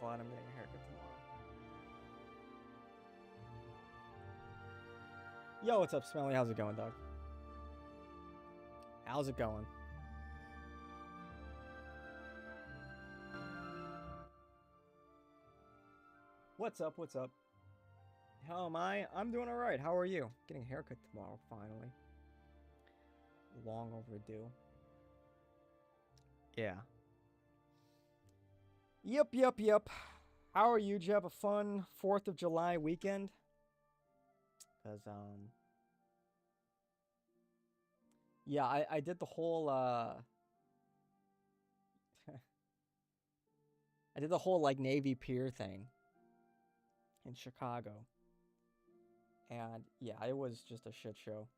glad I'm getting a haircut tomorrow. Yo, what's up, Smelly? How's it going, dog? How's it going? What's up? What's up? How am I? I'm doing alright. How are you? Getting a haircut tomorrow, finally. Long overdue. Yeah. Yep. How are you? Did you have a fun 4th of July weekend? Because, yeah, I did the whole, I did the whole, like, Navy Pier thing in Chicago. And, yeah, it was just a shit show.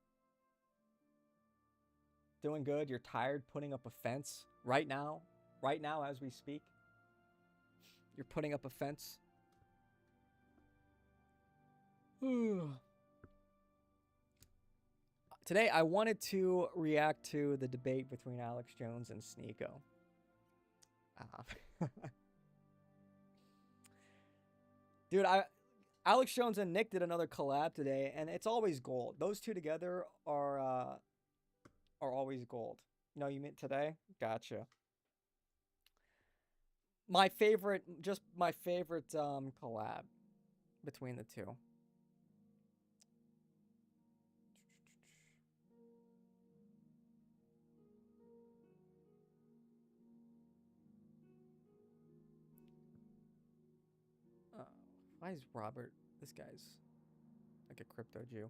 Doing good. You're tired putting up a fence right now? Right now, as we speak? You're putting up a fence? Today, I wanted to react to the debate between Alex Jones and Sneako. Dude, Alex Jones and Nick did another collab today, and it's always gold. Those two together are always gold. No, you meant today? Gotcha. My favorite collab between the two. Why is Robert? This guy's like a crypto Jew.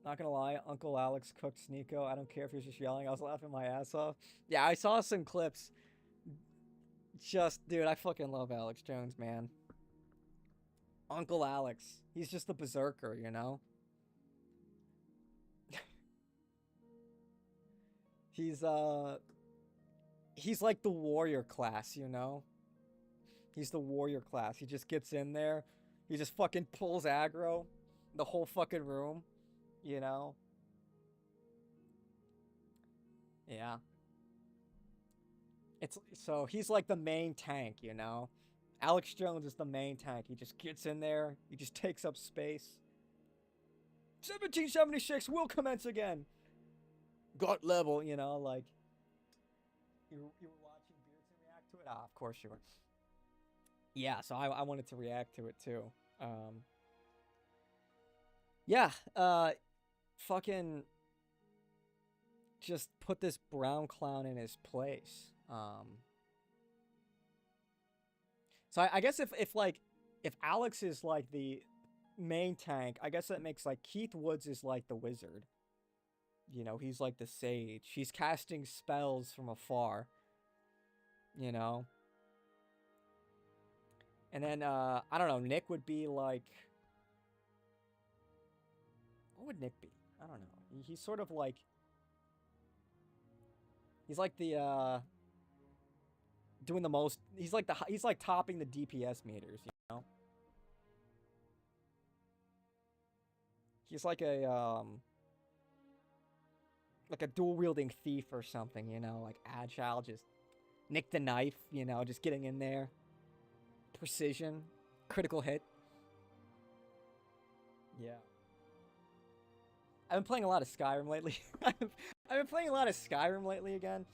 Not gonna lie, Uncle Alex cooked Sneako. I don't care if he was just yelling. I was laughing my ass off. Yeah, I saw some clips. Just, dude, I fucking love Alex Jones, man. Uncle Alex. He's just a berserker, you know? He's like the warrior class, you know? He's the warrior class. He just gets in there. He just fucking pulls aggro. The whole fucking room. You know? Yeah. So he's like the main tank, you know? Alex Jones is the main tank. He just gets in there. He just takes up space. 1776 will commence again. Gut level, you know, like you were watching Beardson react to it? Ah, of course you were. Yeah, so I wanted to react to it too. Yeah, fucking just put this brown clown in his place. So I guess if Alex is like the main tank, I guess that makes like Keith Woods is like the wizard. You know, he's like the sage. He's casting spells from afar. You know? And then I don't know, Nick would be like, what would Nick be? I don't know. He's sort of like, he's like the doing the most. He's like topping the DPS meters, you know. He's like a dual wielding thief or something, you know, like agile, just nick the knife, you know, just getting in there. Precision, critical hit. Yeah. I've been playing a lot of Skyrim lately. I've been playing a lot of Skyrim lately again.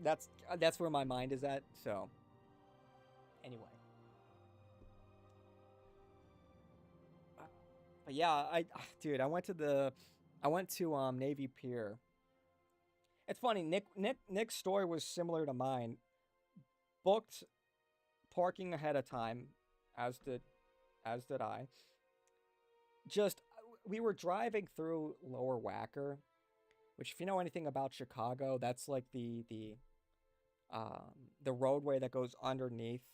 That's where my mind is at. So, anyway. But yeah, dude, I went to Navy Pier. It's funny. Nick's story was similar to mine. Booked parking ahead of time, as did I. Just we were driving through Lower Wacker, which if you know anything about Chicago, that's like the roadway that goes underneath.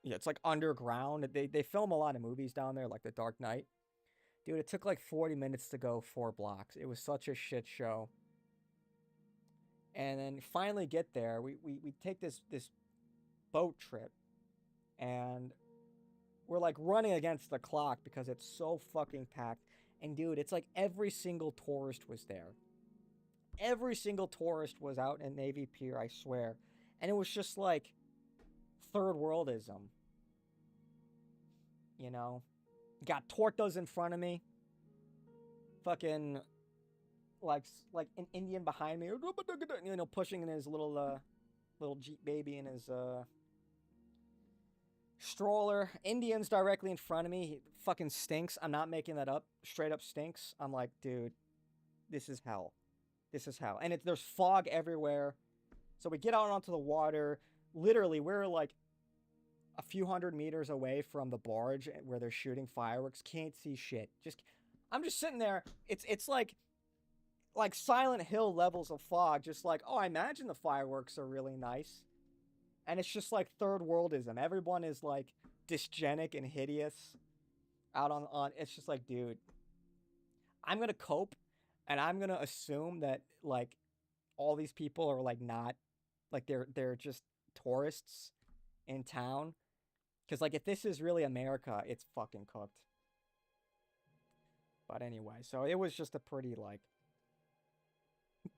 Yeah, it's like underground. They film a lot of movies down there, like The Dark Knight. Dude, it took like 40 minutes to go 4 blocks. It was such a shit show. And then finally get there. We take this boat trip, and we're like running against the clock because it's so fucking packed. And dude, it's like every single tourist was there. every single tourist was out in Navy Pier, I swear. And it was just like third worldism. You know? Got tortas in front of me. Fucking like an Indian behind me, you know, pushing in his little Jeep baby in his stroller. Indians directly in front of me. He fucking stinks. I'm not making that up. Straight up stinks. I'm like, dude, this is hell. This is hell. And there's fog everywhere. So we get out onto the water. Literally, we're like a few hundred meters away from the barge where they're shooting fireworks. Can't see shit. I'm just sitting there. It's like Silent Hill levels of fog. Just like, oh, I imagine the fireworks are really nice. And it's just like third worldism. Everyone is like dysgenic and hideous out on it's just like, dude, I'm gonna cope, and I'm gonna assume that like all these people are like not like they're just tourists in town. Because like if this is really America, it's fucking cooked. But anyway, so it was just a pretty like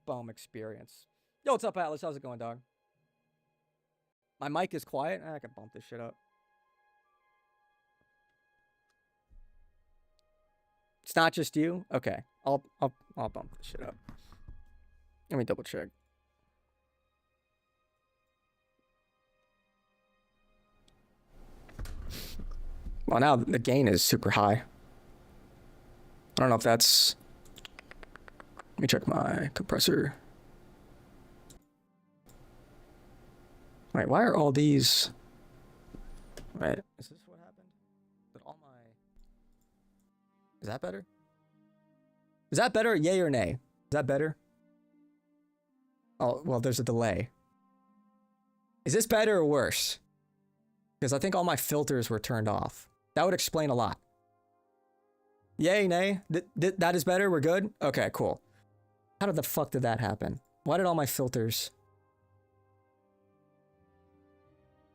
bum experience. Yo, what's up, Atlas? How's it going, dog? My mic is quiet. I can bump this shit up. It's not just you? Okay. I'll bump this shit up. Let me double check. Well, now the gain is super high. I don't know if that's... Let me check my compressor. Wait, why are all these... Wait, is this what happened? But all my... Is that better? Is that better? Yay or nay? Is that better? Oh, well, there's a delay. Is this better or worse? Because I think all my filters were turned off. That would explain a lot. Yay, nay? That is better? We're good? Okay, cool. How the fuck did that happen? Why did all my filters...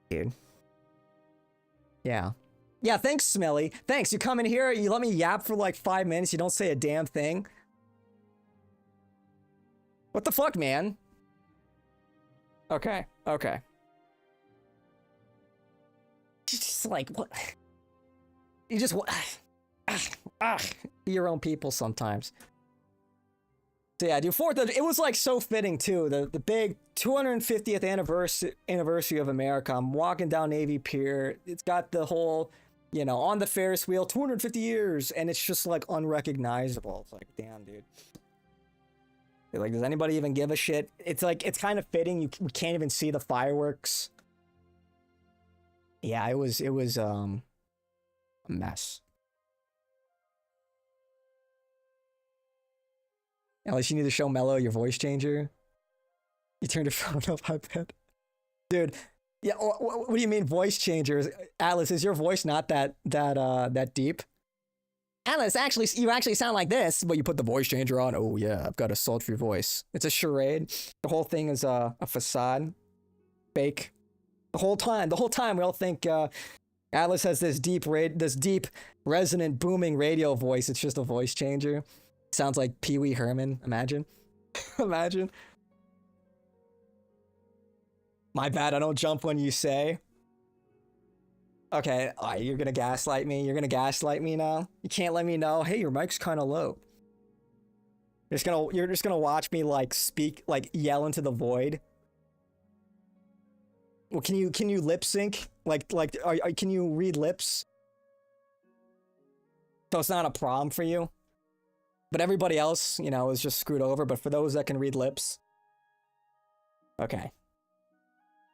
Dude. Yeah. Yeah, thanks, Smelly. Thanks, you come in here, you let me yap for like 5 minutes, you don't say a damn thing. What the fuck, man? Okay, okay. Just like, what? You just... your own people sometimes. So yeah, dude, 4th, it was like so fitting too. The big 250th anniversary of America. I'm walking down Navy Pier. It's got the whole, you know, on the Ferris wheel, 250 years, and it's just like unrecognizable. It's like, damn, dude. Like, does anybody even give a shit? It's like, it's kind of fitting. You can't even see the fireworks. Yeah, it was a mess. At least you need to show Mello your voice changer. You turned your phone up, I bet. Dude, yeah, what do you mean voice changers? Atlas, is your voice not that deep? Atlas, actually, you actually sound like this, but you put the voice changer on. Oh yeah, I've got a sultry voice. It's a charade. The whole thing is a facade. Fake. The whole time we all think Atlas has this deep, resonant, booming radio voice. It's just a voice changer. Sounds like Pee Wee Herman. Imagine. Imagine. My bad, I don't jump when you say. Okay, you're gonna gaslight me. You're gonna gaslight me now. You can't let me know. Hey, your mic's kind of low. You're just gonna watch me like speak, like yell into the void. Well, can you lip sync? Can you read lips? So it's not a problem for you. But everybody else, you know, is just screwed over. But for those that can read lips. Okay.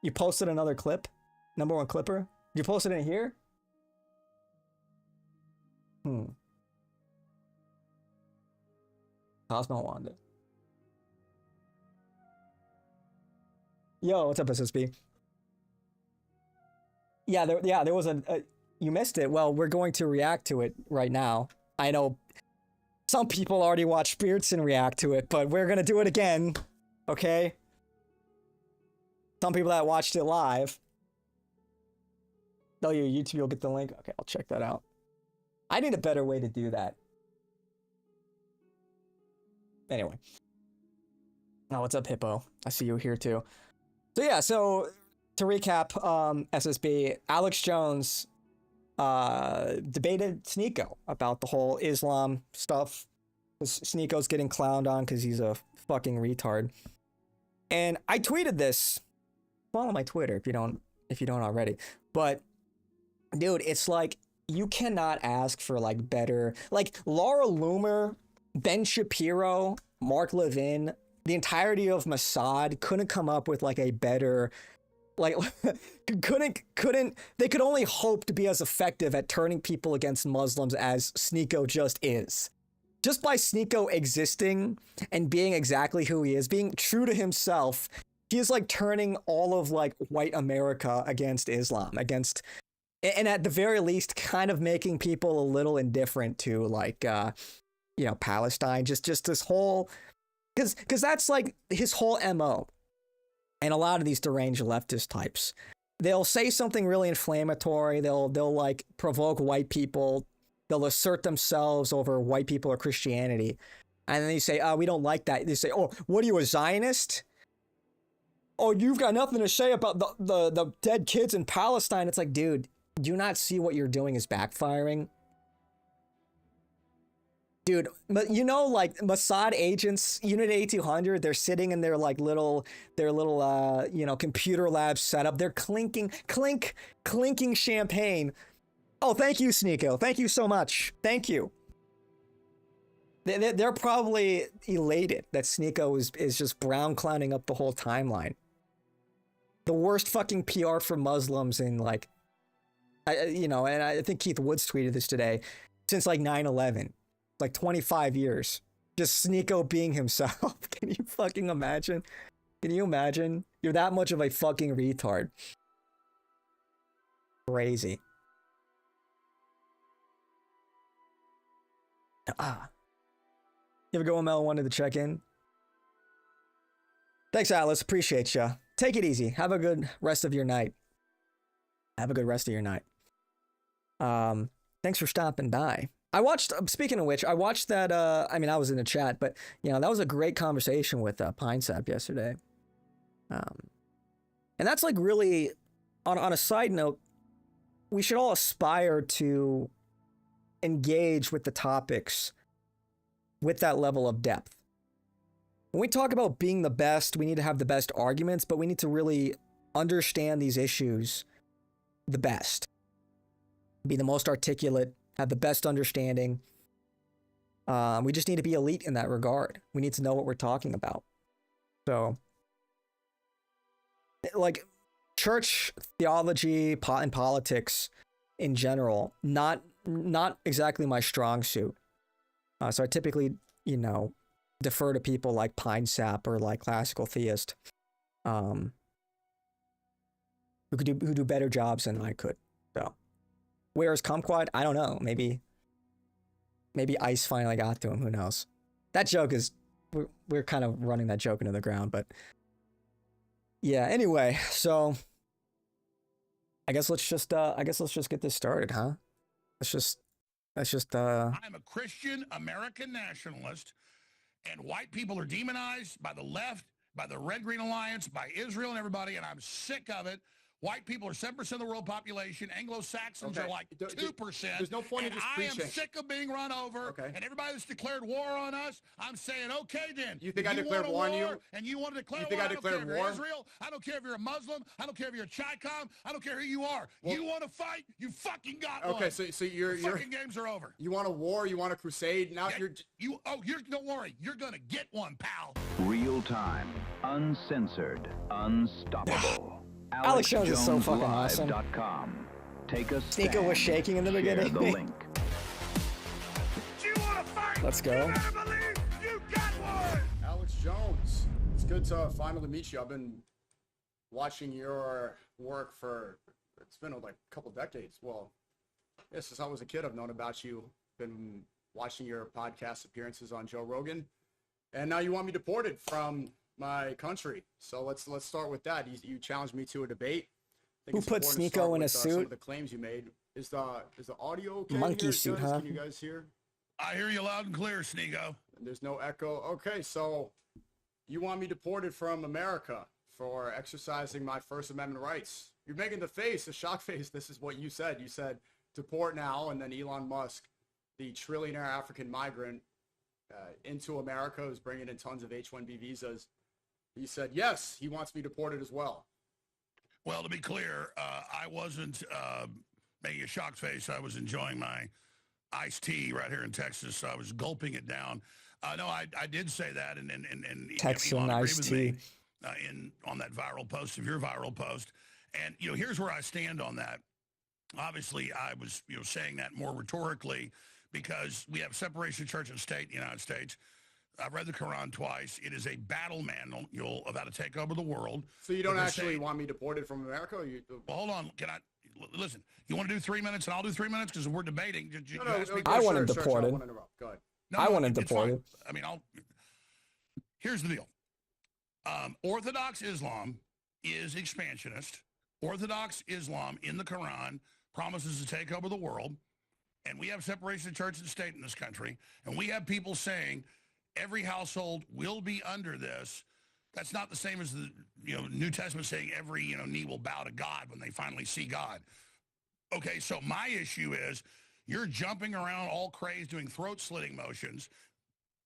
You posted another clip? Number 1 clipper? You posted it here? Cosmo Wanda. Yo, what's up, SSB? Yeah, there was you missed it. Well, we're going to react to it right now. I know some people already watched Spirits and react to it, but we're gonna do it again, okay? Some people that watched it live. Oh, your YouTube, you'll get the link. Okay, I'll check that out. I need a better way to do that. Anyway. Oh, what's up, Hippo? I see you here too. So yeah, so to recap, SSB, Alex Jones debated Sneako about the whole Islam stuff. Sneako's getting clowned on because he's a fucking retard. And I tweeted this. Follow my Twitter if you don't already. But dude, it's like you cannot ask for like better. Like Laura Loomer, Ben Shapiro, Mark Levin, the entirety of Mossad couldn't come up with like a better, like couldn't they could only hope to be as effective at turning people against Muslims as Sneako just is. Just by Sneako existing and being exactly who he is, being true to himself, he is like turning all of like white America against Islam, against, and at the very least kind of making people a little indifferent to like Palestine, just this whole, because that's like his whole MO. And a lot of these deranged leftist types, they'll say something really inflammatory, they'll like provoke white people, they'll assert themselves over white people or Christianity, and then you say, we don't like that. They say, oh, what are you, a Zionist? Oh, you've got nothing to say about the dead kids in Palestine. It's like, dude, do you not see what you're doing is backfiring? Dude, but like Mossad agents, Unit 8200, they're sitting in their like little computer lab setup. They're clinking champagne. Oh, thank you, Sneako. Thank you so much. Thank you. They're probably elated that Sneako is just brown clowning up the whole timeline. The worst fucking PR for Muslims in like, and I think Keith Woods tweeted this today, since like 9/11. Like 25 years. Just Sneako being himself. Can you fucking imagine? Can you imagine? You're that much of a fucking retard. Crazy. You ever go Mel wanted to check in? Thanks, Alice. Appreciate ya. Take it easy. Have a good rest of your night. Thanks for stopping by. I watched, speaking of which, I watched that, I was in the chat, but, that was a great conversation with Pine Sap yesterday. And that's like really, on a side note, we should all aspire to engage with the topics with that level of depth. When we talk about being the best, we need to have the best arguments, but we need to really understand these issues the best. Be the most articulate, have the best understanding. We just need to be elite in that regard. We need to know what we're talking about. So, like, church theology and politics in general, not exactly my strong suit. So I typically, defer to people like Pine Sap or like Classical Theist, who do better jobs than I could. So. Where's Kumquat? I don't know. Maybe Ice finally got to him. Who knows? That joke is, we're kind of running that joke into the ground, but yeah. Anyway, so I guess let's just get this started, huh? Let's just. I'm a Christian American nationalist, and white people are demonized by the left, by the Red Green Alliance, by Israel and everybody, and I'm sick of it. White people are 7% of the world population. Anglo-Saxons are like 2%. There's no point in just preaching. I am sick of being run over. And everybody that's declared war on us, I'm saying, okay then. You think I declared war on you? And you want to declare war? You think I declared war? Israel. I don't care if you're a Muslim. I don't care if you're a Chicom. I don't care who you are. Well, you want to fight? You fucking got one. Okay, so your fucking games are over. You want a war? You want a crusade? Now don't worry. You're gonna get one, pal. Real time, uncensored, unstoppable. Alex Jones is so fucking awesome. Take a Sneako was shaking in the beginning. The link. You want to fight? Let's go. You better believe you got one. Alex Jones, it's good to finally meet you. I've been watching your work it's been like a couple decades. Well, since I was a kid, I've known about you. Been watching your podcast appearances on Joe Rogan, and now you want me deported from my country. So let's start with that. You challenged me to a debate. Who put Sneako in a suit? Some of the claims you made. Is the audio okay? Monkey suit, huh? Can you guys hear? I hear you loud and clear, Sneako. There's no echo. Okay, so you want me deported from America for exercising my First Amendment rights. You're making the face, the shock face. This is what you said. You said deport now, and then Elon Musk, the trillionaire African migrant into America, who's bringing in tons of H-1B visas. He said, yes, he wants me deported as well. Well, to be clear, I wasn't making a shock face. I was enjoying my iced tea right here in Texas. So I was gulping it down. No, I did say that, and Texan Elon agreed iced with tea. me on that viral post of your viral post. And here's where I stand on that. Obviously, I was saying that more rhetorically because we have separation of church and state in the United States. I've read the Quran twice. It is a battle manual of how to take over the world. So you don't actually want me deported from America? Or you... Well, hold on. Can I listen? You want to do 3 minutes and I'll do 3 minutes because we're debating. I want him deported. Go ahead. No, I want him deported. I mean, here's the deal. Orthodox Islam is expansionist. Orthodox Islam in the Quran promises to take over the world. And we have separation of church and state in this country. And we have people saying every household will be under this. That's not the same as the New Testament saying every knee will bow to God when they finally see God. Okay, so my issue is you're jumping around all crazed doing throat slitting motions,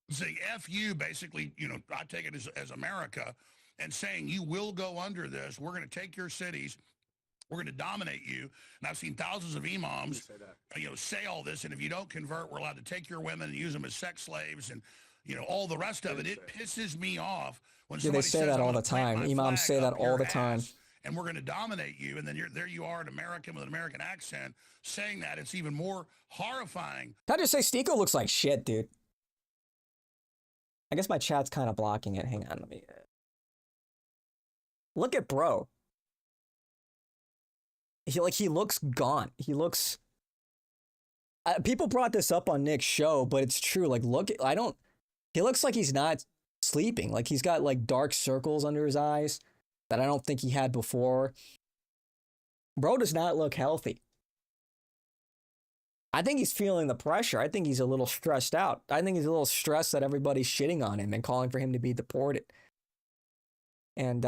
saying F you basically, I take it as America, and saying you will go under this. We're going to take your cities. We're going to dominate you. And I've seen thousands of imams say all this. And if you don't convert, we're allowed to take your women and use them as sex slaves and all the rest of it. It pisses me off when somebody they say says, that all the time. Imams say that all the time. And we're going to dominate you. And then there you are, an American with an American accent saying that. It's even more horrifying. Can I just say Sneako looks like shit, dude? I guess my chat's kind of blocking it. Hang on, let me... Look at bro. He looks gaunt. He looks... people brought this up on Nick's show, but it's true. He looks like he's not sleeping. Like he's got like dark circles under his eyes that I don't think he had before. Bro does not look healthy. I think he's feeling the pressure. I think he's a little stressed out. I think he's a little stressed that everybody's shitting on him and calling for him to be deported. And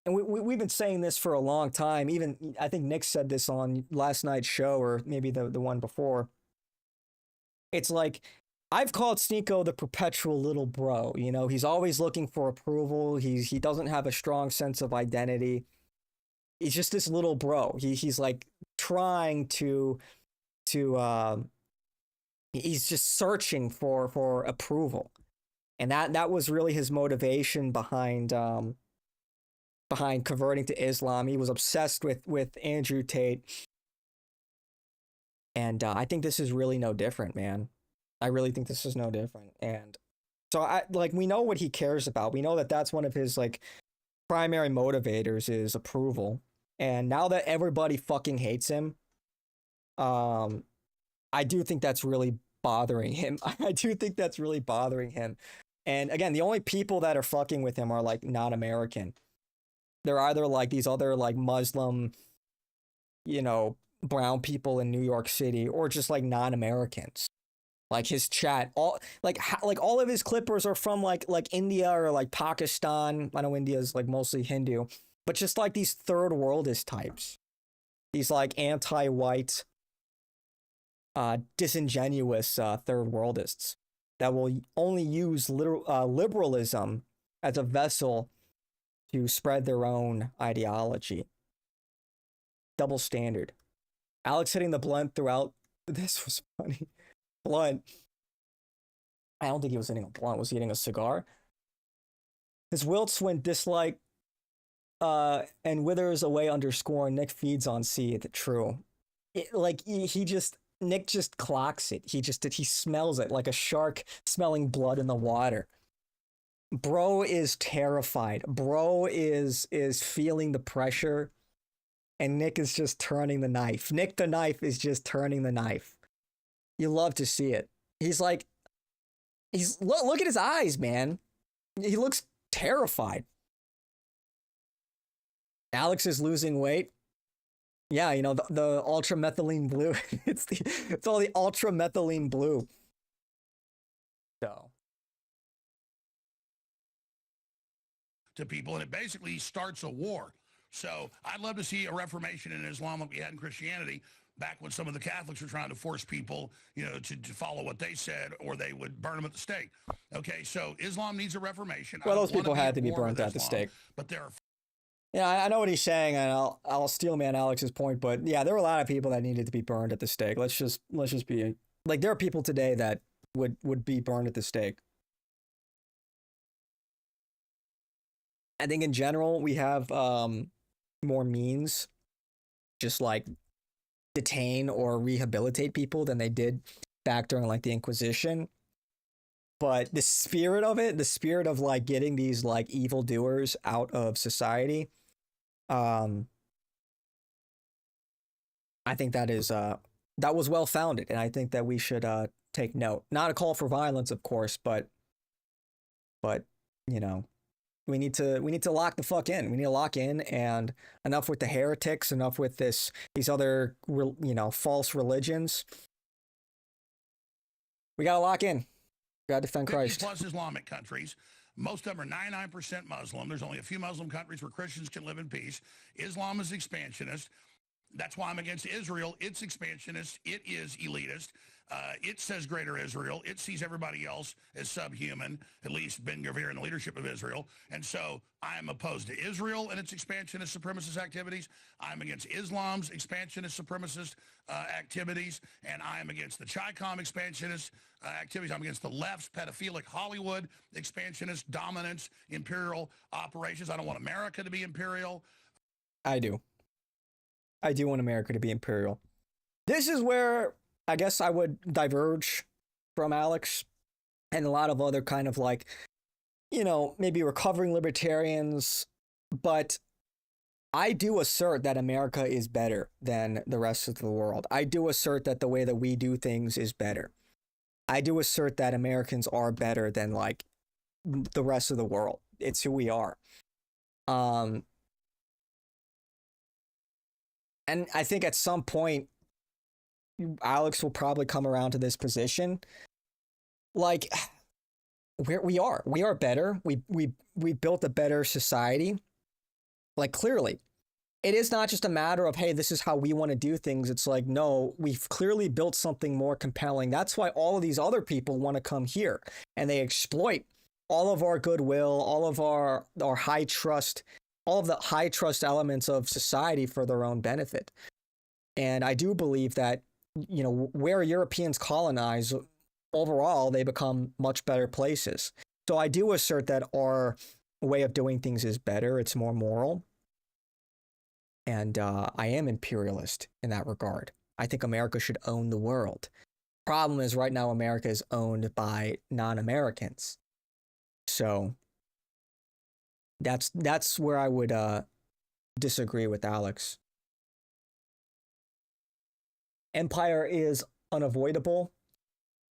we've been saying this for a long time. Even, I think Nick said this on last night's show, or maybe the one before. It's like, I've called Sneako the perpetual little bro. He's always looking for approval. He doesn't have a strong sense of identity. He's just this little bro. He's like trying to he's just searching for approval. And that was really his motivation behind converting to Islam. He was obsessed with Andrew Tate. And I think this is really no different, man. I really think this is no different. And so we know what he cares about. We know that that's one of his primary motivators is approval. And now that everybody fucking hates him, I do think that's really bothering him. I do think that's really bothering him. And again, the only people that are fucking with him are not American. They're either these other Muslim, brown people in New York City, or just non-Americans. His chat, all of his clippers are from India or Pakistan. I know India is mostly Hindu, but just these third worldist types, these anti-white, disingenuous third worldists that will only use liberalism as a vessel to spread their own ideology. Double standard. Alex hitting the blunt throughout. This was funny. Blunt. I don't think he was hitting a blunt. Was he hitting a cigar? His wilts went dislike and withers away underscore. Nick feeds on C. True. Nick just clocks it. He smells it like a shark smelling blood in the water. Bro is terrified. Bro is feeling the pressure, and Nick is just turning the knife. Nick the knife is just turning the knife. You love to see it. Look at his eyes, man. He looks terrified. Alex is losing weight. Yeah, the ultramethylene blue. It's all the ultramethylene blue. So to people, and it basically starts a war. So I'd love to see a reformation in Islam like we had in Christianity back when some of the Catholics were trying to force people, to follow what they said, or they would burn them at the stake. Okay, so Islam needs a reformation. Well, those people had to be burned at the stake. But there are. Yeah, I know what he's saying, and I'll steel man Alex's point, but yeah, there were a lot of people that needed to be burned at the stake. Let's just be like, there are people today that would be burned at the stake. I think in general we have more means, just like detain or rehabilitate people than they did back during like the Inquisition. But the spirit of it, the spirit of like getting these like evildoers out of society, I think that was well founded, and I think that we should take note. Not a call for violence, of course, but we need to lock the fuck in. We need to lock in, and enough with the heretics, enough with these other false religions. We gotta lock in. We gotta defend Christ. 50 plus Islamic countries. Most of them are 99% Muslim. There's only a few Muslim countries where Christians can live in peace. Islam is expansionist. That's why I'm against Israel. It's expansionist. It is elitist. It says greater Israel. It sees everybody else as subhuman, at least Ben Gvir and the leadership of Israel. And so I'm opposed to Israel and its expansionist supremacist activities. I'm against Islam's expansionist supremacist activities. And I am against the Chi-Com expansionist activities. I'm against the left's pedophilic Hollywood expansionist dominance, imperial operations. I don't want America to be imperial. I do want America to be imperial. This is where I guess I would diverge from Alex and a lot of other kind of like, maybe recovering libertarians, but I do assert that America is better than the rest of the world. I do assert that the way that we do things is better. I do assert that Americans are better than like the rest of the world. It's who we are. And I think at some point, Alex will probably come around to this position. Like, we are better. We built a better society. Like, clearly, it is not just a matter of, hey, this is how we want to do things. It's like, no, we've clearly built something more compelling. That's why all of these other people want to come here, and they exploit all of our goodwill, all of our high trust, all of the high trust elements of society for their own benefit. And I do believe that, where Europeans colonize, overall, they become much better places. So I do assert that our way of doing things is better. It's more moral. And I am imperialist in that regard. I think America should own the world. Problem is, right now, America is owned by non-Americans. So that's where I would disagree with Alex. Empire is unavoidable.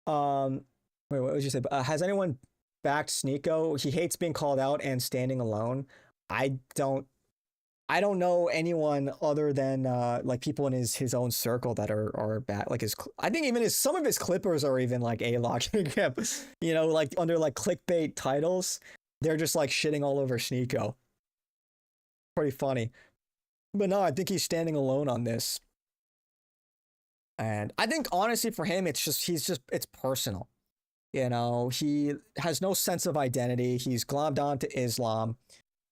Wait, what would you say? Has anyone backed Sneako? He hates being called out and standing alone. I don't know anyone other than like people in his own circle that are back. Like I think even some of his clippers are even like a-locking him. Like under like clickbait titles, they're just like shitting all over Sneako. Pretty funny. But no, I think he's standing alone on this. And I think honestly for him, it's personal. He has no sense of identity. He's glommed onto Islam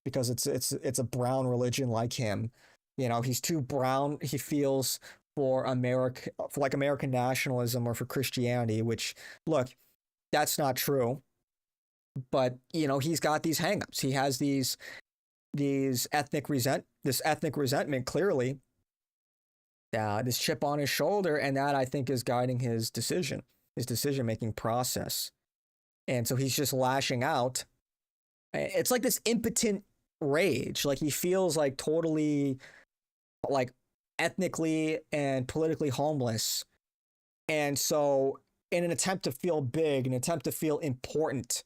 because it's a brown religion like him. He's too brown. He feels for American nationalism or for Christianity, which, look, that's not true. But, he's got these hangups. He has this ethnic resentment clearly. This chip on his shoulder, and that I think is guiding his decision-making process. And so he's just lashing out. It's like this impotent rage. Like he feels like totally like ethnically and politically homeless. And so in an attempt to feel big, an attempt to feel important,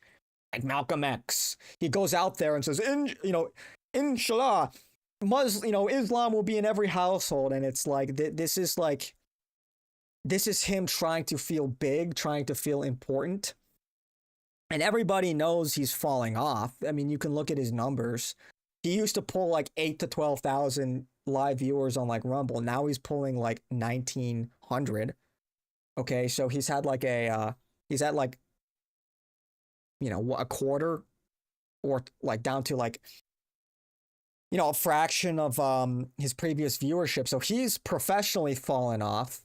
like Malcolm X, he goes out there and says, Inshallah, Islam will be in every household. And it's like, this is him trying to feel big, trying to feel important. And everybody knows he's falling off. I mean, you can look at his numbers. He used to pull like 8 to 12,000 live viewers on like Rumble. Now he's pulling like 1,900. Okay, so he's had like he's at like, you know, a quarter or like down to like, you know, a fraction of his previous viewership. So he's professionally fallen off.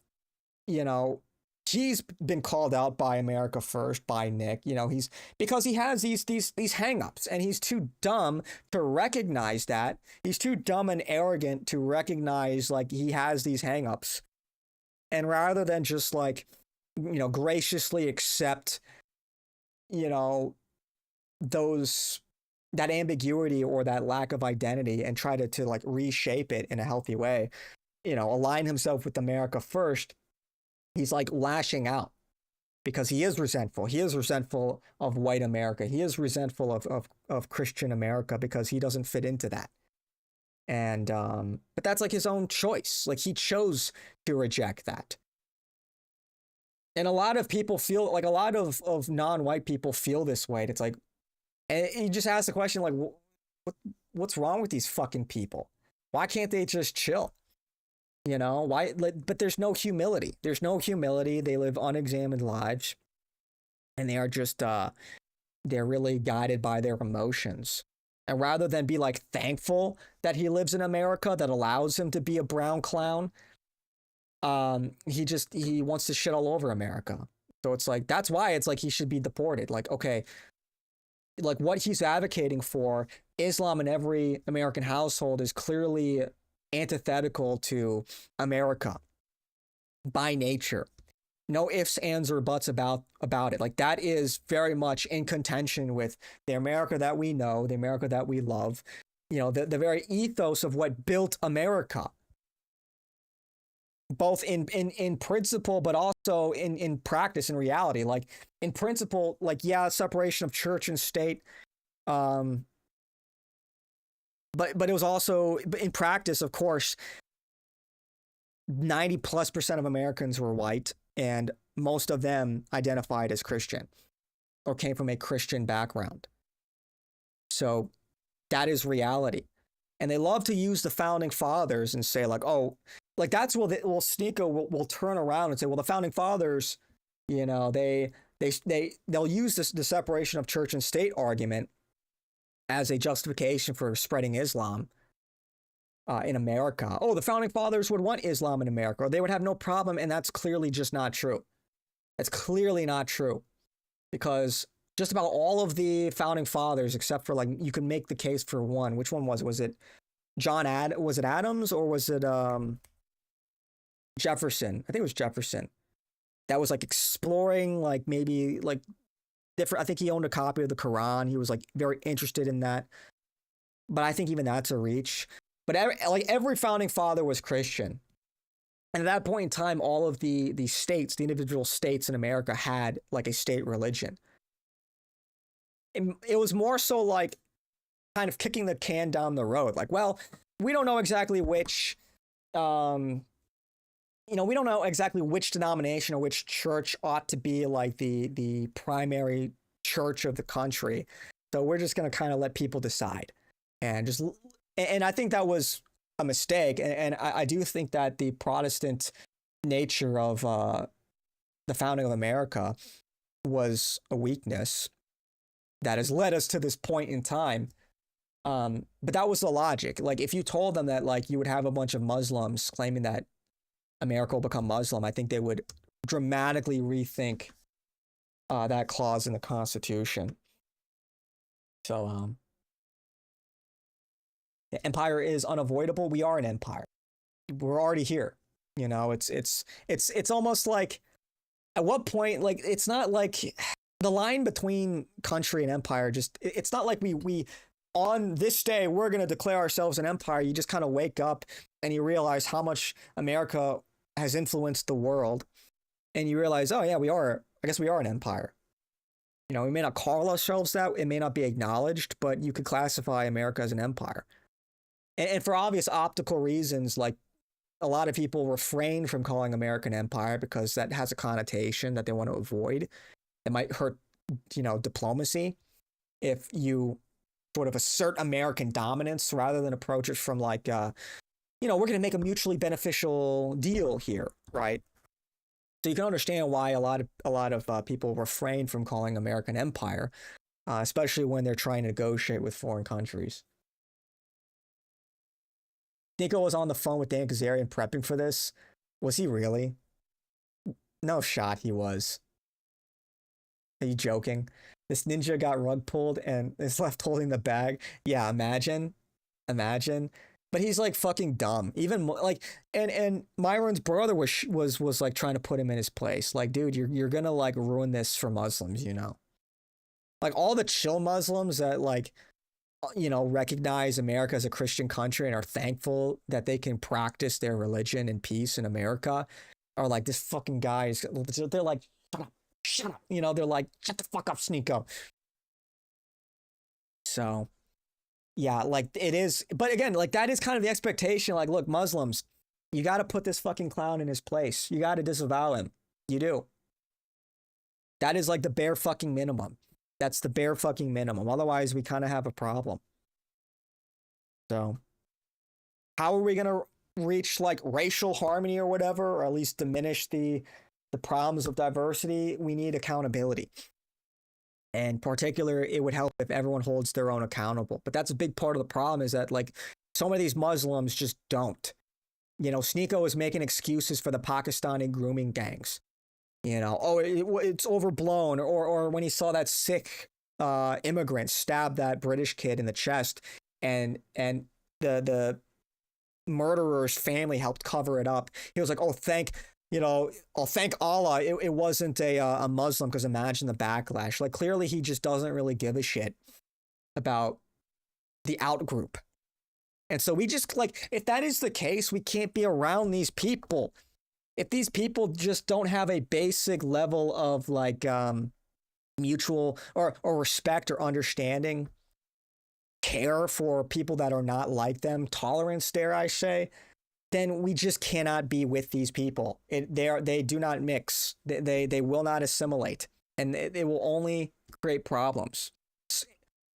You know, he's been called out by America First, by Nick. You know, because he has these hangups, and he's too dumb to recognize that. He's too dumb and arrogant to recognize like he has these hangups. And rather than just like, you know, graciously accept, you know, that ambiguity or that lack of identity and try to like reshape it in a healthy way, you know, align himself with America First, he's like lashing out because he is resentful. He is resentful of white America. He is resentful of Christian America because he doesn't fit into that. And but that's like his own choice. Like he chose to reject that. And a lot of people feel like, a lot of non-white people feel this way. It's like, and you just ask the question, like, what's wrong with these fucking people? Why can't they just chill? You know, why? But there's no humility. There's no humility. They live unexamined lives. And they are just, they're really guided by their emotions. And rather than be like thankful that he lives in America that allows him to be a brown clown, he wants to shit all over America. So it's like, that's why it's like he should be deported. Like, okay, like what he's advocating for, Islam in every American household, is clearly antithetical to America by nature. No ifs, ands, or buts about it. Like that is very much in contention with the America that we know, the America that we love, you know, the very ethos of what built America. Both in principle, but also in practice, in reality. Like in principle, like, yeah, separation of church and state. But it was also in practice, of course, 90+% of Americans were white, and most of them identified as Christian or came from a Christian background. So that is reality. And they love to use the founding fathers and say like, oh, like that's what Sneako will turn around and say, well, the founding fathers, you know, they'll use the separation of church and state argument as a justification for spreading Islam in America. Oh, the founding fathers would want Islam in America, or they would have no problem. And that's clearly just not true. It's clearly not true, because just about all of the founding fathers, except for like, you can make the case for one. Which one was it? Was it was it Adams, or was it Jefferson? I think it was Jefferson. That was like exploring, like maybe like different. I think he owned a copy of the Quran. He was like very interested in that. But I think even that's a reach. But every founding father was Christian. And at that point in time, all of the states, the individual states in America had like a state religion. It was more so like kind of kicking the can down the road. Like, well, we don't know exactly which, we don't know exactly which denomination or which church ought to be like the primary church of the country. So we're just going to kind of let people decide. And I think that was a mistake. And I do think that the Protestant nature of the founding of America was a weakness that has led us to this point in time. But that was the logic. Like, if you told them that, like, you would have a bunch of Muslims claiming that America will become Muslim, I think they would dramatically rethink that clause in the Constitution. So, the empire is unavoidable. We are an empire. We're already here. You know, it's almost like, at what point, like, it's not like the line between country and empire, just, it's not like we on this day, we're going to declare ourselves an empire. You just kind of wake up and you realize how much America has influenced the world. And you realize, oh yeah, I guess we are an empire. You know, we may not call ourselves that. It may not be acknowledged, but you could classify America as an empire. And for obvious optical reasons, like, a lot of people refrain from calling America an empire because that has a connotation that they want to avoid. It might hurt diplomacy if you sort of assert American dominance rather than approach it from like, we're going to make a mutually beneficial deal here, right? So you can understand why a lot of people refrain from calling America an empire, especially when they're trying to negotiate with foreign countries. Sneako was on the phone with Dan Kazarian prepping for this. Was he really? No shot he was. Are you joking? This ninja got rug pulled and is left holding the bag. Yeah, imagine. But he's like fucking dumb. Even like, and Myron's brother was like trying to put him in his place. Like, dude, you're gonna like ruin this for Muslims, Like all the chill Muslims that like, recognize America as a Christian country and are thankful that they can practice their religion in peace in America, are like, this fucking guy is. They're like, shut up. They're like, shut the fuck up, Sneako. So. Yeah, like it is. But again, like that is kind of the expectation. Like, look, Muslims, you got to put this fucking clown in his place. You got to disavow him. You do. That is like the bare fucking minimum. That's the bare fucking minimum. Otherwise, we kind of have a problem. So, how are we going to reach like racial harmony or whatever, or at least diminish the problems of diversity? We need accountability. And in particular, it would help if everyone holds their own accountable. But that's a big part of the problem, is that like some of these Muslims just don't. Sneako is making excuses for the Pakistani grooming gangs. It's overblown. Or when he saw that Sikh immigrant stab that British kid in the chest, and the murderer's family helped cover it up. He was like, oh, thank Allah, it wasn't a Muslim, because imagine the backlash. Like, clearly he just doesn't really give a shit about the out group. And so we just, like, if that is the case, we can't be around these people. If these people just don't have a basic level of, like, mutual or respect or understanding, care for people that are not like them, tolerance, dare I say, then we just cannot be with these people. They do not mix. They will not assimilate, and they will only create problems.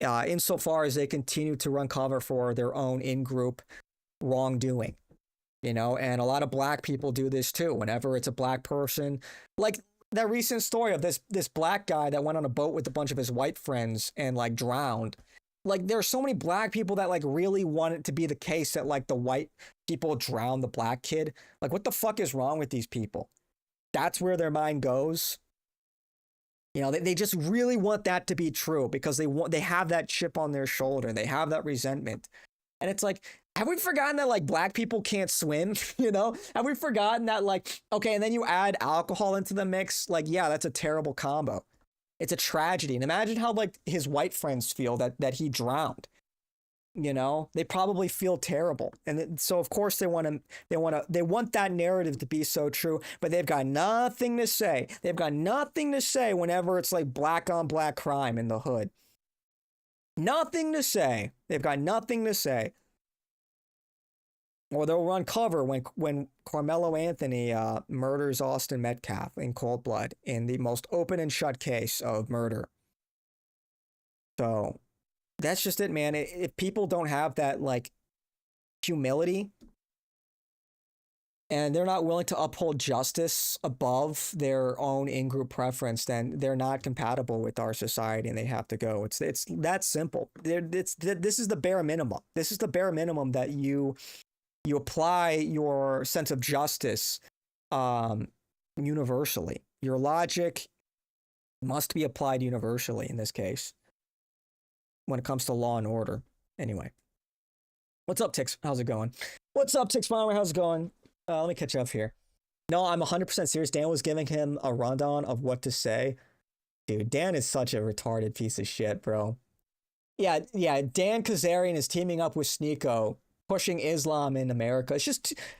Insofar as they continue to run cover for their own in-group wrongdoing, and a lot of black people do this too. Whenever it's a black person, like that recent story of this black guy that went on a boat with a bunch of his white friends and like drowned. Like, there are so many black people that like really want it to be the case that like the white people drown the black kid. Like, what the fuck is wrong with these people? That's where their mind goes. They just really want that to be true because they have that chip on their shoulder. They have that resentment. And it's like, have we forgotten that like black people can't swim? Have we forgotten that like, okay, and then you add alcohol into the mix? Like, yeah, that's a terrible combo. It's a tragedy. And imagine how like his white friends feel that he drowned. They probably feel terrible. And so of course they want that narrative to be so true, but they've got nothing to say. They've got nothing to say whenever it's like black on black crime in the hood. Nothing to say. They've got nothing to say. Or they'll run cover when Carmelo Anthony murders Austin Metcalf in cold blood in the most open and shut case of murder. So that's just it, man. If people don't have that like humility, and they're not willing to uphold justice above their own in-group preference, then they're not compatible with our society and they have to go. It's that simple. This is the bare minimum. This is the bare minimum that you apply your sense of justice universally. Your logic must be applied universally in this case when it comes to law and order. Anyway. What's up, Tix? How's it going? What's up, Tix Farmer? How's it going? Let me catch up here. No, I'm 100% serious. Dan was giving him a rundown of what to say. Dude, Dan is such a retarded piece of shit, bro. Yeah, Dan Kazarian is teaming up with Sneako, pushing Islam in America. It's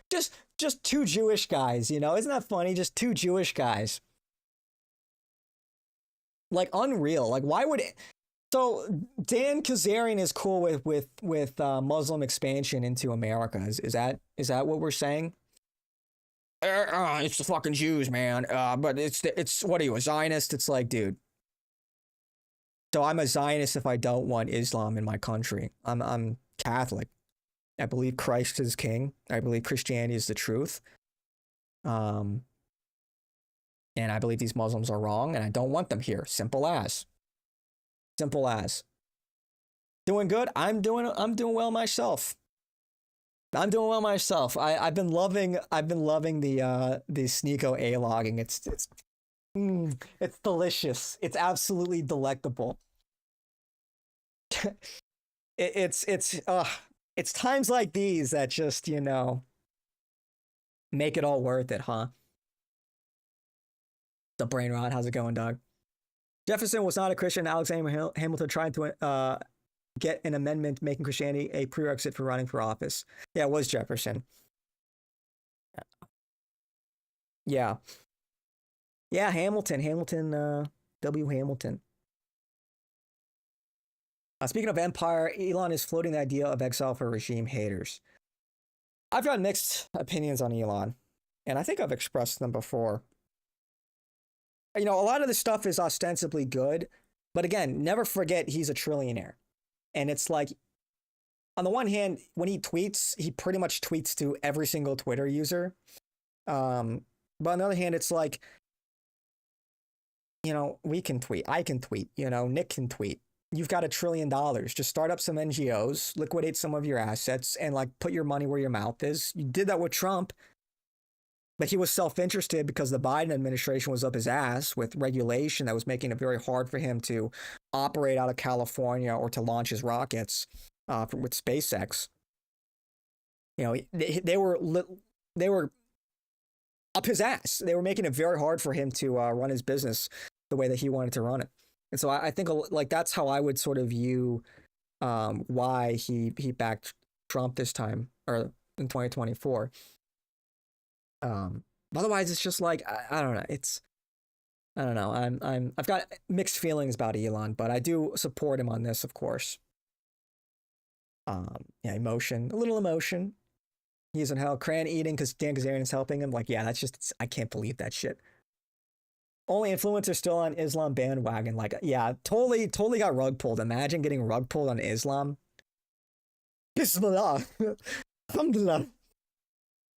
just two Jewish guys, Isn't that funny? Just two Jewish guys. Like, unreal. Like, why would it... So Dan Kazarian is cool with Muslim expansion into America. Is that what we're saying? It's the fucking Jews, man. But it's what are you, a Zionist? It's like, dude, So I'm a Zionist if I don't want Islam in my country. I'm Catholic. I believe Christ is king. I believe Christianity is the truth. And I believe these Muslims are wrong, and I don't want them here. Simple as. Simple as. Doing good. I'm doing well myself. I'm doing well myself. I've been loving the Sneako A-logging. It's delicious. It's absolutely delectable. It's times like these that just, make it all worth it, huh? The brain rot. How's it going, Doug? Jefferson was not a Christian. Alexander Hamilton tried to get an amendment making Christianity a prerequisite for running for office. Yeah, it was Jefferson. Yeah. Yeah, Hamilton, W. Hamilton. Speaking of empire, Elon is floating the idea of exile for regime haters. I've got mixed opinions on Elon, and I think I've expressed them before. A lot of this stuff is ostensibly good, but again, never forget he's a trillionaire. And it's like, on the one hand, when he tweets, he pretty much tweets to every single Twitter user. But on the other hand, it's like, we can tweet. I can tweet. Nick can tweet. You've got $1 trillion. Just start up some NGOs, liquidate some of your assets, and put your money where your mouth is. You did that with Trump, but he was self-interested because the Biden administration was up his ass with regulation that was making it very hard for him to operate out of California or to launch his rockets with SpaceX. They were up his ass. They were making it very hard for him to run his business the way that he wanted to run it. And so I think that's how I would sort of view why he backed Trump this time, or in 2024. Otherwise, it's just I don't know. I don't know. I've got mixed feelings about Elon, but I do support him on this, of course. Emotion, a little emotion. He's in hell. Cran eating because Dan Kazarian is helping him. That's just, I can't believe that shit. Only influencers still on Islam bandwagon. Totally got rug pulled. Imagine getting rug pulled on Islam. Bismillah. Alhamdulillah.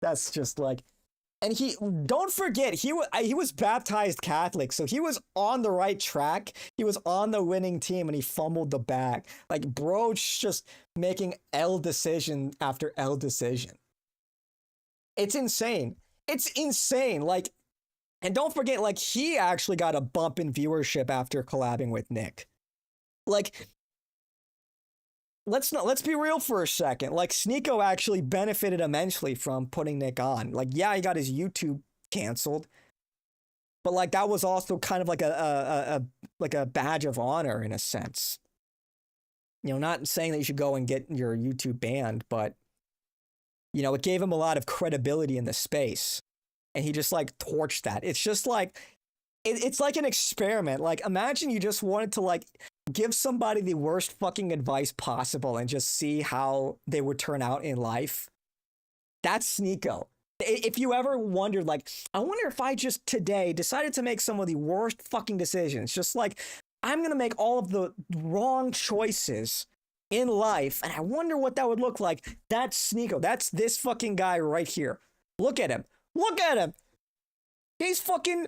That's just and don't forget, he was baptized Catholic, so he was on the right track. He was on the winning team, and he fumbled the bag. Bro's just making L decision after L decision. It's insane. It's insane. And don't forget, he actually got a bump in viewership after collabing with Nick. Let's be real for a second. Sneako actually benefited immensely from putting Nick on. Yeah, he got his YouTube canceled, but that was also kind of a badge of honor in a sense. Not saying that you should go and get your YouTube banned, but it gave him a lot of credibility in the space, and he just torched that. It's just it's like an experiment. Imagine you just wanted to give somebody the worst fucking advice possible and just see how they would turn out in life. That's Sneako. If you ever wondered, I wonder if I just today decided to make some of the worst fucking decisions, just I'm going to make all of the wrong choices in life, and I wonder what that would look like. That's Sneako. That's this fucking guy right here. Look at him. Look at him. He's fucking...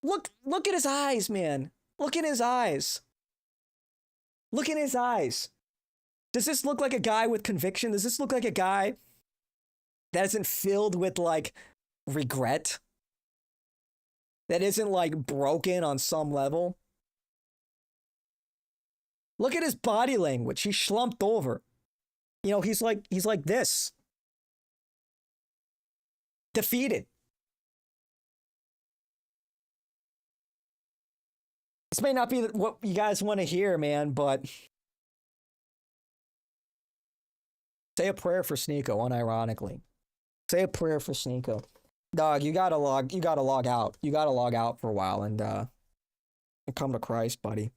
Look at his eyes, man. Look in his eyes. Look in his eyes. Does this look like a guy with conviction? Does this look like a guy that isn't filled with regret? That isn't broken on some level? Look at his body language. He's slumped over. He's like this. Defeated. This may not be what you guys want to hear, man, but say a prayer for Sneako, unironically. Say a prayer for Sneako. Dog, you gotta log out. You gotta log out for a while and come to Christ, buddy.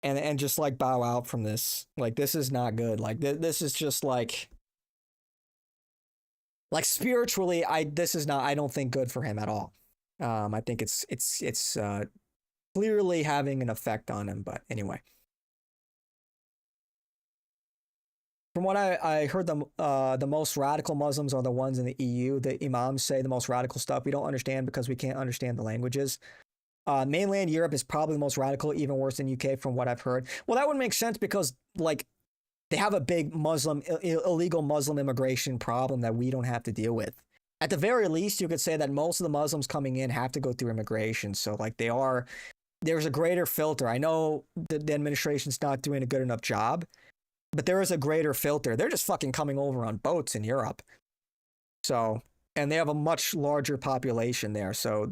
And just bow out from this. This is not good. This is just spiritually, this is not, I don't think, good for him at all. I think it's clearly having an effect on him. But anyway, from what I heard, the most radical Muslims are the ones in the EU. The imams say the most radical stuff we don't understand because we can't understand the languages. Mainland Europe is probably the most radical, even worse than UK, from what I've heard. Well, that would make sense because like they have a big illegal Muslim immigration problem that we don't have to deal with. At the very least, you could say that most of the Muslims coming in have to go through immigration. So like there's a greater filter. I know the administration's not doing a good enough job, but there is a greater filter. They're just fucking coming over on boats in Europe. So, and they have a much larger population there. So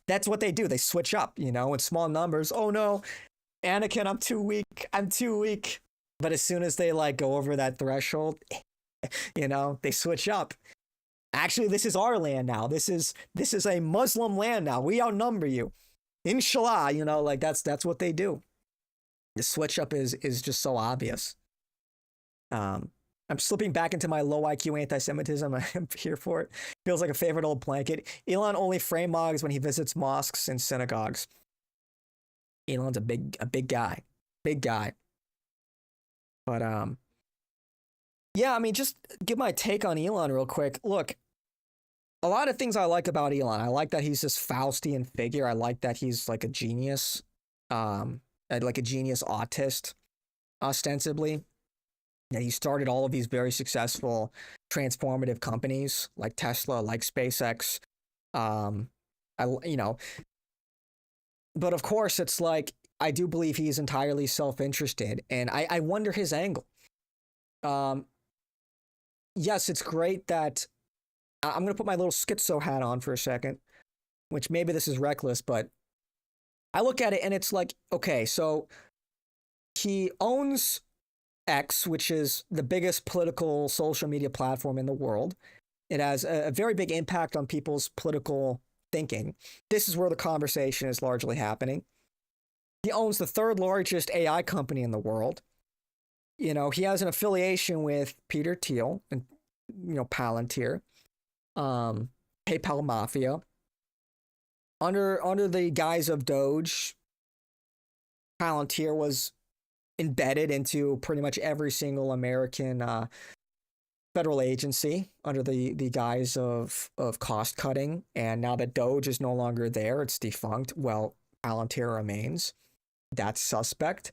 that's what they do. They switch up, in small numbers. Oh no, Anakin, I'm too weak. But as soon as they like go over that threshold, they switch up. Actually, this is our land now. This is a Muslim land now. We outnumber you. Inshallah, like that's what they do. The switch up is just so obvious. I'm slipping back into my low IQ anti-Semitism. I'm here for it. Feels like a favorite old blanket. Elon only frame mugs when he visits mosques and synagogues. Elon's a big guy. Big guy. But yeah, I mean, just give my take on Elon real quick. Look, a lot of things I like about Elon. I like that he's this Faustian figure. I like that he's like a genius, like a genius autist, ostensibly. That he started all of these very successful, transformative companies like Tesla, like SpaceX. But of course, it's like I do believe he's entirely self-interested, and I wonder his angle. Yes, it's great that I'm going to put my little schizo hat on for a second, which maybe this is reckless, but I look at it and it's like, okay, so he owns X, which is the biggest political social media platform in the world. It has a very big impact on people's political thinking. This is where the conversation is largely happening. He owns the third largest AI company in the world. He has an affiliation with Peter Thiel and, Palantir, PayPal Mafia. Under the guise of Doge, Palantir was embedded into pretty much every single American federal agency under the guise of cost cutting. And now that Doge is no longer there, it's defunct. Well, Palantir remains. That's suspect.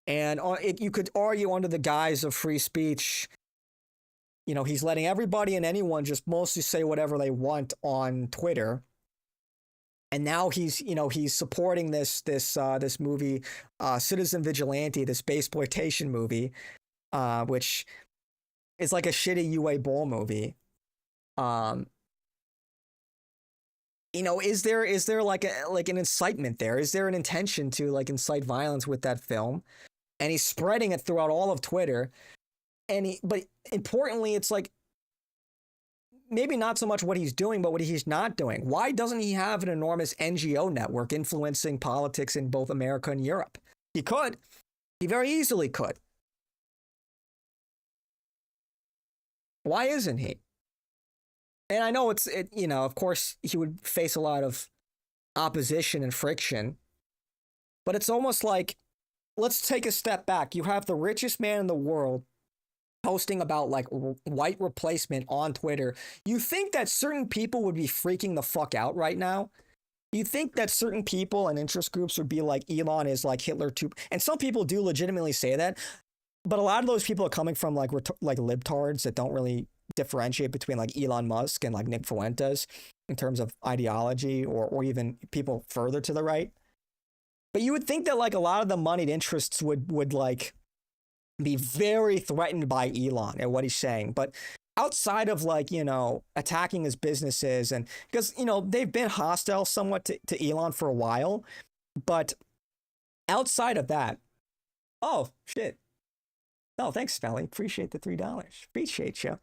And you could argue under the guise of free speech, he's letting everybody and anyone just mostly say whatever they want on Twitter. And now he's supporting this movie, Citizen Vigilante, this exploitation movie, which is like a shitty UA Bowl movie. Is there like an incitement there? Is there an intention to like incite violence with that film? And he's spreading it throughout all of Twitter. But importantly, it's like maybe not so much what he's doing, but what he's not doing. Why doesn't he have an enormous NGO network influencing politics in both America and Europe? He could. He very easily could. Why isn't he? And I know of course he would face a lot of opposition and friction, but it's almost like, let's take a step back. You have the richest man in the world posting about like white replacement on Twitter. You think that certain people would be freaking the fuck out right now? You think that certain people and interest groups would be like, Elon is like Hitler too? And some people do legitimately say that, but a lot of those people are coming from like libtards that don't really differentiate between like Elon Musk and like Nick Fuentes in terms of ideology, or even people further to the right. But you would think that like a lot of the moneyed interests would like be very threatened by Elon and what he's saying. But outside of like, attacking his businesses, and because, they've been hostile somewhat to Elon for a while, but outside of that, oh shit. Oh, thanks, Smelly. Appreciate the $3. Appreciate you.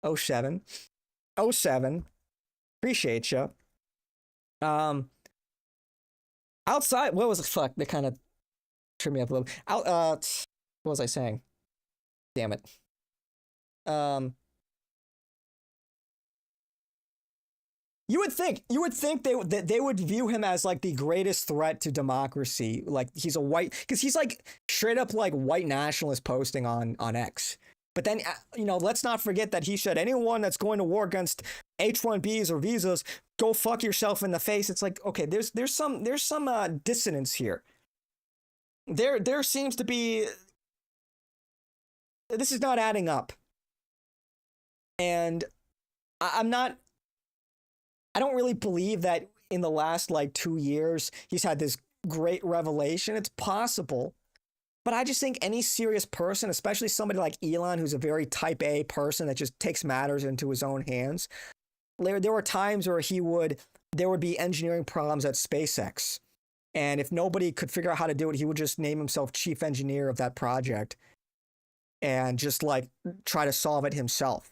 07. Appreciate you. Outside, what was the fuck? They kind of trimmed me up a little. What was I saying? Damn it. You would think they would view him as like the greatest threat to democracy. Like he's a white, because he's like straight up like white nationalist posting on X. But then, let's not forget that he said anyone that's going to war against H-1Bs or visas, go fuck yourself in the face. It's like, okay, there's some dissonance here. There seems to be, this is not adding up. And I don't really believe that in the last like 2 years, he's had this great revelation. It's possible. But I just think any serious person, especially somebody like Elon, who's a very type A person that just takes matters into his own hands, there were times where there would be engineering problems at SpaceX. And if nobody could figure out how to do it, he would just name himself chief engineer of that project and just like try to solve it himself.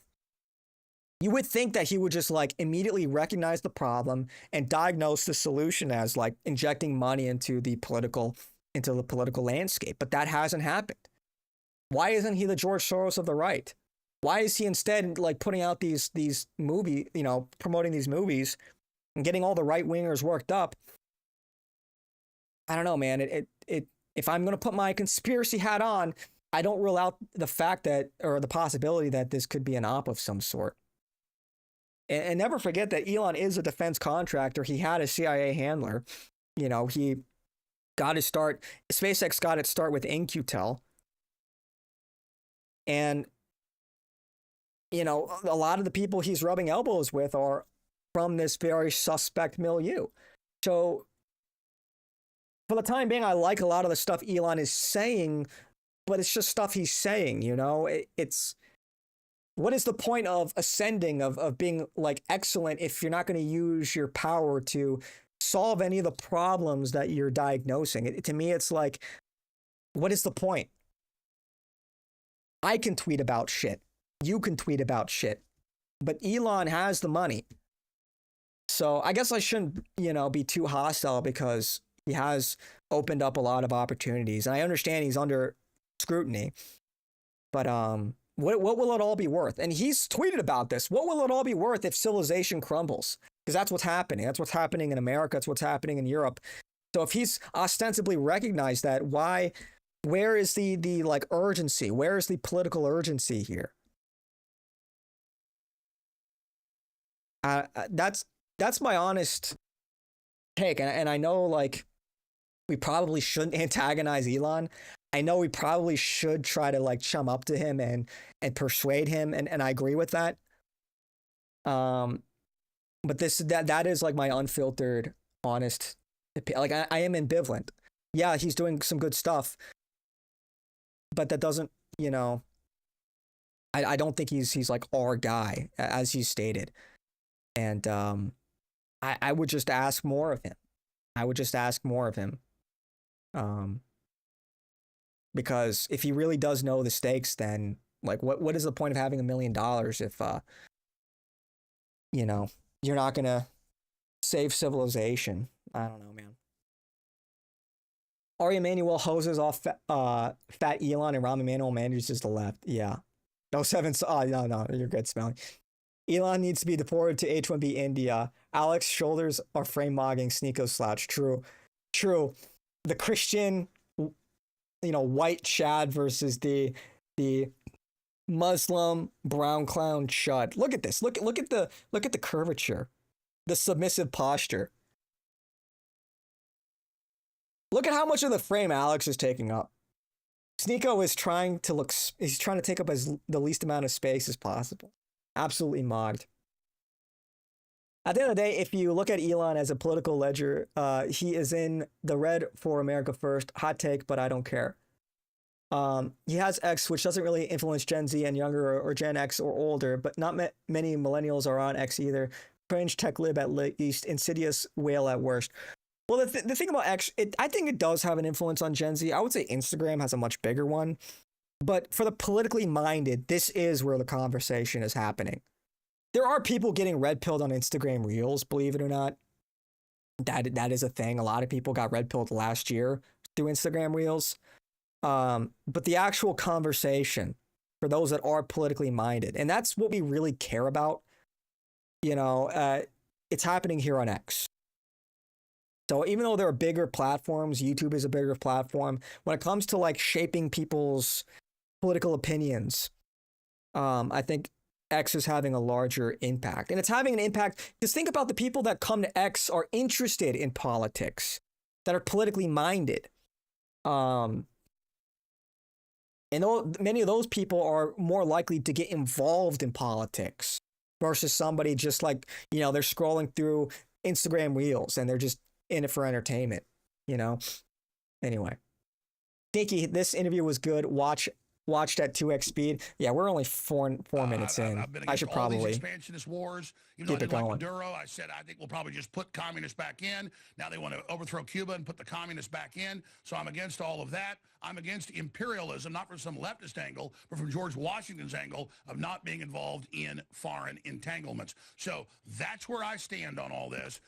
You would think that he would just like immediately recognize the problem and diagnose the solution as like injecting money into the political landscape, but that hasn't happened. Why isn't he the George Soros of the right? Why is he instead like putting out these movie, promoting these movies and getting all the right wingers worked up? I don't know, man. If I'm going to put my conspiracy hat on, I don't rule out the fact that, or the possibility that this could be an op of some sort. And never forget that Elon is a defense contractor. He had a CIA handler. He got his start. SpaceX got its start with In-Q-Tel. And, a lot of the people he's rubbing elbows with are from this very suspect milieu. So for the time being, I like a lot of the stuff Elon is saying, but it's just stuff he's saying, it's, what is the point of ascending, of being like excellent if you're not going to use your power to solve any of the problems that you're diagnosing? To me, it's like, what is the point? I can tweet about shit. You can tweet about shit. But Elon has the money. So I guess I shouldn't, be too hostile because he has opened up a lot of opportunities. And I understand he's under scrutiny. But what will it all be worth? And he's tweeted about this. What will it all be worth if civilization crumbles? Because that's what's happening. That's what's happening in America. That's what's happening in Europe. So if he's ostensibly recognized that, where is the like urgency? Where is the political urgency here? That's my honest take. And I know like we probably shouldn't antagonize Elon. I know we probably should try to like chum up to him and persuade him. And I agree with that. But that is like my unfiltered, honest, like I am ambivalent. Yeah, he's doing some good stuff, but that doesn't, I don't think he's like our guy, as he's stated. And I would just ask more of him. Because if he really does know the stakes, then like what is the point of having $1 million if you're not gonna save civilization? I don't know, man. Ari Emanuel hoses off Fat Elon and Rahm Emanuel manages to left. Yeah. No, no, you're good, Smelly. Elon needs to be deported to H-1B India. Alex shoulders are frame mogging Sneako slouch. True. The Christian, white Chad versus the Muslim brown clown chud. Look at this. Look at the curvature, the submissive posture. Look at how much of the frame Alex is taking up. Sneako is trying to take up the least amount of space as possible. Absolutely mogged. At the end of the day, if you look at Elon as a political ledger, he is in the red for America First. Hot take, but I don't care. He has X, which doesn't really influence Gen Z and younger or Gen X or older, but not many millennials are on X either. Cringe tech lib at least, insidious whale at worst. Well, the thing about X, I think it does have an influence on Gen Z. I would say Instagram has a much bigger one. But for the politically minded, this is where the conversation is happening. There are people getting red-pilled on Instagram Reels, believe it or not. That is a thing. A lot of people got red-pilled last year through Instagram Reels. But the actual conversation for those that are politically minded, and that's what we really care about. it's happening here on X. So even though there are bigger platforms, YouTube is a bigger platform. When it comes to like shaping people's political opinions, I think X is having a larger impact. And it's having an impact because think about the people that come to X are interested in politics, that are politically minded. And many of those people are more likely to get involved in politics versus somebody just like, you know, they're scrolling through Instagram reels and they're just in it for entertainment, you know? Anyway. Sneaky, this interview was good. Watched at 2x speed. Yeah, we're only four minutes in. I've been I should all probably these expansionist wars. Even though I keep it didn't like going. Maduro, I said I think we'll probably just put communists back in. Now they want to overthrow Cuba and put the communists back in. So I'm against all of that. I'm against imperialism, not from some leftist angle, but from George Washington's angle of not being involved in foreign entanglements. So that's where I stand on all this.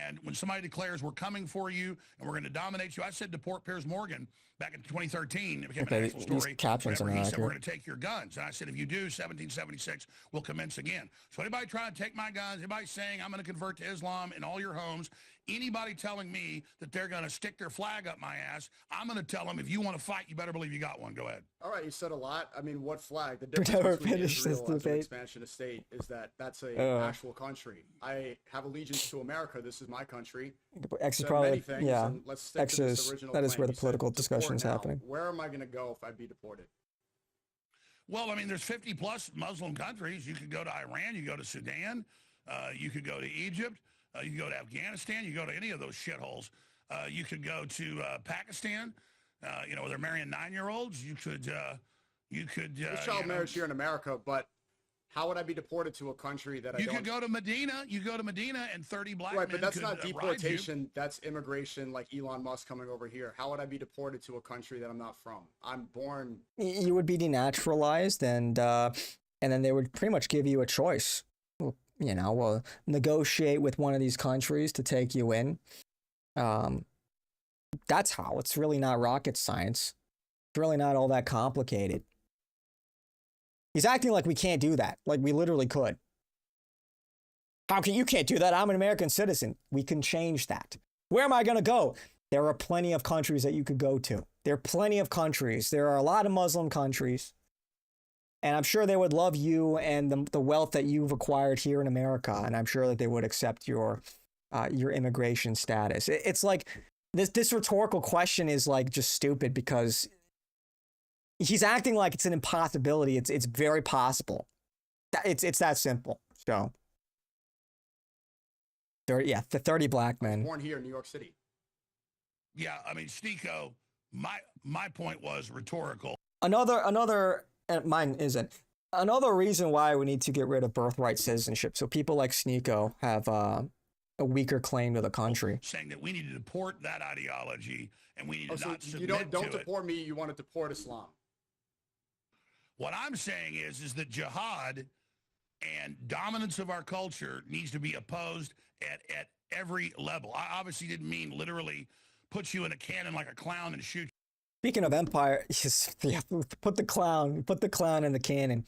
And when somebody declares we're coming for you and we're going to dominate you, I said to Port Piers Morgan back in 2013, it became a national story. Captions whenever are he said, accurate. we're going to take your guns. And I said, if you do, 1776 will commence again. So anybody trying to take my guns, anybody saying I'm going to convert to Islam in all your homes, anybody telling me that they're going to stick their flag up my ass, I'm going to tell them, if you want to fight, you better believe you got one. Go ahead. All right, you said a lot. I mean, what flag? The Never difference between finished this Israel as an debate. expansionist state is that that's a actual country. I have allegiance to America. This is my country. X is Said probably, many things, yeah. and let's stick X to this is, original that is plan. where the You said political deport discussion is now. happening. Where am I going to go if I be deported? Well, I mean, there's 50 plus Muslim countries. You could go to Iran, you go to Sudan, you could go to Egypt, you could go to Afghanistan, you go to any of those shitholes. You could go to Pakistan, you know, where they're marrying 9-year-olds. You could, There's child marriage here in America, but how would I be deported to a country that I you don't? could go to Medina. You go to Medina, and 30 black Right, men but that's could, not ride you. deportation. That's immigration, like Elon Musk coming over here. How would I be deported to a country that I'm not from? I'm born. You would be denaturalized, and then they would pretty much give you a choice. You know, well, negotiate with one of these countries to take you in. That's how. It's really not rocket science. It's really not all that complicated. He's acting like we can't do that. Like we literally could. How can you can't do that? I'm an American citizen. We can change that. Where am I going to go? There are plenty of countries that you could go to. There are plenty of countries. There are a lot of Muslim countries. And I'm sure they would love you and the wealth that you've acquired here in America. And I'm sure that they would accept your immigration status. It's like this rhetorical question is like just stupid because he's acting like it's an impossibility. It's very possible. It's that simple. So, the 30 black men. Born here in New York City. Yeah, I mean, Sneako, my point was rhetorical. Another, mine isn't. Another reason why we need to get rid of birthright citizenship, so people like Sneako have a weaker claim to the country. Saying that we need to deport that ideology and we need to So not submit you don't to it. deport me. You want to deport Islam. What I'm saying is that jihad and dominance of our culture needs to be opposed at every level. I obviously didn't mean literally put you in a cannon like a clown and shoot. Speaking of empire, yeah, put the clown in the cannon.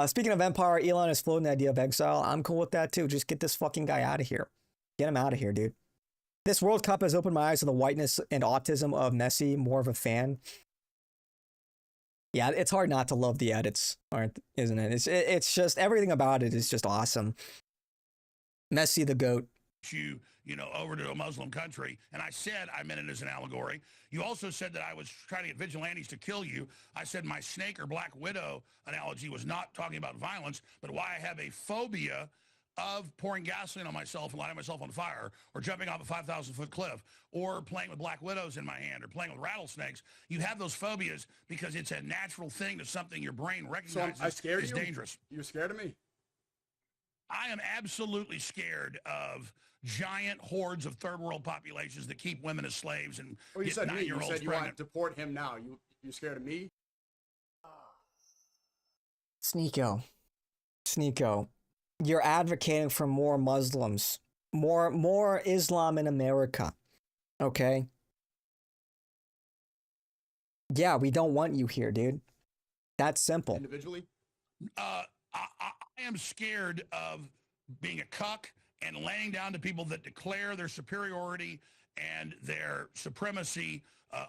Speaking of empire, Elon is floating the idea of exile. I'm cool with that too. Just get this fucking guy out of here. Get him out of here, dude. This World Cup has opened my eyes to the whiteness and autism of Messi. More of a fan. Yeah, it's hard not to love the edits, isn't it? It's just everything about it is just awesome. Messi the GOAT. You know, over to a Muslim country. And I said I meant it as an allegory. You also said that I was trying to get vigilantes to kill you. I said my snake or Black Widow analogy was not talking about violence, but why I have a phobia of pouring gasoline on myself and lighting myself on fire, or jumping off a 5,000-foot cliff, or playing with black widows in my hand, or playing with rattlesnakes. You have those phobias because it's a natural thing to something your brain recognizes I scared is you? dangerous. You're scared of me? I am absolutely scared of giant hordes of third world populations that keep women as slaves and Oh, you get said me. You 9-year-olds said you pregnant. want to deport him now. You're scared of me? Sneako. You're advocating for more Muslims, more Islam in America. Okay? Yeah, we don't want you here, dude. That's simple. Individually? I am scared of being a cuck and laying down to people that declare their superiority and their supremacy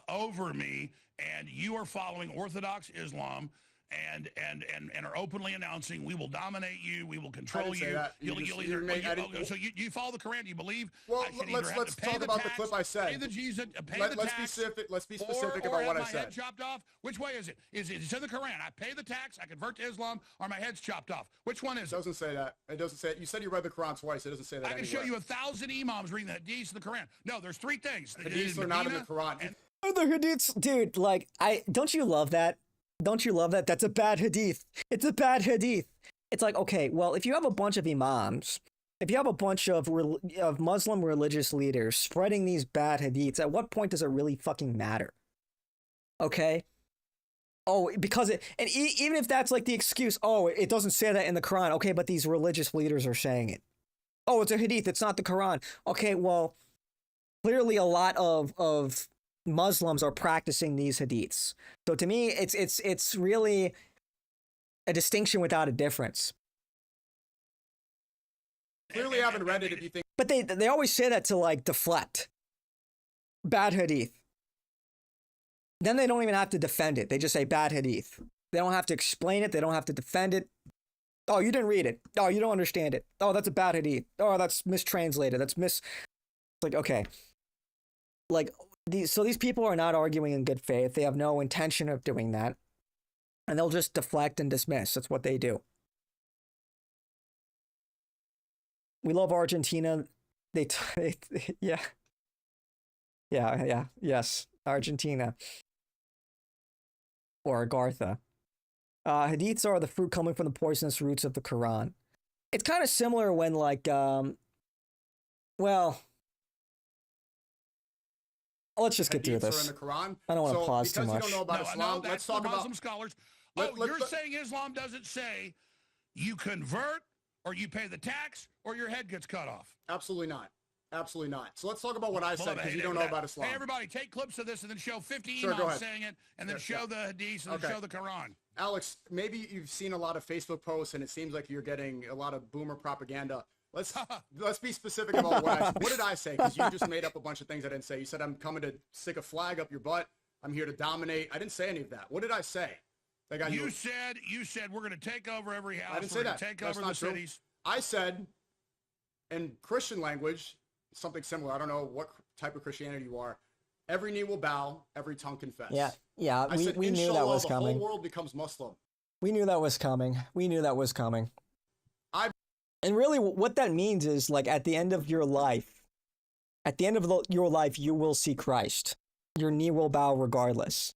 over me, and you are following Orthodox Islam and are openly announcing we will dominate you, we will control you. So you follow the Quran. You believe? Well, let's talk about the clip I said. Pay the Jesus, pay the let's tax. Let's be specific about what I said. Head chopped off. Which way is it? Is it in the Quran? I pay the tax, I convert to Islam, or my head's chopped off. Which one is it? It doesn't say that. It doesn't say it. You said you read the Quran twice. It doesn't say that. I can show you 1,000 imams reading the hadiths in the Quran. No, there's three things. The hadiths are not in the Quran. The hadiths, dude. Like, don't you love that? Don't you love that? That's a bad hadith. It's a bad hadith. It's like, okay, well, if you have a bunch of imams, if you have a bunch of Muslim religious leaders spreading these bad hadiths, at what point does it really fucking matter? Okay? Oh, because even if that's like the excuse, oh, it doesn't say that in the Quran. Okay, but these religious leaders are saying it. Oh, it's a hadith. It's not the Quran. Okay, well, clearly a lot of Muslims are practicing these hadiths. So to me, it's really a distinction without a difference. Clearly haven't read it if you think. But they always say that to like deflect. Bad hadith. Then they don't even have to defend it. They just say bad hadith. They don't have to explain it. They don't have to defend it. Oh, you didn't read it. Oh, you don't understand it. Oh, that's a bad hadith. Oh, that's mistranslated. It's like, okay. Like, these people are not arguing in good faith. They have no intention of doing that. And they'll just deflect and dismiss. That's what they do. We love Argentina. Yeah. Yes. Argentina. Or Agartha. Hadiths are the fruit coming from the poisonous roots of the Quran. It's kind of similar when, like, well, let's just get through this. In the Quran. I don't want to pause too much. Because you don't know about Islam, let's talk about Muslim scholars. You're saying Islam doesn't say you convert or you pay the tax or your head gets cut off? Absolutely not. Absolutely not. So let's talk about what I said, because you don't know about Islam. Hey, everybody, take clips of this and then show 50 imams saying it, and then show the hadiths and then show the Quran. Alex, maybe you've seen a lot of Facebook posts, and it seems like you're getting a lot of boomer propaganda. Let's be specific about what I said. What did I say? Because you just made up a bunch of things I didn't say. You said I'm coming to stick a flag up your butt. I'm here to dominate. I didn't say any of that. What did I say? You said we're going to take over every house. I didn't say that. Take over the cities. I said, in Christian language, something similar. I don't know what type of Christianity you are. Every knee will bow, every tongue confess. Yeah. We knew that was coming. The whole world becomes Muslim. We knew that was coming. And really, what that means is, like, at the end of your life, you will see Christ. Your knee will bow regardless.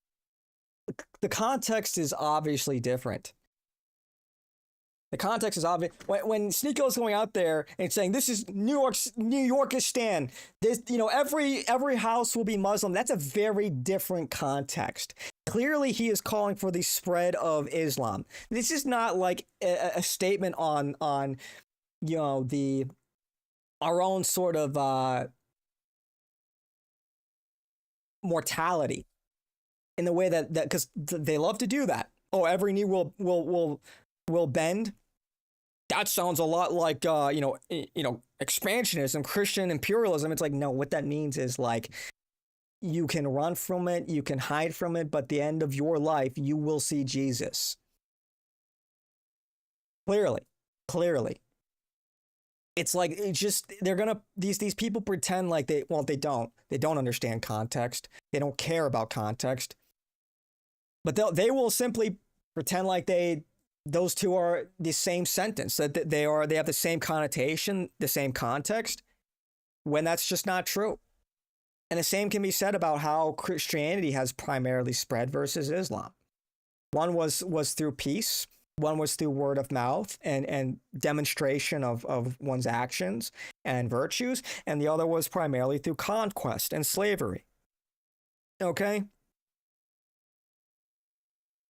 The context is obviously different. The context is obvious. When Sneako is going out there and saying, this is New Yorkistan, this, every house will be Muslim, that's a very different context. Clearly, he is calling for the spread of Islam. This is not like a statement on our own sort of mortality, in the way that because they love to do that. Oh, every knee will bend. That sounds a lot like expansionism, Christian imperialism. It's like, no, what that means is, like, you can run from it, you can hide from it, but at the end of your life, you will see Jesus. Clearly. It's like, these people pretend like they don't understand context. They don't care about context. But they will simply pretend like those two are the same sentence, that they have the same connotation, the same context, when that's just not true. And the same can be said about how Christianity has primarily spread versus Islam. One was through peace, one was through word of mouth and demonstration of one's actions and virtues, and the other was primarily through conquest and slavery. Okay?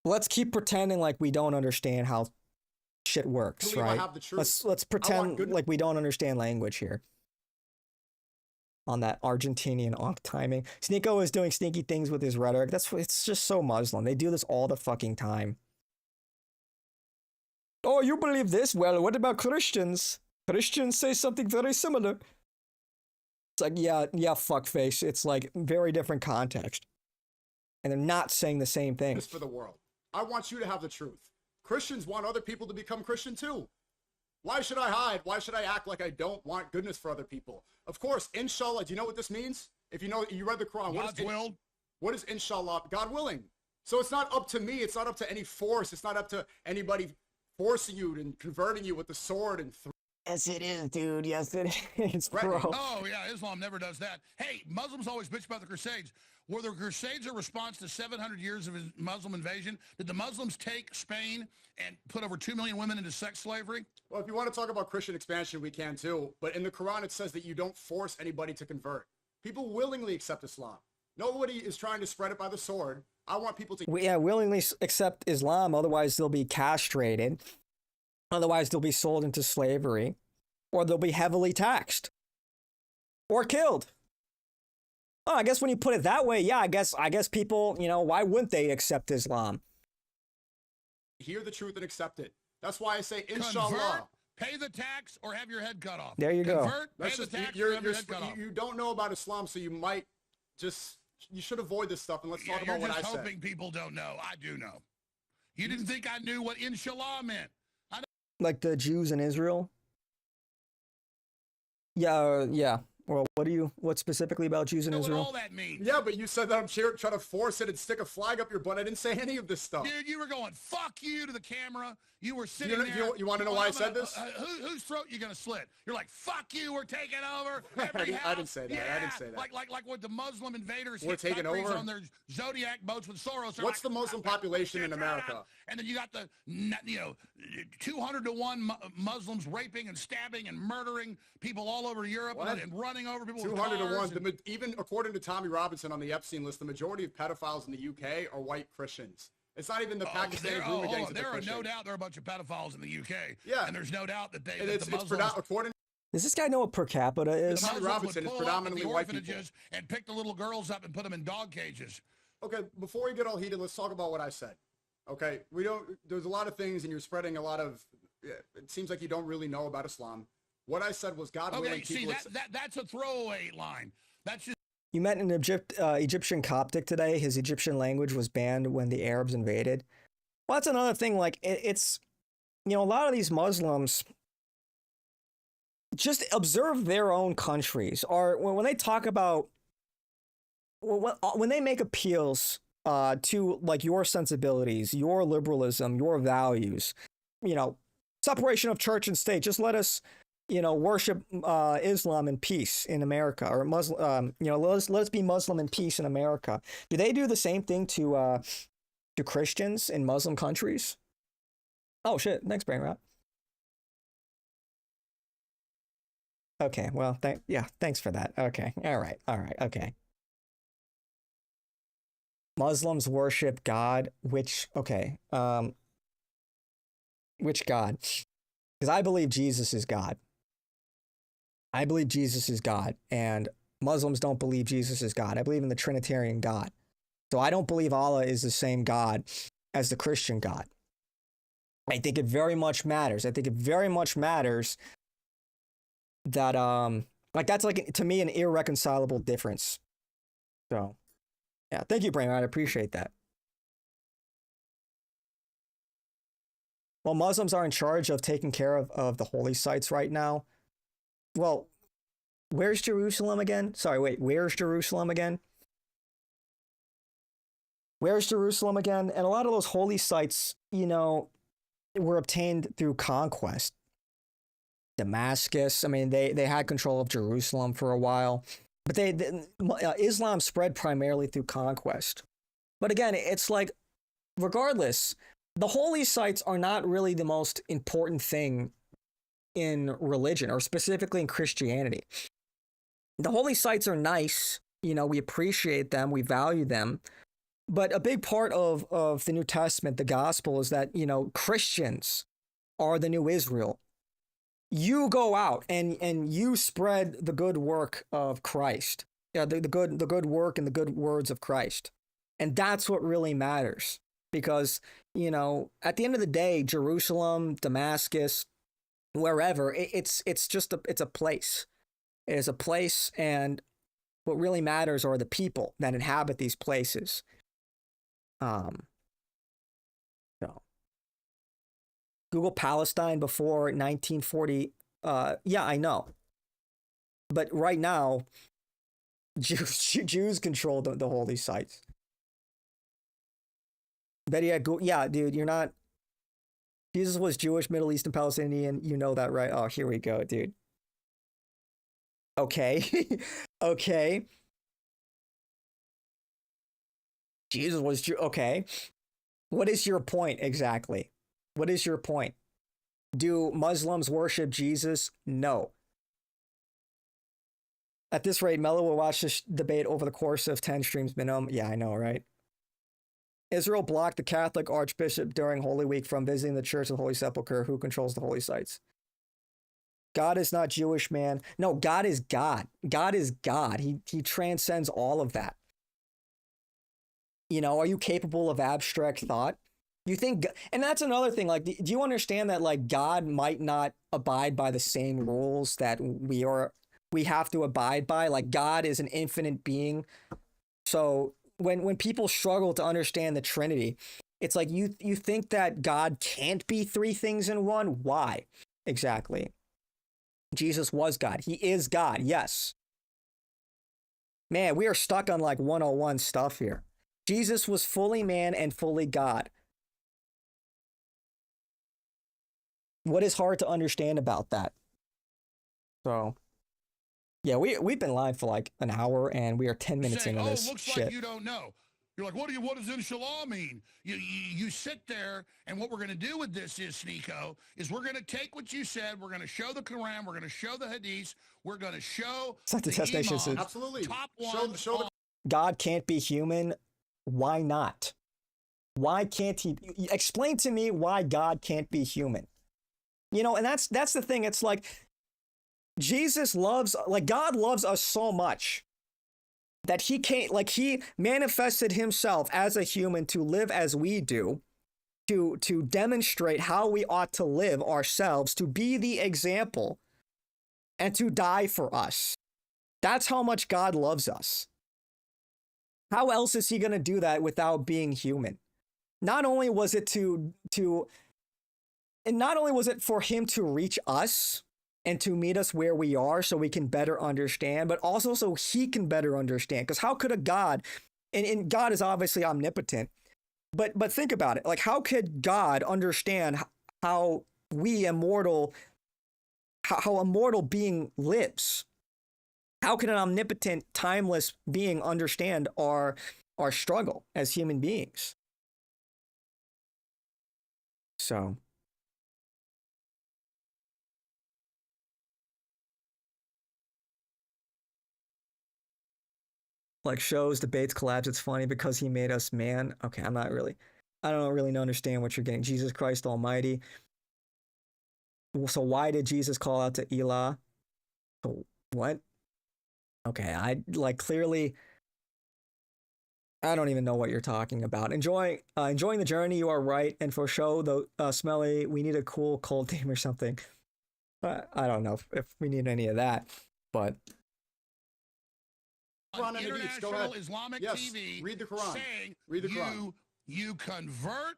Let's keep pretending like we don't understand how shit works, right? Let's pretend like we don't understand language here. On that Argentinian off timing. Sneako is doing sneaky things with his rhetoric. It's just so Muslim. They do this all the fucking time. Oh, you believe this? Well, what about Christians? Christians say something very similar. It's like, yeah, fuckface. It's like very different context. And they're not saying the same thing. This for the world. I want you to have the truth. Christians want other people to become Christian too. Why should I hide? Why should I act like I don't want goodness for other people? Of course, inshallah, do you know what this means? If you know, you read the Quran. What is inshallah? God willing. So it's not up to me. It's not up to any force. It's not up to anybody forcing you and converting you with the sword and Yes, it is, dude. Yes, it is, bro. Oh, yeah, Islam never does that. Hey, Muslims always bitch about the Crusades. Were the Crusades a response to 700 years of Muslim invasion? Did the Muslims take Spain and put over 2 million women into sex slavery? Well, if you want to talk about Christian expansion, we can too. But in the Quran, it says that you don't force anybody to convert. People willingly accept Islam. Nobody is trying to spread it by the sword. I want people to... willingly accept Islam. Otherwise, they'll be castrated. Otherwise, they'll be sold into slavery. Or they'll be heavily taxed. Or killed. Oh, I guess when you put it that way, yeah, I guess people, why wouldn't they accept Islam? Hear the truth and accept it. That's why I say, inshallah. Convert, pay the tax, or have your head cut off. There you go. Convert, pay the tax, or have your head cut off. You don't know about Islam, so you might just... You should avoid this stuff, and let's talk about what I said. You're just hoping people don't know. I do know. You didn't think I knew what inshallah meant. Like the Jews in Israel? Yeah. Well, what specifically about Jews in Israel? What all that means? Yeah, but you said that I'm trying to force it and stick a flag up your butt. I didn't say any of this stuff. Dude, you were going, fuck you to the camera. You were sitting there. You want to know why I said this? Whose throat you going to slit? You're like, fuck you, we're taking over. I didn't say that. Yeah, I didn't say that. Like what the Muslim invaders we're taking over on their Zodiac boats with Soros. What's the Muslim population in America? And then you got the 200 to 1 Muslims raping and stabbing and murdering people all over Europe and running over people. 200 to 1. Even according to Tommy Robinson on the Epstein list, the majority of pedophiles in the UK are white Christians. It's not even the Pakistani grooming gangs. There are no doubt there are a bunch of pedophiles in the UK. Yeah, and there's no doubt that the Muslims. According. Does this guy know what per capita is? Tommy Robinson is predominantly white people. And pick the little girls up and put them in dog cages. Okay, before we get all heated, let's talk about what I said. Okay, there's a lot of things, and you're spreading a lot of. It seems like you don't really know about Islam. What I said was God willing. Okay, see that's a throwaway line. That's just. You met an Egyptian Coptic today. His Egyptian language was banned when the Arabs invaded. Well, that's another thing. Like, it's, a lot of these Muslims just observe their own countries. Or when they talk about, when they make appeals to, like, your sensibilities, your liberalism, your values, separation of church and state, just let us... worship Islam in peace in America, or Muslim. Let's be Muslim in peace in America. Do they do the same thing to Christians in Muslim countries? Oh shit! Thanks, Brain Rot. Okay, well, thanks for that. Okay, all right, okay. Muslims worship God, which God? Because I believe Jesus is God. I believe Jesus is God, and Muslims don't believe Jesus is God. I believe in the Trinitarian God. So I don't believe Allah is the same God as the Christian God. I think it very much matters. I think it very much matters that, that's like, to me, an irreconcilable difference. So, yeah, thank you, Brainrod. I appreciate that. Well, Muslims are in charge of taking care of the holy sites right now. Well, where's Jerusalem again? Sorry, wait, where's Jerusalem again? Where's Jerusalem again? And a lot of those holy sites, were obtained through conquest. Damascus, I mean, they had control of Jerusalem for a while. But Islam spread primarily through conquest. But again, it's like, regardless, the holy sites are not really the most important thing in religion, or specifically in Christianity. The holy sites are nice. We appreciate them. We value them. But a big part of the New Testament, the gospel, is that, Christians are the new Israel. You go out and you spread the good work of Christ. Yeah, the good work and the good words of Christ. And that's what really matters. Because, at the end of the day, Jerusalem, Damascus, wherever. It's just it's a place. It is a place, and what really matters are the people that inhabit these places. So Google Palestine before 1940. Yeah, I know, but right now, Jews control the holy sites. But yeah, dude, you're not. Jesus was Jewish, Middle Eastern, Palestinian. You know that, right? Oh, here we go, dude. Okay. Okay. Jesus was Jew. Okay. What is your point exactly? What is your point? Do Muslims worship Jesus? No. At this rate, Mello will watch this debate over the course of 10 streams minimum. Yeah, I know, right? Israel blocked the Catholic Archbishop during Holy Week from visiting the Church of the Holy Sepulchre. Who controls the holy sites? God is not Jewish, man. No, God is God. God is God. He transcends all of that. You know, are you capable of abstract thought? You think, and that's another thing. Like, do you understand that like God might not abide by the same rules that we have to abide by? Like, God is an infinite being. So when people struggle to understand the Trinity, it's like you think that God can't be three things in one. Why? Exactly. Jesus was God. He is God. Yes. Man, we are stuck on like 101 stuff here. Jesus was fully man and fully God. What is hard to understand about that? So, yeah, we've been live for like an hour and we are 10 minutes into this looks shit. like you don't know. You're like, what does inshallah mean? You sit there, and what we're going to do with this is, Sneako, is we're going to take what you said, we're going to show the Quran, we're going to show the Hadith, we're going to show the destination imams, Absolutely. top one. God can't be human. Why not? Why can't he? Explain to me why God can't be human. You know, and that's the thing. It's like Jesus loves, like God loves us so much that he can't, like he manifested himself as a human to live as we do, to demonstrate how we ought to live ourselves, to be the example, and to die for us. That's how much God loves us. How else is he going to do that without being human? Not only was it and not only was it for him to reach us and to meet us where we are so we can better understand, but also so he can better understand. Because how could a God, and God is obviously omnipotent, but think about it. Like, how could God understand how we immortal, how a mortal being lives? How can an omnipotent, timeless being understand our struggle as human beings? So, like shows, debates, collabs, it's funny because he made us man. Okay, I don't really understand what you're getting. Jesus Christ Almighty. So why did Jesus call out to Elah? So what? Okay, I like clearly I don't even know what you're talking about. Enjoying the journey, you are right. And for show, though, Smelly, we need a cool cold theme or something. I don't know if we need any of that, but On International Islamic TV, read the Quran. Saying read the Quran. You convert,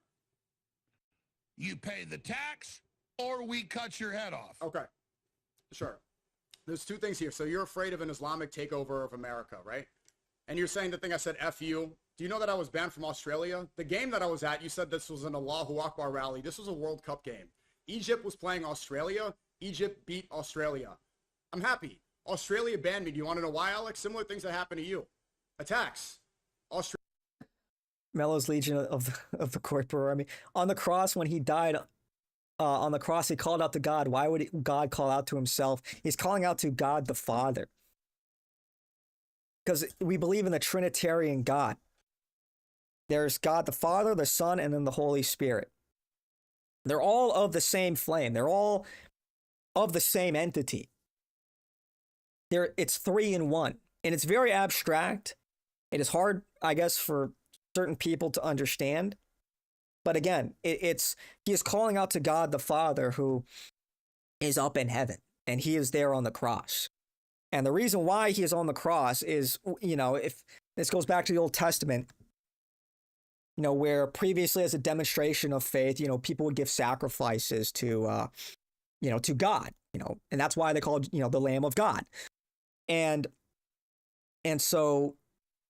you pay the tax, or we cut your head off. Okay, sure. There's two things here. So you're afraid of an Islamic takeover of America, right? And you're saying the thing I said, F you. Do you know that I was banned from Australia? The game that I was at, you said this was an Allahu Akbar rally. This was a World Cup game. Egypt was playing Australia. Egypt beat Australia. I'm happy. Australia banned me. Do you want to know why, Alex? Similar things that happened to you. Attacks. Australia. Mello's Legion of the Corporate Army. On the cross, when he died on the cross, he called out to God. Why would God call out to himself? He's calling out to God the Father. Because we believe in the Trinitarian God. There's God the Father, the Son, and then the Holy Spirit. They're all of the same flame. They're all of the same entity. It's three in one. And it's very abstract. It is hard, I guess, for certain people to understand. But again, he is calling out to God the Father, who is up in heaven, and he is there on the cross. And the reason why he is on the cross is, if this goes back to the Old Testament, where previously as a demonstration of faith, people would give sacrifices to God, and that's why they called, the Lamb of God. And so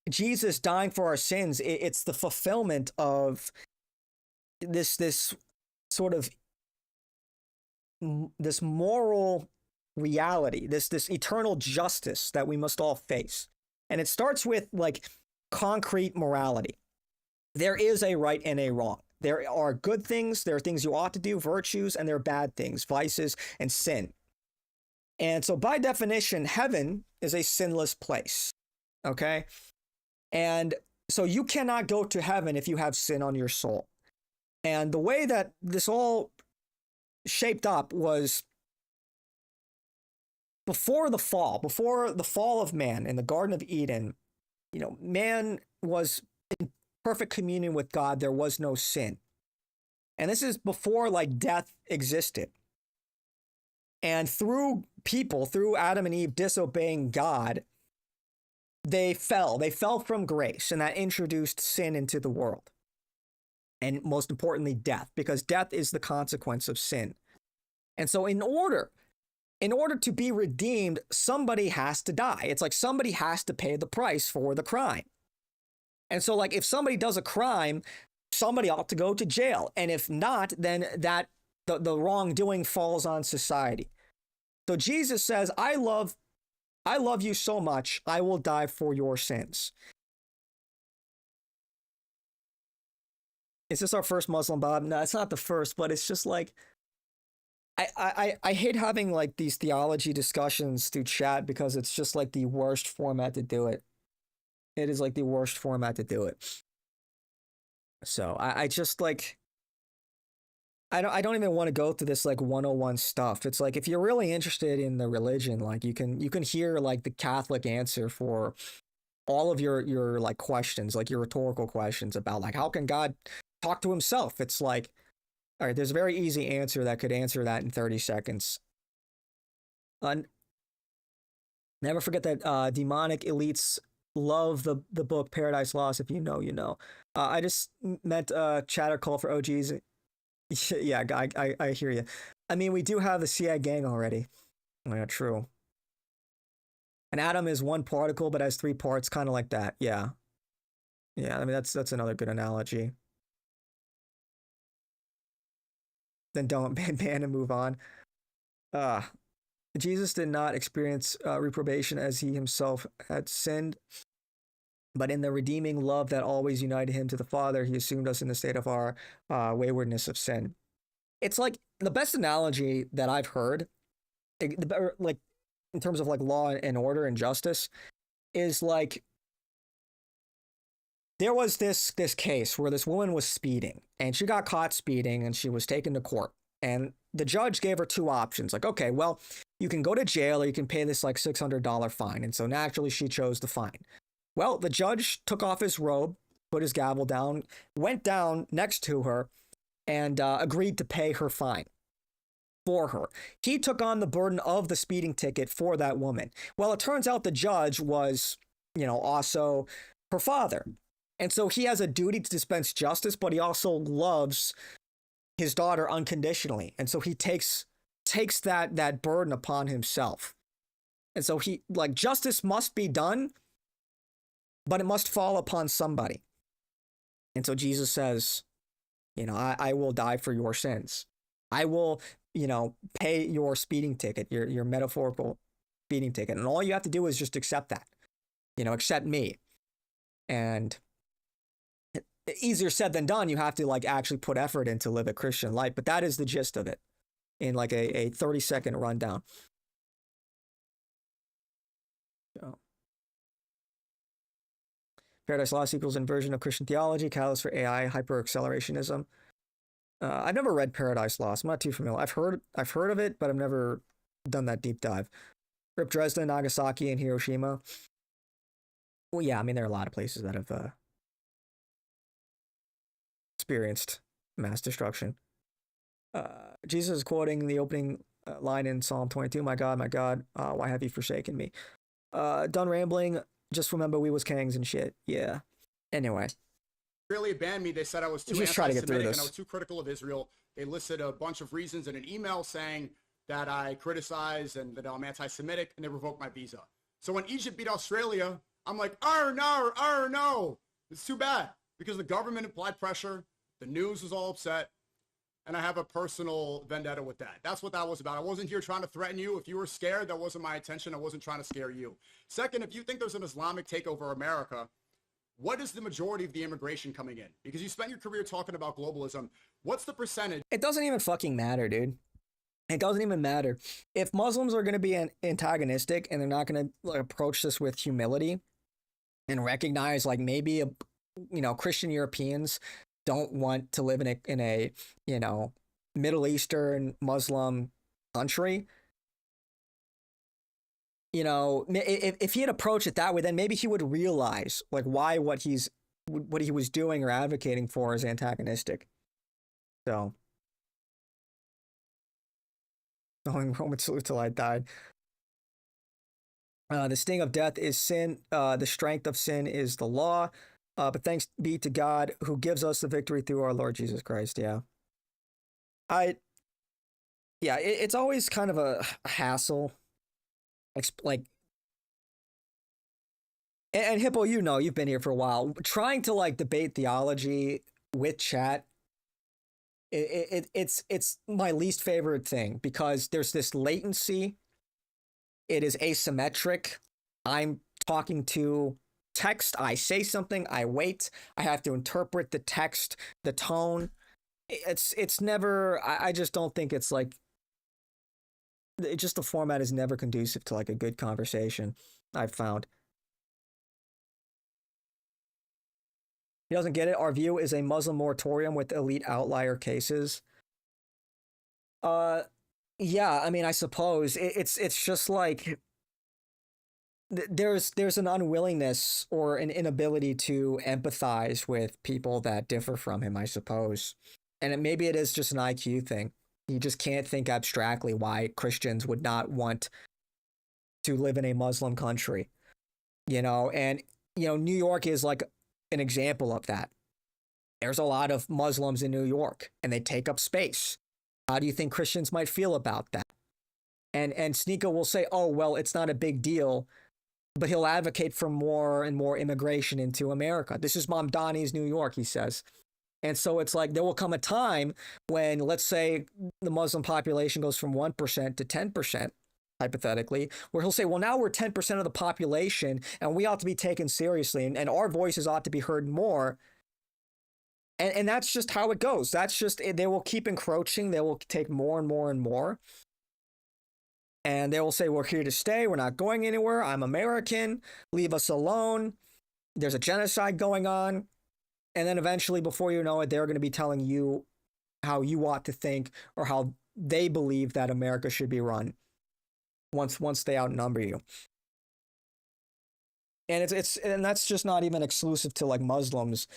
Jesus dying for our sins, it's the fulfillment of this sort of this moral reality, this eternal justice that we must all face. And it starts with like concrete morality. There is a right and a wrong. There are good things, there are things you ought to do, virtues, and there are bad things, vices and sin. And so by definition, heaven is a sinless place. Okay? And so you cannot go to heaven if you have sin on your soul. And the way that this all shaped up was before the fall of man in the Garden of Eden, man was in perfect communion with God. There was no sin. And this is before like death existed. And through Adam and Eve disobeying God, they fell from grace, and that introduced sin into the world. And most importantly, death, because death is the consequence of sin. And so in order to be redeemed, somebody has to die. It's like somebody has to pay the price for the crime. And so like if somebody does a crime, somebody ought to go to jail. And if not, then the wrongdoing falls on society. So Jesus says, I love you so much, I will die for your sins. Is this our first Muslim Bob? No, it's not the first, but it's just like, I hate having like these theology discussions through chat because it's just like the worst format to do it. It is like the worst format to do it. So I just like, I don't even want to go through this like 101 stuff. It's like, if you're really interested in the religion, like you can hear like the Catholic answer for all of your like questions, like your rhetorical questions about like, how can God talk to himself? It's like, all right, there's a very easy answer that could answer that in 30 seconds. Never forget that demonic elites love the book Paradise Lost. If you know, you know. I just meant chatter call for OGs. Yeah, I hear you. I mean, we do have the CIA gang already. Yeah, true. An atom is one particle, but has three parts, kind of like that. Yeah. Yeah, I mean, that's another good analogy. Then don't ban and move on. Jesus did not experience reprobation as he himself had sinned, but in the redeeming love that always united him to the Father, he assumed us in the state of our waywardness of sin. It's like the best analogy that I've heard, like in terms of like law and order and justice, is like there was this case where this woman was speeding and she got caught speeding and she was taken to court. And the judge gave her two options. Like, okay, well, you can go to jail or you can pay this like $600 fine. And so naturally she chose the fine. Well, the judge took off his robe, put his gavel down, went down next to her and agreed to pay her fine for her. He took on the burden of the speeding ticket for that woman. Well, it turns out the judge was, also her father. And so he has a duty to dispense justice, but he also loves his daughter unconditionally. And so he takes that burden upon himself. And so he, like, justice must be done, but it must fall upon somebody. And so Jesus says, I will die for your sins. I will, pay your speeding ticket, your metaphorical speeding ticket. And all you have to do is just accept that, accept me. And easier said than done. You have to like actually put effort into live a Christian life. But that is the gist of it in like a 30-second rundown. So. Paradise Lost equals inversion of Christian theology, catalyst for AI, hyper-accelerationism. I've never read Paradise Lost. I'm not too familiar. I've heard of it, but I've never done that deep dive. Rip Dresden, Nagasaki, and Hiroshima. Well, yeah, I mean, there are a lot of places that have experienced mass destruction. Jesus is quoting the opening line in Psalm 22, my God, why have you forsaken me? Done rambling. Just remember we was kings and shit. Yeah. Anyway. Really banned me. They said I was too Just try to get through anti-Semitic this. and I was too critical of Israel. They listed a bunch of reasons in an email saying that I criticize and that I'm anti-Semitic, and they revoked my visa. So when Egypt beat Australia, I'm like, no. It's too bad because the government applied pressure. The news was all upset. And I have a personal vendetta with that. That's what that was about. I wasn't here trying to threaten you. If you were scared, that wasn't my intention. I wasn't trying to scare you. Second, if you think there's an Islamic takeover of America, what is the majority of the immigration coming in? Because you spent your career talking about globalism. What's the percentage? It doesn't even fucking matter, dude. It doesn't even matter. If Muslims are going to be antagonistic and they're not going to approach this with humility and recognize like maybe Christian Europeans don't want to live in a Middle Eastern Muslim country. If he had approached it that way, then maybe he would realize like why what he was doing or advocating for is antagonistic. So, going Roman salute till I died. The sting of death is sin. The strength of sin is the law. But thanks be to God who gives us the victory through our Lord Jesus Christ. Yeah. It's always kind of a hassle. And Hippo, you've been here for a while. Trying to like debate theology with chat, it's my least favorite thing because there's this latency. It is asymmetric. I'm talking to text, I say something, I wait, I have to interpret the text, the tone. It's never, I just don't think it's like, the format is never conducive to like a good conversation, I've found. He doesn't get it. Our view is a Muslim moratorium with elite outlier cases. Yeah, I mean, I suppose it's just like there's an unwillingness or an inability to empathize with people that differ from him, I suppose. And maybe it is just an IQ thing. You just can't think abstractly why Christians would not want to live in a Muslim country, and, New York is like an example of that. There's a lot of Muslims in New York and they take up space. How do you think Christians might feel about that? And Sneako will say, oh, well, it's not a big deal, but he'll advocate for more and more immigration into America. This is Mamdani's New York, he says. And so it's like there will come a time when, let's say, the Muslim population goes from 1% to 10%, hypothetically, where he'll say, well, now we're 10% of the population and we ought to be taken seriously and our voices ought to be heard more. And that's just how it goes. That's just, they will keep encroaching. They will take more and more and more. And they will say, we're here to stay. We're not going anywhere. I'm American. Leave us alone. There's a genocide going on. And then eventually, before you know it, they're going to be telling you how you ought to think or how they believe that America should be run once they outnumber you. And and that's just not even exclusive to like Muslims.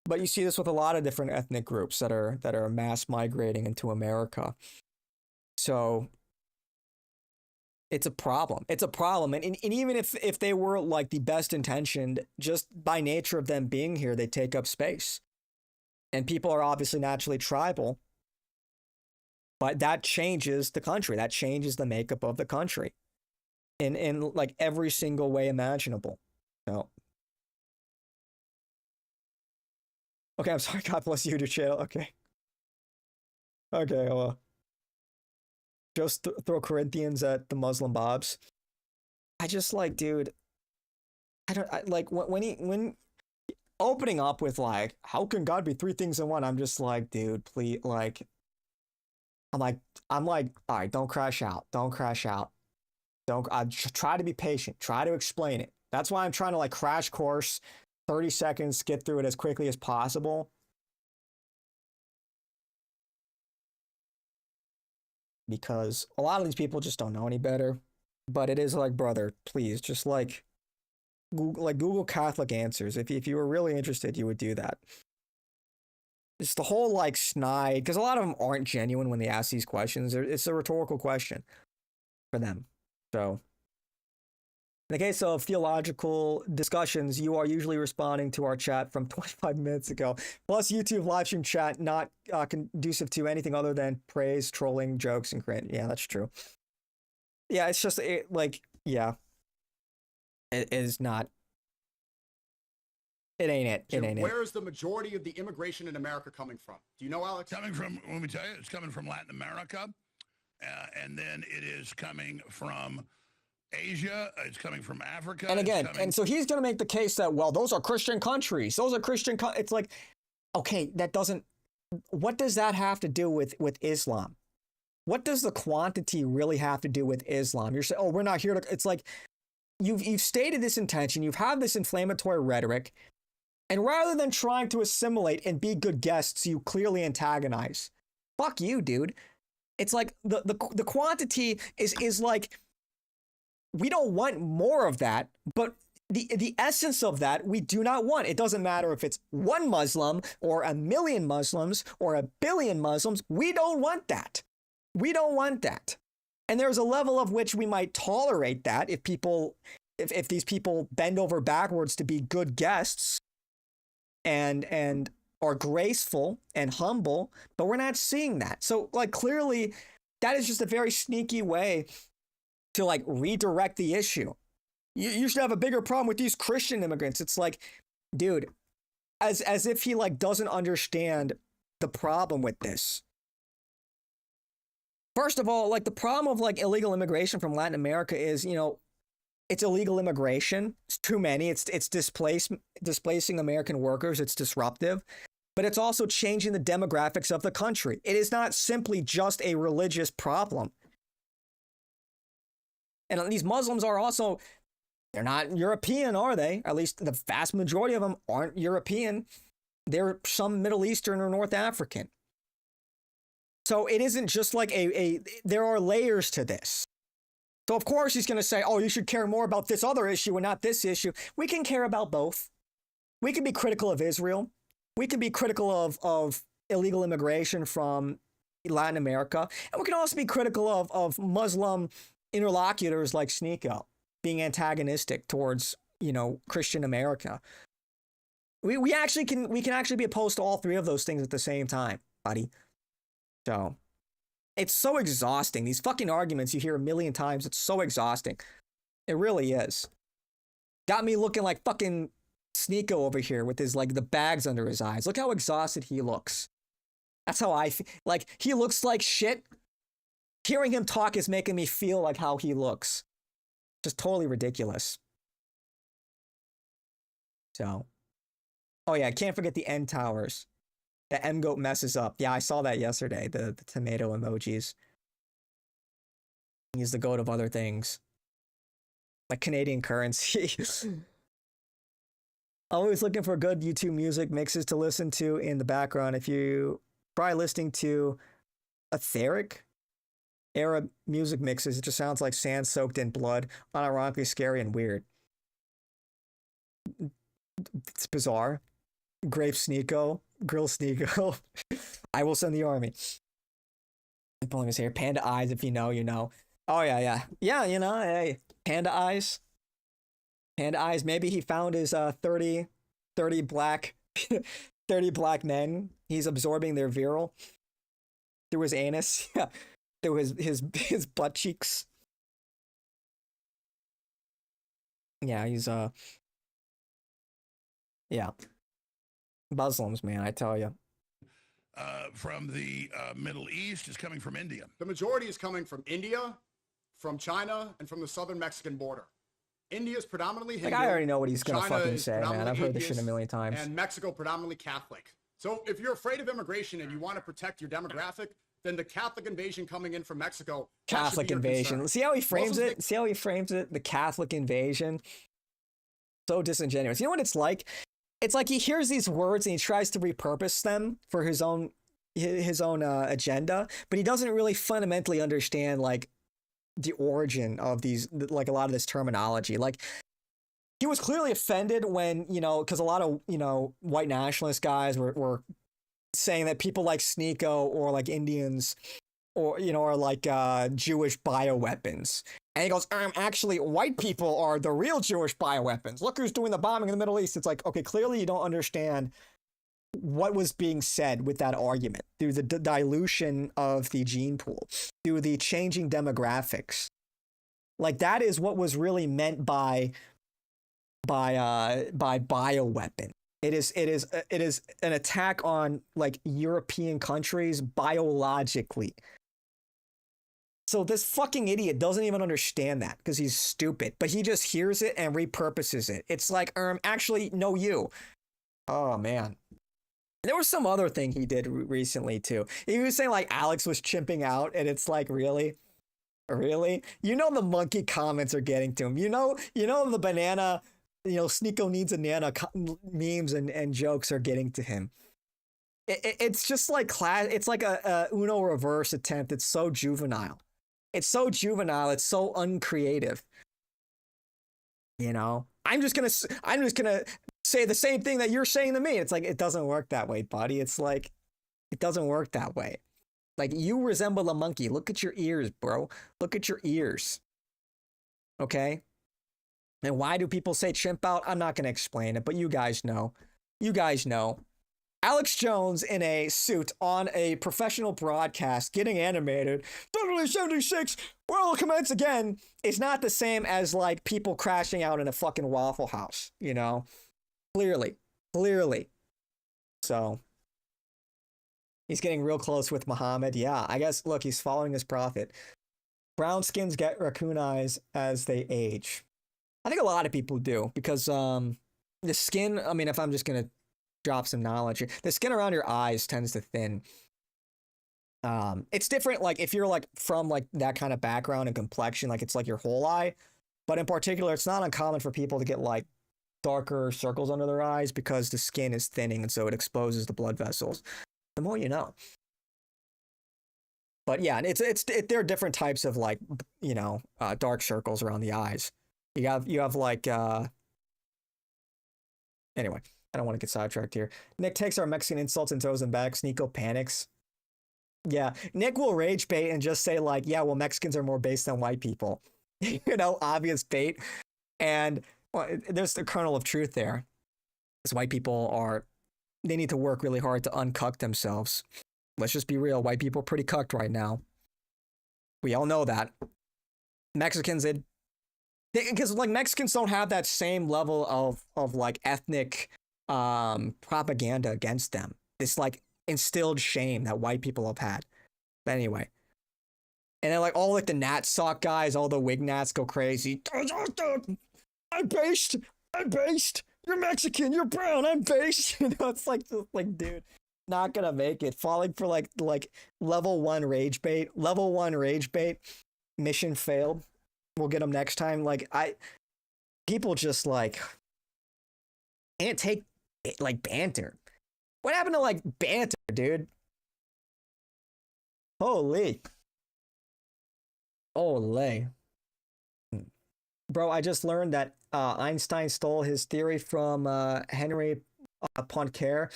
But you see this with a lot of different ethnic groups that are mass migrating into America. So it's a problem. It's a problem. And even if they were like the best intentioned, just by nature of them being here, they take up space. And people are obviously naturally tribal. But that changes the country. That changes the makeup of the country in like every single way imaginable. So. Okay, I'm sorry. God bless you, channel. Okay. Okay, well. Just throw Corinthians at the Muslim Bobs. I just like, dude. When opening up with like, how can God be three things in one? I'm just like, dude, please, like. I'm like, all right, don't crash out. Don't crash out. Try to be patient. Try to explain it. That's why I'm trying to like crash course. 30 seconds, get through it as quickly as possible. Because a lot of these people just don't know any better. But it is like, brother, please, just like Google Catholic answers. If you were really interested, you would do that. It's the whole like snide, because a lot of them aren't genuine when they ask these questions. It's a rhetorical question for them. So, in the case of theological discussions, you are usually responding to our chat from 25 minutes ago. Plus, YouTube live stream chat not conducive to anything other than praise, trolling, jokes, and cringe. Yeah, that's true. Yeah, it's just yeah, it is not. It ain't it. It ain't it. Where is the majority of the immigration in America coming from? Do you know, Alex? Coming from, let me tell you, it's coming from Latin America, and then it is coming from Asia. It's coming from Africa. And again, and so he's going to make the case that, well, those are Christian countries. Those are Christian. It's like, okay, that doesn't. What does that have to do with Islam? What does the quantity really have to do with Islam? You're saying, oh, we're not here to. It's like you've stated this intention. You've had this inflammatory rhetoric. And rather than trying to assimilate and be good guests, you clearly antagonize. Fuck you, dude. It's like the quantity is like, we don't want more of that, but the essence of that we do not want. It doesn't matter if it's one Muslim or a million Muslims or a billion Muslims. We don't want that. We don't want that. And there's a level of which we might tolerate that if these people bend over backwards to be good guests and are graceful and humble, but we're not seeing that. So like clearly that is just a very sneaky way to like redirect the issue. You should have a bigger problem with these Christian immigrants. It's like, dude, as if he like doesn't understand the problem with this. First of all, like the problem of like illegal immigration from Latin America is, it's illegal immigration. It's too many. It's displacing American workers. It's disruptive, but it's also changing the demographics of the country. It is not simply just a religious problem. And these Muslims are also, they're not European, are they? At least the vast majority of them aren't European. They're some Middle Eastern or North African. So it isn't just like there are layers to this. So of course he's going to say, oh, you should care more about this other issue and not this issue. We can care about both. We can be critical of Israel. We can be critical of illegal immigration from Latin America. And we can also be critical of Muslim interlocutors like Sneako being antagonistic towards, Christian America. We can actually be opposed to all three of those things at the same time, buddy. So it's so exhausting. These fucking arguments you hear a million times. It's so exhausting. It really is. Got me looking like fucking Sneako over here with his like the bags under his eyes. Look how exhausted he looks. That's how I feel. Like he looks like shit. Hearing him talk is making me feel like how he looks. Just totally ridiculous. So, oh yeah, I can't forget the end towers. The M-Goat messes up. Yeah, I saw that yesterday, the tomato emojis. He's the goat of other things. Like Canadian currency. Always looking for good YouTube music mixes to listen to in the background. If you try listening to etheric era music mixes, it just sounds like sand soaked in blood, unironically scary and weird. It's bizarre. Grape Sneako. Grill Sneako. I will send the army. I'm pulling his hair. Panda eyes, if you know, you know. Oh, yeah. Yeah, hey. Panda eyes. Panda eyes. Maybe he found his 30 black 30 black men. He's absorbing their virile through his anus. Yeah. Through his butt cheeks. Yeah, he's yeah. Muslims, man, I tell you. From the Middle East is coming from India. The majority is coming from India, from China, and from the southern Mexican border. India is predominantly Hindu. Like, I already know what he's going to China fucking is say, man. I've heard this shit a million times. And Mexico predominantly Catholic. So if you're afraid of immigration and you want to protect your demographic, then the Catholic invasion coming in from Mexico. Catholic invasion. See how he frames it? See how he frames it? The Catholic invasion. So disingenuous. You know what it's like? It's like he hears these words and he tries to repurpose them for his own agenda, but he doesn't really fundamentally understand like the origin of these, like a lot of this terminology. Like he was clearly offended when, because a lot of, white nationalist guys were saying that people like Sneako or like Indians or, you know, are like Jewish bioweapons. And he goes, actually, white people are the real Jewish bioweapons. Look who's doing the bombing in the Middle East. It's like, okay, clearly you don't understand what was being said with that argument through the dilution of the gene pool, through the changing demographics. Like, that is what was really meant by bioweapon. It is an attack on like European countries biologically. So this fucking idiot doesn't even understand that because he's stupid, but he just hears it and repurposes it. It's like, actually, no, you. Oh man. There was some other thing he did recently too. He was saying like Alex was chimping out, and it's like, really? Really? You know the monkey comments are getting to him. You know the banana, Sneako needs a nana memes and jokes are getting to him. It's just like it's like a Uno reverse attempt. It's so juvenile. It's so juvenile. It's so uncreative. I'm just gonna say the same thing that you're saying to me. It's like, it doesn't work that way, buddy. It's like, it doesn't work that way. Like, you resemble a monkey. Look at your ears, bro. Look at your ears. Okay? And why do people say chimp out? I'm not gonna explain it, but you guys know. You guys know. Alex Jones in a suit on a professional broadcast getting animated. 76, world commence again. It's not the same as like people crashing out in a fucking Waffle House, Clearly. So he's getting real close with Muhammad. Yeah, I guess, look, he's following his prophet. Brown skins get raccoon eyes as they age. I think a lot of people do because the skin, I mean, if I'm just going to drop some knowledge here, the skin around your eyes tends to thin. It's different like if you're like from like that kind of background and complexion, like it's like your whole eye, but in particular it's not uncommon for people to get like darker circles under their eyes because the skin is thinning and so it exposes the blood vessels. The more you know. But yeah, there are different types of like dark circles around the eyes. You have like anyway, I don't want to get sidetracked here. Nick takes our Mexican insults and throws them back. Sneako panics. Yeah, Nick will rage bait and just say like, yeah, well, Mexicans are more based than white people. Obvious bait. And there's the kernel of truth there. Because white people they need to work really hard to uncuck themselves. Let's just be real. White people are pretty cucked right now. We all know that. Mexicans, because like Mexicans don't have that same level of like ethnic propaganda against them. It's like instilled shame that white people have had. But anyway. And then like all like the Nat sock guys, all the wig Nats go crazy. I'm based. You're Mexican. You're brown. I'm based. It's like, dude, not gonna make it. Falling for like level 1 rage bait. Level 1 rage bait. Mission failed. We'll get them next time. Like people just like can't take it, like banter. What happened to like banter, dude? Holy. Bro, I just learned that Einstein stole his theory from Henry Poincaré,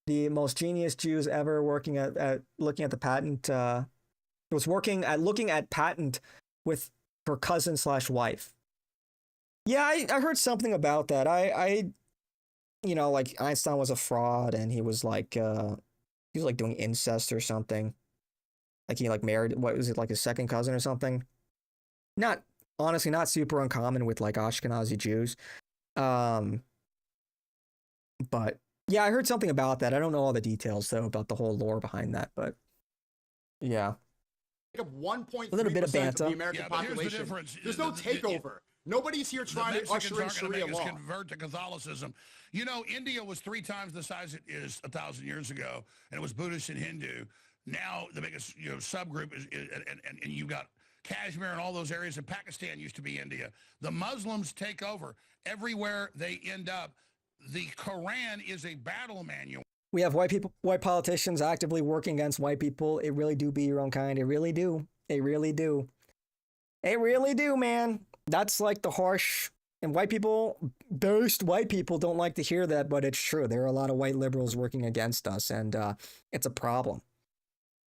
the most genius Jews ever working at looking at the patent. Was looking at patent with her cousin/wife. Yeah, I heard something about that. I like Einstein was a fraud and he was like doing incest or something. Like he like married, what was it, like his second cousin or something? Honestly, not super uncommon with like Ashkenazi Jews. But yeah, I heard something about that. I don't know all the details though about the whole lore behind that, but yeah. Up 1.3% a little bit of banter. of the American population. There's no takeover. Nobody's here trying to usher in Sharia law. Convert to Catholicism. India was 3 times the size it is 1,000 years ago, and it was Buddhist and Hindu. Now the biggest subgroup is and you got Kashmir and all those areas, and Pakistan used to be India. The Muslims take over everywhere they end up. The Quran is a battle manual. We have white politicians actively working against white people. It really do be your own kind. It really do. It really do. It really do, man. That's like the harsh And white people, most white people don't like to hear that, but it's true. There are a lot of white liberals working against us, and it's a problem.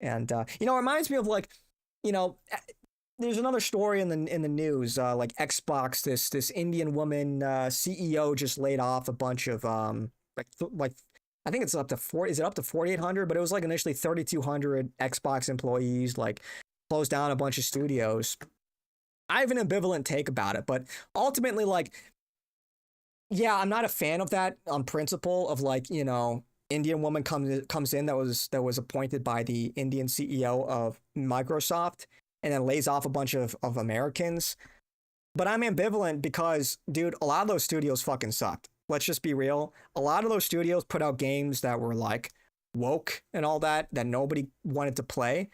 And it reminds me of like, there's another story in the news, like Xbox. This Indian woman CEO just laid off a bunch of like I think it's up to 4. Is it up to 4,800? But it was like initially 3,200 Xbox employees. Like closed down a bunch of studios. I have an ambivalent take about it, but ultimately, like, yeah, I'm not a fan of that on principle. Of like, Indian woman comes in that was appointed by the Indian CEO of Microsoft, and then lays off a bunch of Americans. But I'm ambivalent because, dude, a lot of those studios fucking sucked. Let's just be real. A lot of those studios put out games that were like woke and all that nobody wanted to play,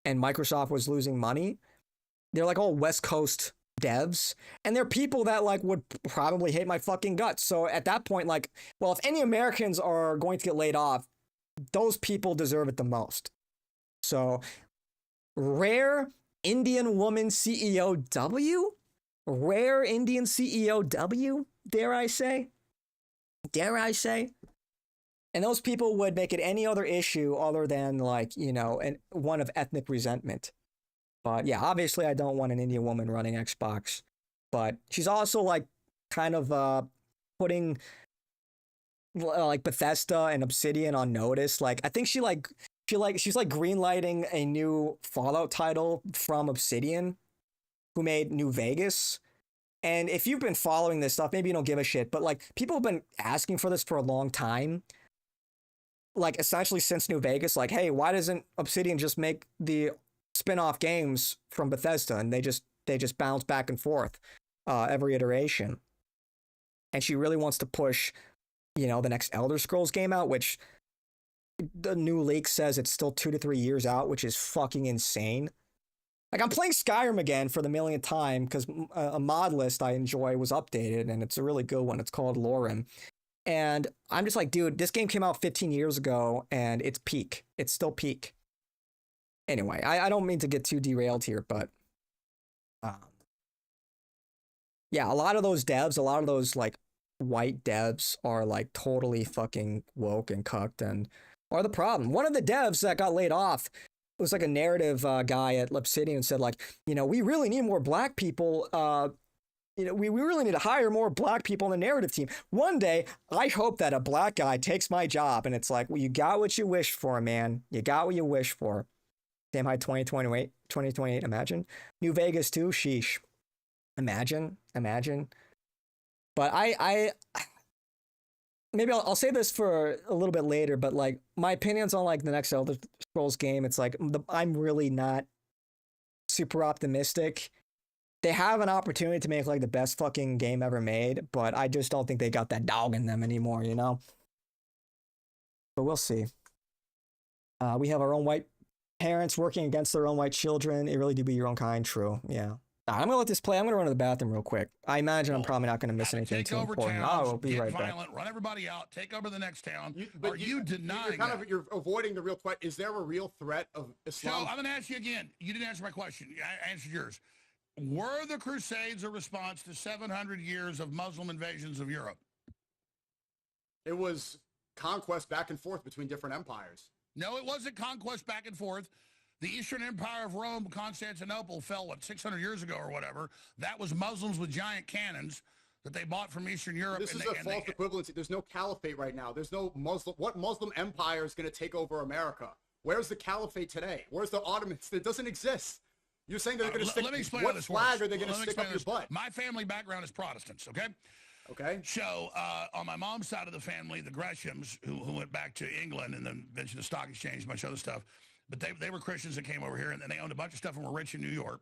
and Microsoft was losing money. They're like all West Coast devs, and they're people that like would probably hate my fucking guts. So at that point, like, well, if any Americans are going to get laid off, those people deserve it the most. So rare Indian woman CEO W? Rare Indian CEO W, dare I say? Dare I say? And those people would make it any other issue other than like, one of ethnic resentment. But yeah, obviously I don't want an Indian woman running Xbox. But she's also like kind of putting like Bethesda and Obsidian on notice. Like I think she's like greenlighting a new Fallout title from Obsidian, who made New Vegas. And if you've been following this stuff, maybe you don't give a shit, but like people have been asking for this for a long time. Like essentially since New Vegas, like, hey, why doesn't Obsidian just make the spin-off games from Bethesda? And they just bounce back and forth every iteration. And she really wants to push, the next Elder Scrolls game out, which the new leak says it's still 2 to 3 years out, which is fucking insane. Like I'm playing Skyrim again for the millionth time because a mod list I enjoy was updated, and it's a really good one. It's called Lorem. And I'm just like, dude, this game came out 15 years ago and it's peak. It's still peak. Anyway, I don't mean to get too derailed here, but yeah, a lot of those devs, a lot of those like white devs are like totally fucking woke and cucked and are the problem. One of the devs that got laid off was like a narrative guy at Obsidian and said like, we really need more black people. We really need to hire more black people on the narrative team. One day, I hope that a black guy takes my job. And it's like, well, you got what you wished for, man. You got what you wished for. Damn high 2028, imagine. New Vegas too, sheesh. Imagine. But I maybe I'll say this for a little bit later, but like my opinions on like the next Elder Scrolls game, it's like I'm really not super optimistic. They have an opportunity to make like the best fucking game ever made, but I just don't think they got that dog in them anymore, But we'll see. We have our own white parents working against their own white children. It really do be your own kind, true. Yeah. I'm gonna let this play. I'm gonna run to the bathroom real quick. I imagine I'm probably not gonna miss anything too important. I'll be right back. Run everybody out. Take over the next town. You denying you're avoiding the real question. Is there a real threat of Islam? So I'm gonna ask you again. You didn't answer my question. I answered yours. Were the Crusades a response to 700 years of Muslim invasions of Europe? It was conquest back and forth between different empires. No, it wasn't conquest back and forth. The Eastern Empire of Rome, Constantinople, fell, 600 years ago or whatever. That was Muslims with giant cannons that they bought from Eastern Europe. This is a false equivalency. There's no caliphate right now. There's no Muslim. What Muslim empire is going to take over America? Where's the caliphate today? Where's the Ottomans? It doesn't exist. You're saying that they're going to stick. Let me explain what how this flag works. are they going to stick up your butt? My family background is Protestants, okay? Okay. So on my mom's side of the family, the Greshams, who went back to England and then eventually the stock exchange, a bunch of other stuff, but they were Christians that came over here, and then they owned a bunch of stuff and were rich in New York.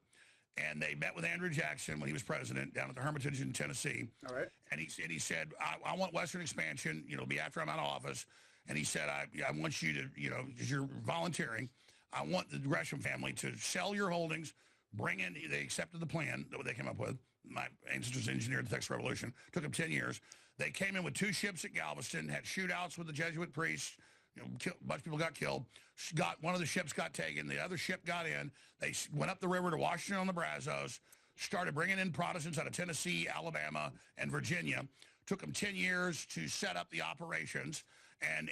And they met with Andrew Jackson when he was president down at the Hermitage in Tennessee. All right. And he said, I want Western expansion, be after I'm out of office. And he said, I want you to, because you're volunteering, I want the Gresham family to sell your holdings, bring in, they accepted the plan that they came up with. My ancestors engineered the Texas Revolution. Took them 10 years. They came in with 2 ships at Galveston, had shootouts with the Jesuit priests. A bunch of people got killed. One of the ships got taken. The other ship got in. They went up the river to Washington on the Brazos, started bringing in Protestants out of Tennessee, Alabama, and Virginia. Took them 10 years to set up the operations. And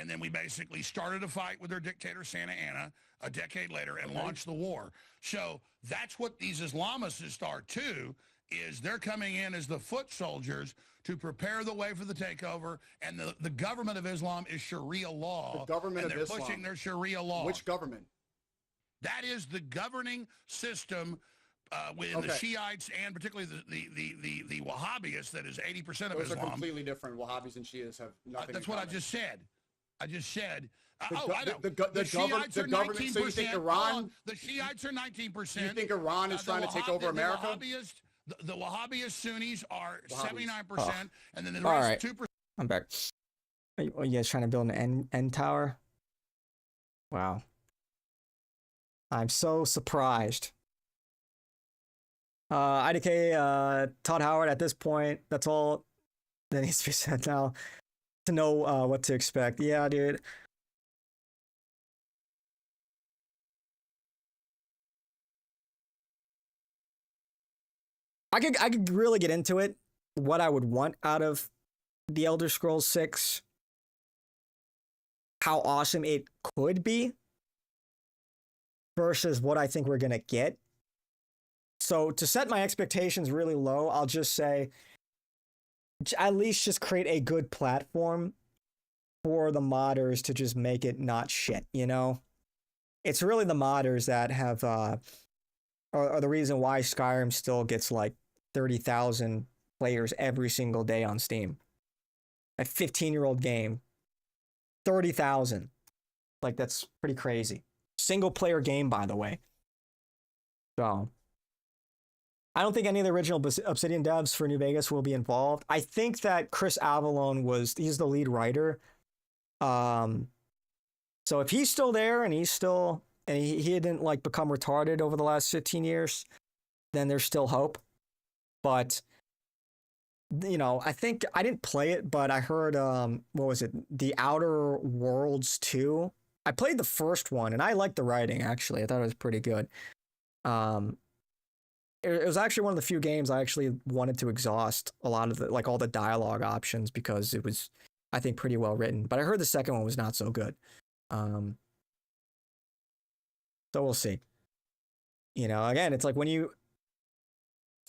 then we basically started a fight with their dictator, Santa Anna, a decade later and launched the war. So that's what these Islamists are too, is they're coming in as the foot soldiers to prepare the way for the takeover. And the government of Islam is Sharia law. The government and of they're Islam. pushing their Sharia law. Which government? That is the governing system within the Shiites and particularly the Wahhabis. That is 80% of Those Islam. are completely different. Wahhabis and Shias have nothing That's in what I common. just said. I just said. The I know. the Shiites are government. 19%. So you think Iran? The Shiites are 19%. You think Iran is trying to take over America? The Wahhabist Sunnis are 79%, and then the All rest right. 2%. I'm back. Are you guys trying to build an end tower? Wow. I'm so surprised. IDK, Todd Howard, at this point, that's all that needs to be said now to know what to expect. Yeah, dude. I could really get into it, what I would want out of the Elder Scrolls 6, how awesome it could be versus what I think we're going to get. So to set my expectations really low, I'll just say at least just create a good platform for the modders to just make it not shit, you know? It's really the modders that have are the reason why Skyrim still gets like 30,000 players every single day on Steam. A 15-year-old game, 30,000. Like, that's pretty crazy. Single player game, by the way. So I don't think any of the original Obsidian devs for New Vegas will be involved. I think that Chris Avallone he's the lead writer. So if he's still there and he didn't like become retarded over the last 15 years, then there's still hope. But, you know, I think I didn't play it, but I heard, what was it? The Outer Worlds 2. I played the first one and I liked the writing, actually. I thought it was pretty good. It was actually one of the few games I actually wanted to exhaust a lot of all the dialogue options because it was, I think, pretty well written. But I heard the second one was not so good. So we'll see. You know, again, it's like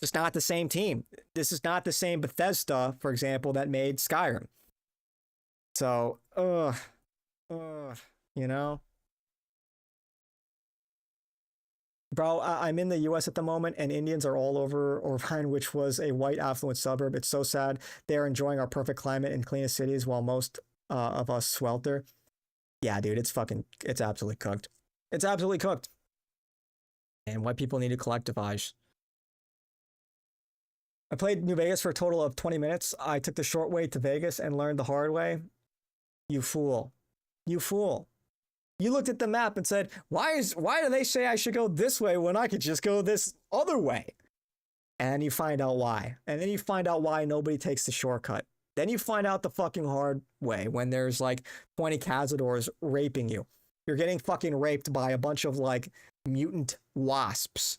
it's not the same team. This is not the same Bethesda, for example, that made Skyrim. So, you know. Bro, I'm in the U.S. at the moment, and Indians are all over Irvine, which was a white affluent suburb. It's so sad. They are enjoying our perfect climate and cleanest cities while most of us swelter. Yeah, dude, it's absolutely cooked. It's absolutely cooked. And white people need to collectivize. I played New Vegas for a total of 20 minutes. I took the short way to Vegas and learned the hard way. You fool. You fool. You looked at the map and said, why do they say I should go this way when I could just go this other way? And you find out why. And then you find out why nobody takes the shortcut. Then you find out the fucking hard way when there's like 20 Cazadors raping you. You're getting fucking raped by a bunch of like mutant wasps.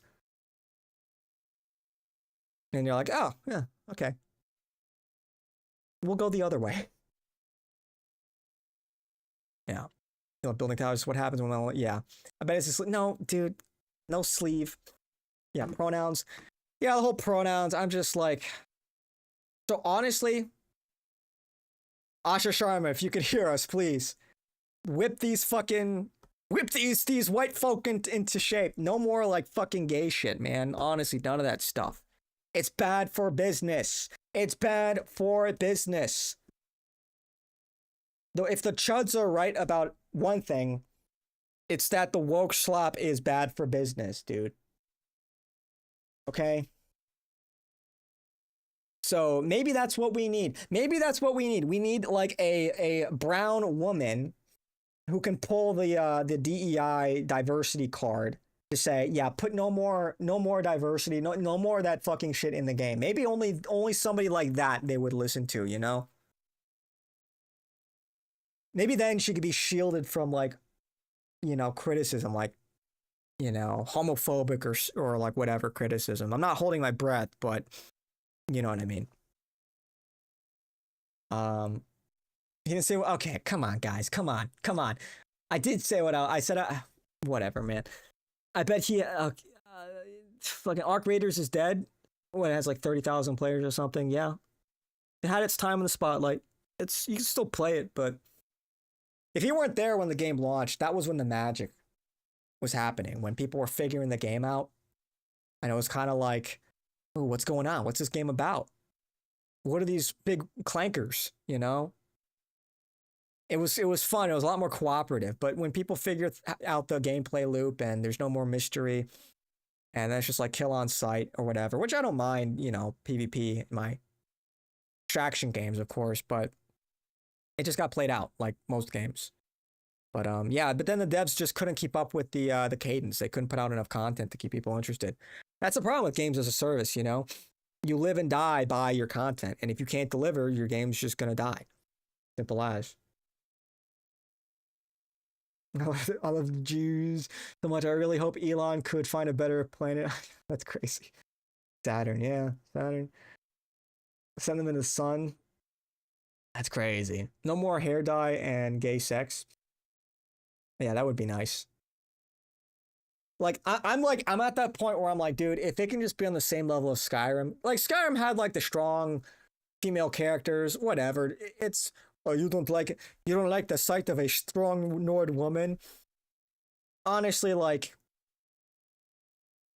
And you're like, oh, yeah, okay. We'll go the other way. Yeah. You know, building towers, what happens when, yeah. I bet it's just, no, dude, no sleeve. Yeah, pronouns. Yeah, the whole pronouns, I'm just like, so honestly, Asha Sharma, if you could hear us, please, whip these white folk into shape. No more like fucking gay shit, man. Honestly, none of that stuff. It's bad for business. It's bad for business. Though if the chuds are right about one thing, it's that the woke slop is bad for business, dude. Okay? So maybe that's what we need. Maybe that's what we need. We need like a brown woman who can pull the DEI diversity card to say, yeah, put no more diversity, no more of that fucking shit in the game. Maybe only somebody like that they would listen to, you know? Maybe then she could be shielded from like, you know, criticism. Like, homophobic or like whatever criticism. I'm not holding my breath, but you know what I mean. He didn't say, okay, come on, guys, come on. I did say what I said. Whatever, man. I bet fucking Arc Raiders is dead. What, it has like 30,000 players or something. Yeah, it had its time in the spotlight. You can still play it, but if you weren't there when the game launched, that was when the magic was happening, when people were figuring the game out. And it was kind of like, oh, what's going on? What's this game about? What are these big clankers, It was fun. It was a lot more cooperative. But when people figure out the gameplay loop and there's no more mystery, and then it's just like kill on sight or whatever, which I don't mind, PvP in my extraction games, of course, but it just got played out like most games. But yeah, but then the devs just couldn't keep up with the cadence. They couldn't put out enough content to keep people interested. That's the problem with games as a service, You live and die by your content, and if you can't deliver, your game's just gonna die. Simple as. I love the Jews so much. I really hope Elon could find a better planet. That's crazy. Saturn, yeah, Saturn. Send them in the sun. That's crazy. No more hair dye and gay sex. Yeah, that would be nice. Like, I'm at that point where I'm like, dude, if it can just be on the same level as Skyrim. Like, Skyrim had like the strong female characters, whatever. It's, oh, you don't like the sight of a strong Nord woman. Honestly, like,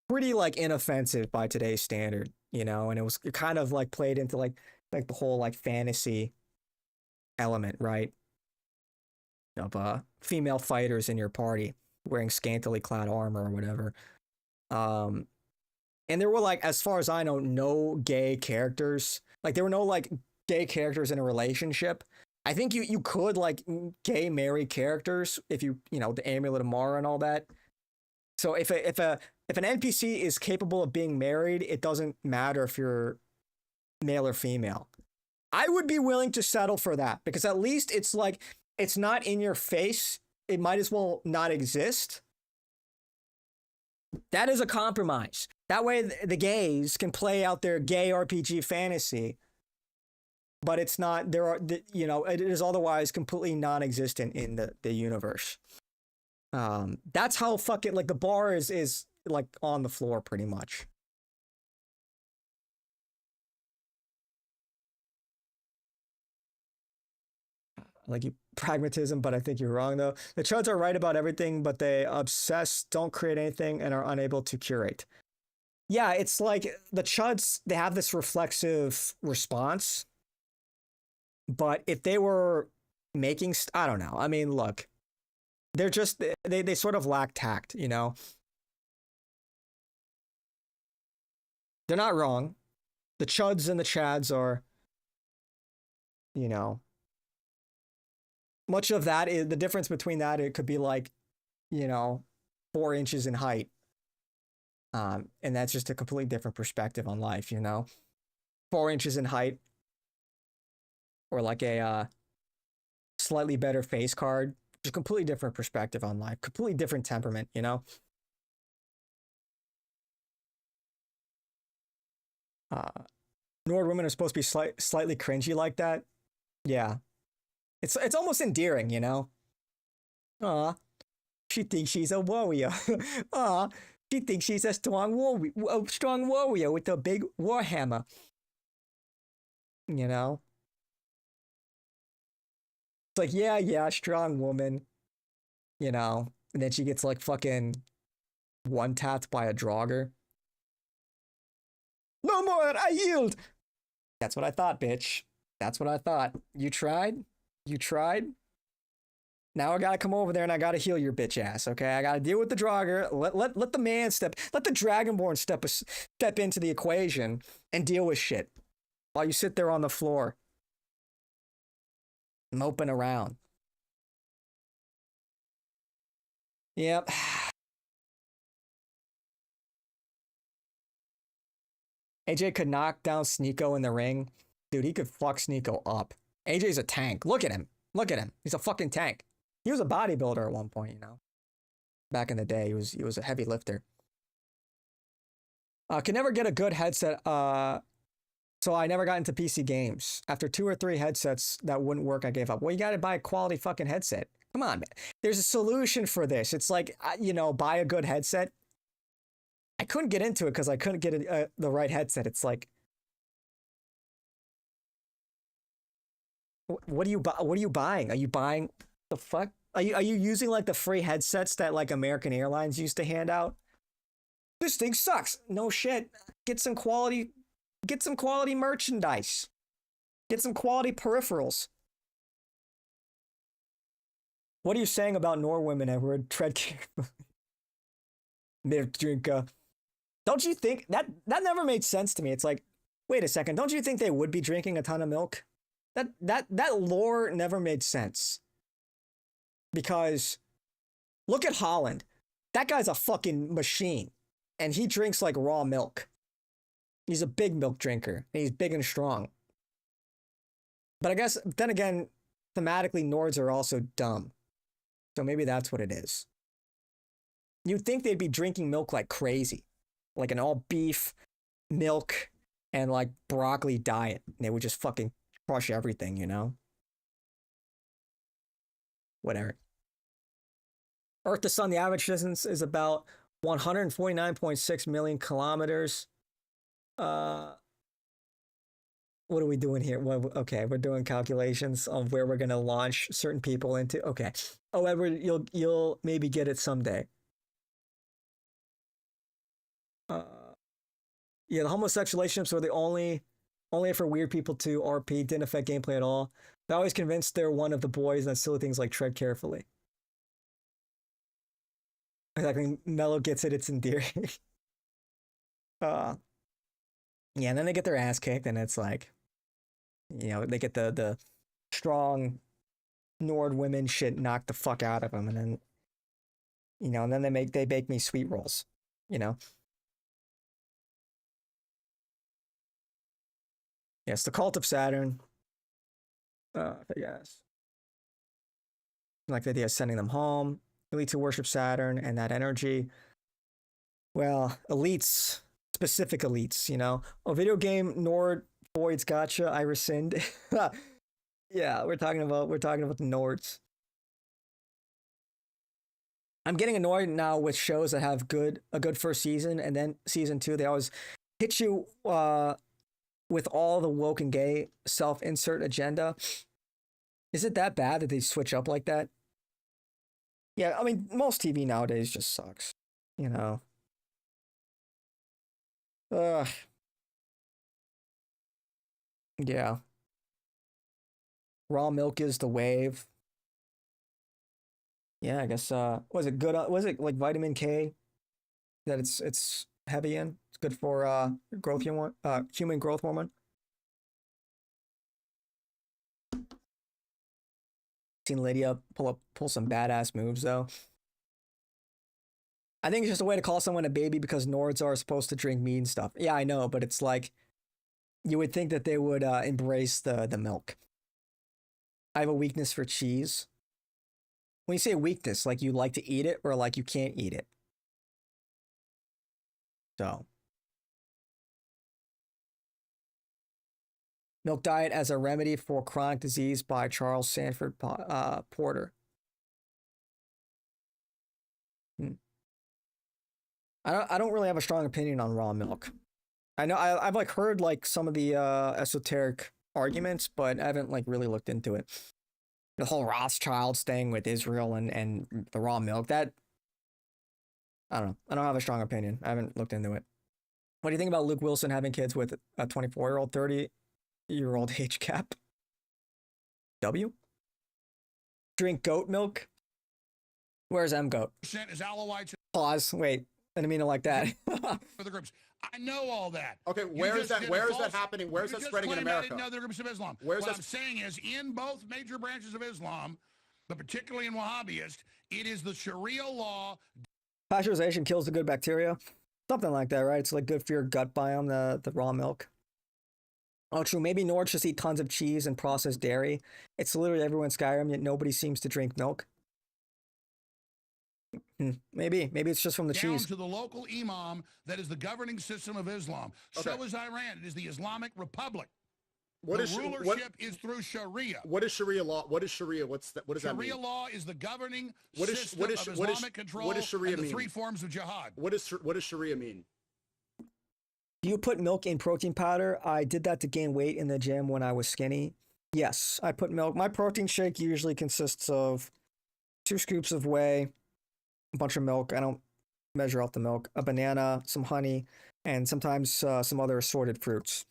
pretty like inoffensive by today's standard, and it kind of like played into like the whole like fantasy element, right? Of female fighters in your party wearing scantily clad armor or whatever. And there were like, as far as I know, no gay characters. Like, there were no like gay characters in a relationship. I think you could like gay marry characters if the Amulet of Mara and all that. So if an NPC is capable of being married, it doesn't matter if you're male or female. I would be willing to settle for that, because at least it's like, it's not in your face. It might as well not exist. That is a compromise. That way the gays can play out their gay RPG fantasy, but it's not, it is otherwise completely non-existent in the universe. That's how fucking, like, the bar is like on the floor pretty much. Like, you pragmatism, but I think you're wrong though. The Chuds are right about everything, but they obsess, don't create anything, and are unable to curate. Yeah, it's like the Chuds, they have this reflexive response, but if they were making, I don't know. I mean, look, they're just, they sort of lack tact, They're not wrong. The Chuds and the Chads are, much of that is the difference between that. It could be like, 4 inches in height. And that's just a completely different perspective on life, 4 inches in height, or like a slightly better face card, just completely different perspective on life, completely different temperament, Nord women are supposed to be slightly cringy like that. Yeah. It's almost endearing, Aw, she thinks she's a warrior. Aw, she thinks she's a strong warrior with a big warhammer. It's like, yeah, strong woman. And then she gets like fucking one-tapped by a Draugr. No more, I yield! That's what I thought, bitch. That's what I thought. You tried? You tried? Now I gotta come over there and I gotta heal your bitch ass, okay? I gotta deal with the Draugr. Let the man let the Dragonborn step into the equation and deal with shit while you sit there on the floor moping around. Yep. AJ could knock down Sneako in the ring. Dude, he could fuck Sneako up. AJ's a tank. Look at him. Look at him. He's a fucking tank. He was a bodybuilder at one point, back in the day. He was a heavy lifter. Could never get a good headset. So I never got into PC games. After 2 or 3 headsets that wouldn't work, I gave up. Well, you got to buy a quality fucking headset. Come on, man. There's a solution for this. It's like, you know, buy a good headset. I couldn't get into it because I couldn't get the right headset. It's like, what are you buying? Are you buying the fuck? Are you using like the free headsets that like American Airlines used to hand out? This thing sucks. No shit. Get some quality merchandise. Get some quality peripherals. What are you saying about Norwomen, Edward? Tread carefully. Milk drinker. Don't you think that never made sense to me? It's like, wait a second, don't you think they would be drinking a ton of milk? That lore never made sense. Because look at Holland. That guy's a fucking machine. And he drinks like raw milk. He's a big milk drinker. And he's big and strong. But I guess, then again, thematically, Nords are also dumb. So maybe that's what it is. You'd think they'd be drinking milk like crazy. Like an all beef, milk, and like broccoli diet. And they would just fucking crush everything, you know? Whatever. Earth to Sun, the average distance is about 149.6 million kilometers. What are we doing here? Well, okay, we're doing calculations on where we're gonna launch certain people into. Okay. Oh, Edward, you'll maybe get it someday. Yeah, the homosexual relationships were the only for weird people to RP, didn't affect gameplay at all. They're always convinced they're one of the boys, and silly things like tread carefully. Exactly, Mello gets it, it's endearing. Yeah, and then they get their ass kicked, and it's like, you know, they get the strong Nord women shit knocked the fuck out of them, and then, you know, and then they bake me sweet rolls, you know. Yes, the cult of Saturn. Yes. Like the idea of sending them home. Elites who worship Saturn and that energy. Well, elites, specific elites, you know. Oh, video game Nord voids gotcha. I rescind. Yeah, we're talking about the Nords. I'm getting annoyed now with shows that have a good first season, and then season 2 they always hit you with all the woke and gay self-insert agenda. Is it that bad that they switch up like that? Yeah, I mean, most TV nowadays just sucks, you know. Ugh. Yeah. Raw milk is the wave. Yeah, I guess, was it good? Was it like vitamin K that it's heavy in? It's good for growth hormone, human growth hormone. Seen Lydia pull some badass moves though. I think it's just a way to call someone a baby because Nords are supposed to drink meat and stuff. Yeah, I know, but it's like you would think that they would embrace the milk. I have a weakness for cheese. When you say weakness, like you like to eat it or like you can't eat it. So. Milk Diet as a Remedy for Chronic Disease by Charles Sanford Porter. I don't really have a strong opinion on raw milk. I know I've like heard like some of the esoteric arguments, but I haven't like really looked into it. The whole Rothschilds thing with Israel and the raw milk, that I don't know. I don't have a strong opinion. I haven't looked into it. What do you think about Luke Wilson having kids with a 24-year-old, 30-year-old age gap? W? Drink goat milk? Where's M goat? Is Alawites. Pause. Wait. I didn't mean it like that. For the groups. I know all that. Okay, where is that happening? Where is that spreading in America? In other groups of Islam. What I'm saying is, in both major branches of Islam, but particularly in Wahhabist, it is the Sharia law. Pasteurization kills the good bacteria. Something like that, right? It's like good for your gut biome, the raw milk. Oh, true. Maybe Nords just eat tons of cheese and processed dairy. It's literally everywhere in Skyrim, yet nobody seems to drink milk. Maybe it's just from the down cheese. to the local imam that is the governing system of Islam. Okay. So is Iran. It is the Islamic Republic. What the is rulership is through Sharia. What is Sharia law? What is Sharia? What does that mean? Sharia law is the governing What is- system what is- of what is- Islamic control what does Sharia and the mean? three forms of jihad. What does Sharia mean? Do you put milk in protein powder? I did that to gain weight in the gym when I was skinny. Yes, I put milk. My protein shake usually consists of 2 scoops of whey, a bunch of milk. I don't measure out the milk, a banana, some honey, and sometimes some other assorted fruits.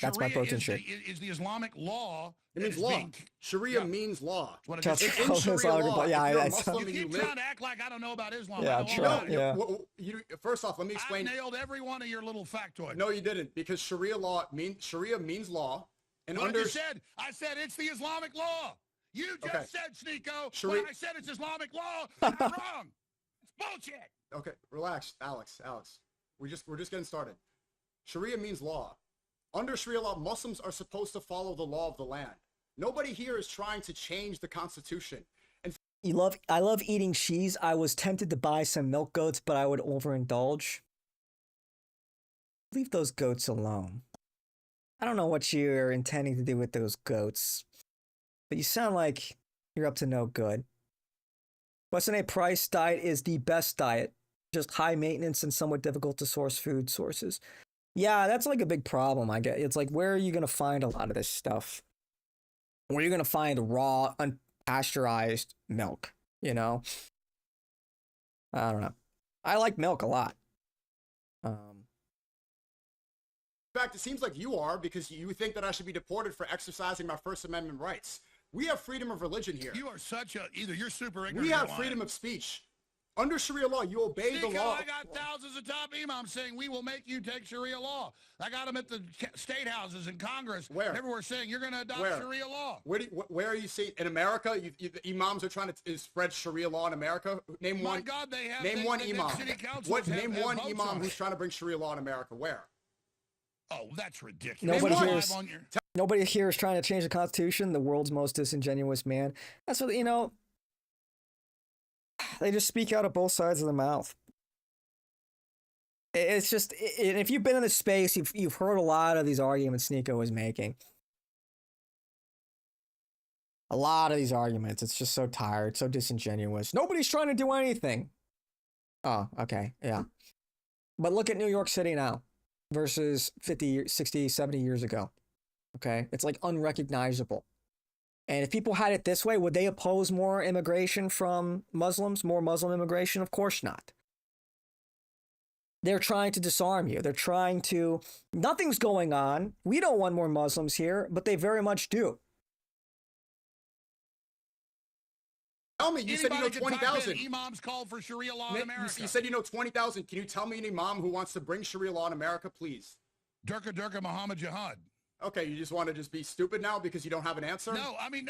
That's my Sharia protein is shake. is the Islamic law. It that means is law. being- Sharia Yeah. means law. What I That's just In Oh, Sharia it's all law, good. Yeah, if you're a it's- Muslim You and you keep live, trying to act like I don't know about Islam. Yeah, I know all sure. about it. Yeah. First off, let me I explain. nailed every one of your little factoids. No, you didn't, because Sharia means law, and What under I said it's the Islamic law. You just Okay. said, Sneako, Sharia- when I said it's Islamic law, I'm wrong. It's bullshit. okay, relax, Alex. We're just getting started. Sharia means law. Under Sharia law, Muslims are supposed to follow the law of the land. Nobody here is trying to change the Constitution. And I love eating cheese. I was tempted to buy some milk goats, but I would overindulge. Leave those goats alone. I don't know what you're intending to do with those goats, but you sound like you're up to no good. Western A Price diet is the best diet, just high maintenance and somewhat difficult to source food sources. Yeah, that's like a big problem, I get. It's like, where are you going to find a lot of this stuff? Where are you going to find raw, unpasteurized milk, you know? I don't know. I like milk a lot. in fact, it seems like you are, because you think that I should be deported for exercising my First Amendment rights. We have freedom of religion here. You are either you're super ignorant. We or have lying. freedom of speech. Under Sharia law, you obey the Sneako, law. I got thousands of top imams saying we will make you take Sharia law. I got them at the state houses in Congress. Where? Everywhere saying you're going to adopt Where? Sharia law. Where are you seeing in America? The imams are trying to spread Sharia law in America. Name My one. God, they have. Name they, one they, imam. City councils What? have, Name have one votes imam on who's it. trying to bring Sharia law in America. Where? Oh, that's ridiculous. Nobody Name one. here is- Live on your- Nobody here is trying to change the Constitution. The world's most disingenuous man. That's what, you know, they just speak out of both sides of the mouth. It's just, if you've been in this space, you've heard a lot of these arguments Sneako is making. A lot of these arguments. It's just so tired, so disingenuous. Nobody's trying to do anything. Oh, okay, yeah. But look at New York City now versus 50, 60, 70 years ago. Okay, it's like unrecognizable. And if people had it this way, would they oppose more immigration from Muslims, more Muslim immigration? Of course not. They're trying to disarm you. They're trying to, nothing's going on. We don't want more Muslims here, but they very much do. Tell me, you said you know Anybody can type in 20,000. Imams called for Sharia law in America. You said you know 20,000. Can you tell me an imam who wants to bring Sharia law in America, please? Durka Muhammad Jihad. Okay, you just want to just be stupid now because you don't have an answer? No, I mean,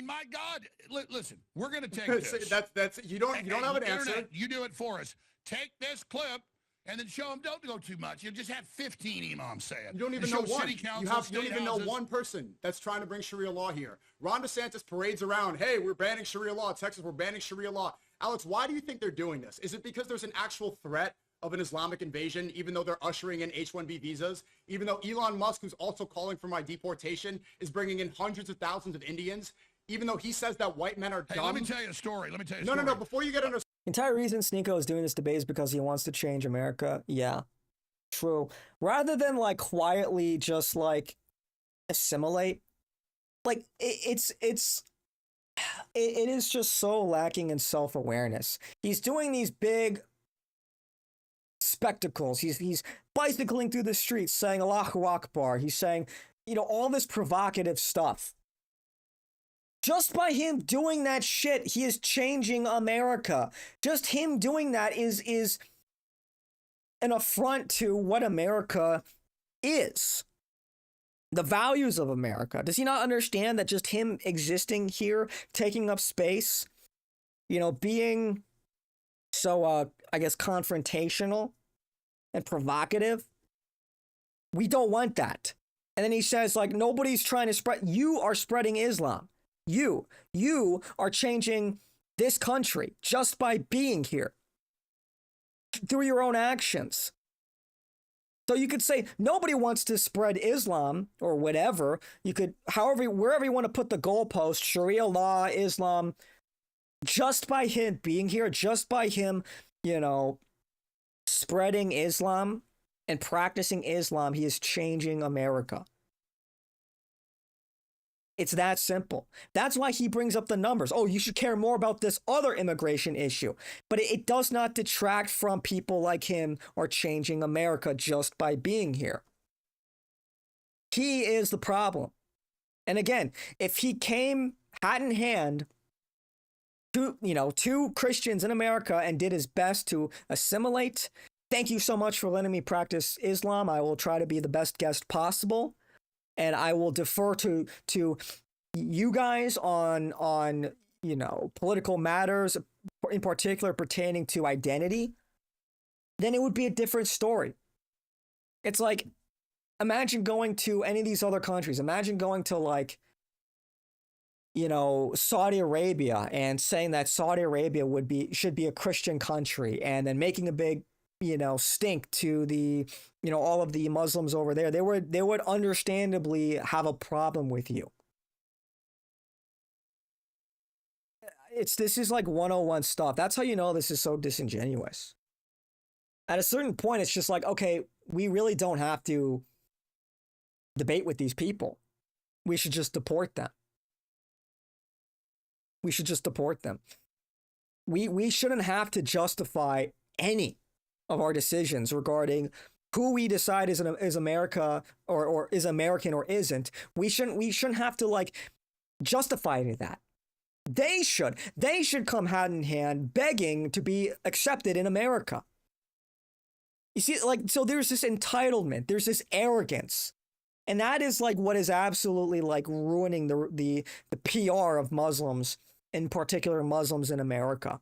my God. Listen, we're going to take this. that's you don't have an Internet, answer. You do it for us. Take this clip and then show them. Don't go too much. You just have 15 imams say it. You don't even And know show one. City You councils, don't state even know houses. one person that's trying to bring Sharia law here. Ron DeSantis parades around, hey, we're banning Sharia law. Texas, we're banning Sharia law. Alex, why do you think they're doing this? Is it because there's an actual threat of an Islamic invasion, even though they're ushering in H-1B visas, even though Elon Musk, who's also calling for my deportation, is bringing in hundreds of thousands of Indians, even though he says that white men are Hey, dumb? let me tell you a story. No, before you get into The entire reason Sneako is doing this debate is because he wants to change America. Yeah, true. Rather than like quietly just like assimilate, like it is just so lacking in self-awareness. He's doing these big spectacles. He's bicycling through the streets saying Allahu Akbar. He's saying, you know, all this provocative stuff. Just by him doing that shit, he is changing America. Just him doing that is an affront to what America is. The values of America. Does he not understand that just him existing here, taking up space, you know, being so, I guess, confrontational and provocative? We don't want that. And then he says, like, nobody's trying to spread. You are spreading Islam. You are changing this country just by being here through your own actions. So you could say nobody wants to spread Islam or whatever. You could, however, wherever you want to put the goalpost, Sharia law, Islam, just by him being here, just by him, spreading Islam and practicing Islam, he is changing America. It's that simple. That's why he brings up the numbers. Oh, you should care more about this other immigration issue. But it does not detract from people like him or changing America just by being here. He is the problem. And again, if he came hat in hand to Christians in America and did his best to assimilate, thank you so much for letting me practice Islam. I will try to be the best guest possible. And I will defer to you guys on political matters, in particular pertaining to identity. Then it would be a different story. It's like, imagine going to any of these other countries. Imagine going to Saudi Arabia and saying that Saudi Arabia should be a Christian country, and then making a big stink to the all of the Muslims over there. They would understandably have a problem with you. This is like 101 stuff. That's how you know this is so disingenuous. At a certain point, it's just like, okay, we really don't have to debate with these people. We should just deport them. We shouldn't have to justify any of our decisions regarding who we decide is America or is American or isn't. We shouldn't have to justify any of that. They should come hand in hand begging to be accepted in America. You see, so there's this entitlement, there's this arrogance. And that is what is absolutely ruining the PR of Muslims, in particular Muslims in America.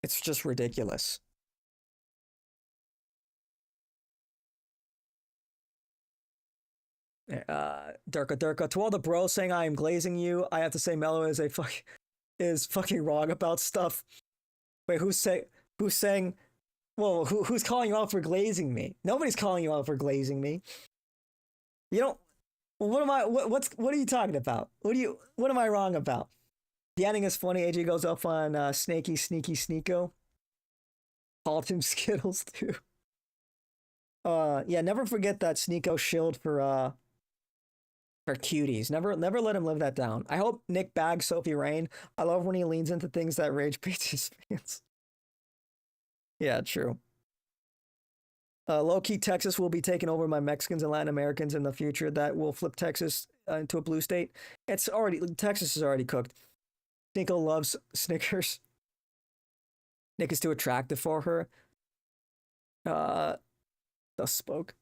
It's just ridiculous. Durka, to all the bros saying I am glazing you, I have to say Mello is fucking wrong about stuff. Wait, who's saying? Well, who's calling you out for glazing me? Nobody's calling you out for glazing me. You don't. Well, what are you talking about? What am I wrong about? The ending is funny. AJ goes up on Sneako. Called him Skittles too. Yeah, never forget that Sneako shilled for cuties. Never let him live that down. I hope Nick bags Sophie Rain. I love when he leans into things that rage baits his fans. Yeah, true. Low-key, Texas will be taken over by Mexicans and Latin Americans in the future. That will flip Texas into a blue state. Texas is already cooked. Sneako loves Snickers. Nick is too attractive for her. Thus spoke.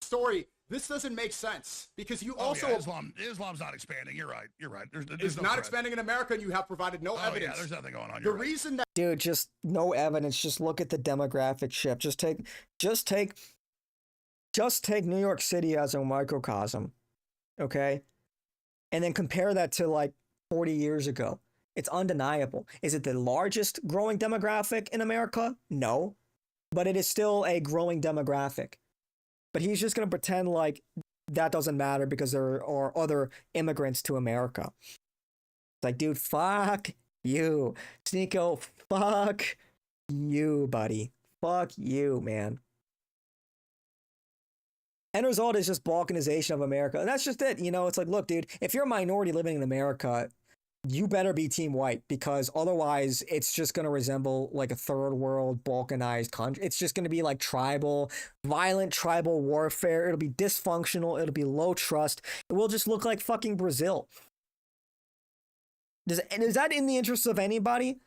Story. This doesn't make sense because you also Islam's not expanding. You're right. There's it's no not threat. expanding in America, and you have provided no evidence. Yeah, there's nothing going on. The reason that dude, just no evidence. Just look at the demographic shift. Just take New York City as a microcosm, okay, and then compare that to 40 years ago. It's undeniable. Is it the largest growing demographic in America? No, but it is still a growing demographic. But he's just going to pretend that doesn't matter because there are other immigrants to America. It's dude, fuck you. Sneako, fuck you, buddy. Fuck you, man. End result is just balkanization of America. And that's just it. It's look, dude, if you're a minority living in America, you better be team white, because otherwise it's just going to resemble a third world balkanized country. It's just going to be violent tribal warfare. It'll be dysfunctional. It'll be low trust. It will just look like fucking Brazil. Is that in the interest of anybody?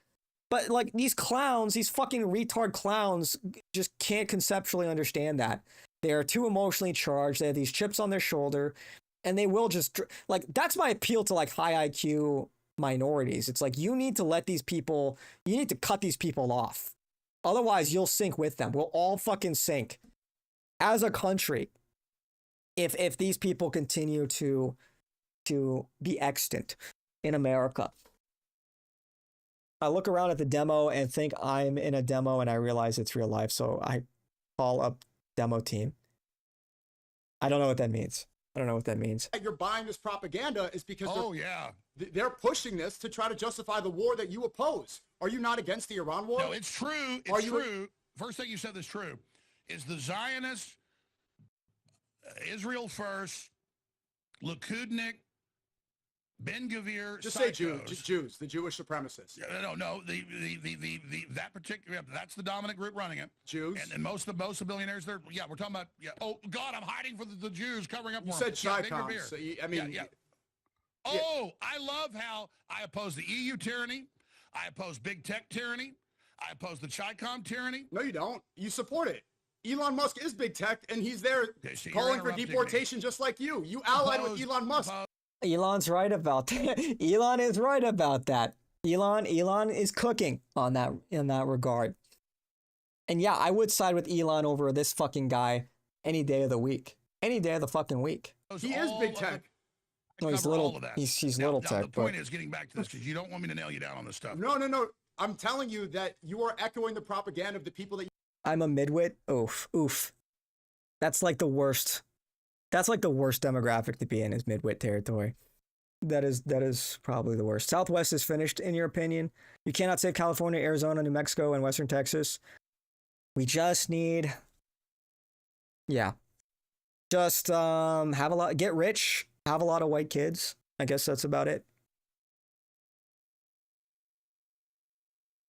But these clowns, these fucking retard clowns just can't conceptually understand that. They are too emotionally charged. They have these chips on their shoulder, and they will just that's my appeal to high IQ minorities. It's you need to you need to cut these people off. Otherwise you'll sink with them. We'll all fucking sink as a country if these people continue to be extant. in America. I look around at the demo and think I'm in a demo, and I realize it's real life, so I call up demo team. I don't know what that means. I don't know what that means. You're buying this propaganda is because yeah, they're pushing this to try to justify the war that you oppose. Are you not against the Iran war? No, it's true. It's true. First thing you said that's true is the Zionists, Israel first, Likudnik, Ben Gvir, just psychos. say Jews, the Jewish supremacists. No. That particular, that's the dominant group running it. Jews, and most of the billionaires. We're talking about. Yeah. Oh God, I'm hiding for the Jews, covering up. You said Sneako. So I mean, Oh, I love how I oppose the EU tyranny. I oppose big tech tyranny. I oppose the Chi-Com tyranny. No, you don't. You support it. Elon Musk is big tech, and he's there calling for deportation just like you. You allied with Elon Musk. Elon's right about that. Elon is right about that. Elon is cooking on that in that regard. And yeah, I would side with Elon over this fucking guy any day of the week. Any day of the fucking week. He is big tech. No, he's little. He's little tech. The point is getting back to this because you don't want me to nail you down on this stuff. No. I'm telling you that you are echoing the propaganda of the people that. I'm a midwit. Oof. That's like the worst. That's like the worst demographic to be in is midwit territory. That is probably the worst. Southwest is finished, in your opinion. You cannot save California, Arizona, New Mexico, and Western Texas. We just need, just have a lot, get rich, have a lot of white kids. I guess that's about it.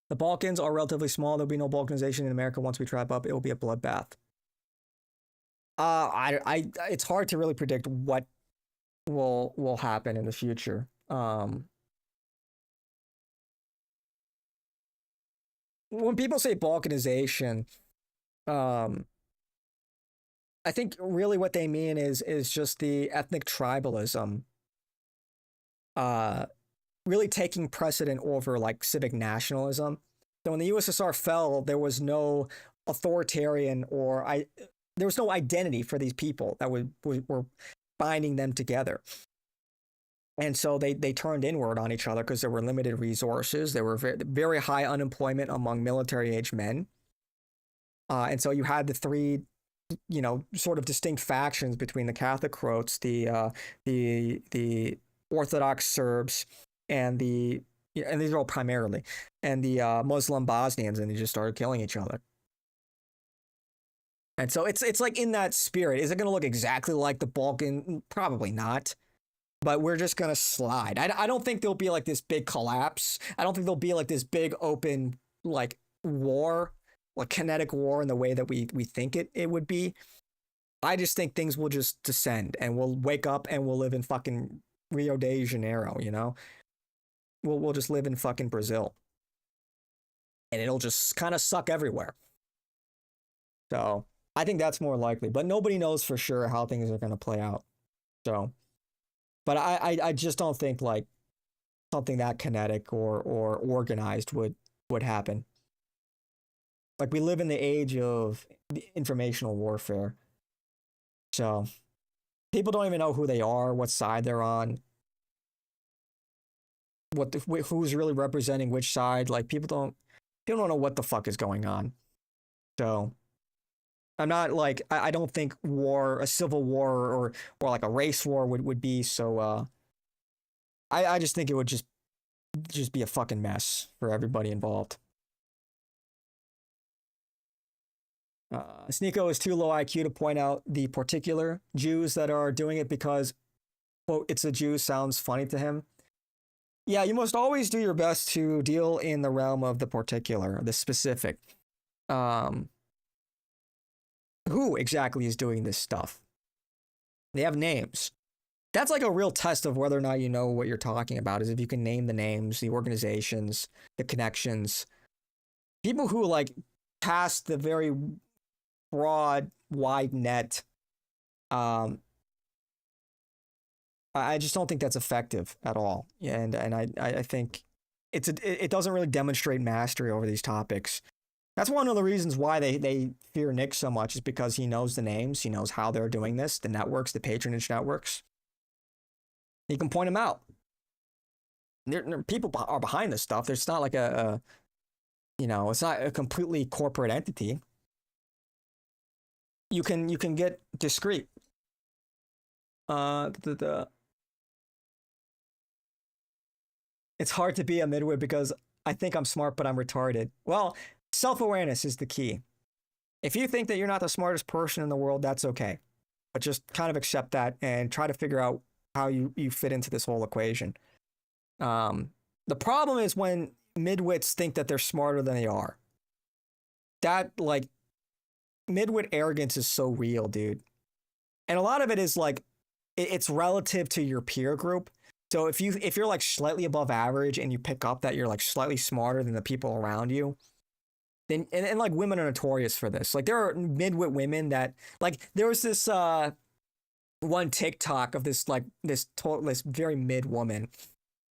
The Balkans are relatively small. There'll be no balkanization in America once we trap up. It will be a bloodbath. It's hard to really predict what will happen in the future. When people say balkanization, I think really what they mean is just the ethnic tribalism, really taking precedent over like civic nationalism. So when the USSR fell, there was no authoritarian there was no identity for these people that were binding them together. And so they turned inward on each other because there were limited resources. There were very, very high unemployment among military-age men. And so you had the three, sort of distinct factions between the Catholic Croats, the Orthodox Serbs, and and these are all primarily, and the Muslim Bosnians, and they just started killing each other. And so it's like in that spirit. Is it going to look exactly like the Balkan? Probably not. But we're just going to slide. I don't think there'll be like this big collapse. I don't think there'll be like this big open like war, like kinetic war in the way that we think it would be. I just think things will just descend and we'll wake up and we'll live in fucking Rio de Janeiro, We'll just live in fucking Brazil. And it'll just kind of suck everywhere. So I think that's more likely, but nobody knows for sure how things are going to play out. So, but I just don't think like something that kinetic or organized would happen. Like we live in the age of informational warfare. So people don't even know who they are, what side they're on, who's really representing which side. Like people don't know what the fuck is going on. So I'm not like, I don't think a civil war or like a race war would be so, I just think it would just be a fucking mess for everybody involved. Sneako is too low IQ to point out the particular Jews that are doing it because, quote, it's a Jew sounds funny to him. Yeah, you must always do your best to deal in the realm of the particular, the specific. Who exactly is doing this stuff? They have names. That's like a real test of whether or not you know what you're talking about, is if you can name the names, the organizations, the connections. People who like cast the very broad, wide net. I just don't think that's effective at all. And I think it doesn't really demonstrate mastery over these topics. That's one of the reasons why they fear Nick so much, is because he knows the names, he knows how they're doing this, the networks, the patronage networks. He can point them out. people are behind this stuff. There's not like it's not a completely corporate entity. You can get discreet. It's hard to be a midwit because I think I'm smart, but I'm retarded. Well, self-awareness is the key. If you think that you're not the smartest person in the world, that's okay. But just kind of accept that and try to figure out how you fit into this whole equation. The problem is when midwits think that they're smarter than they are. That, like, midwit arrogance is so real, dude. And a lot of it is like, it's relative to your peer group. So if you're like slightly above average and you pick up that you're like slightly smarter than the people around you, then and like women are notorious for this. Like there are midwit women that, like, there was this one TikTok of this very mid woman,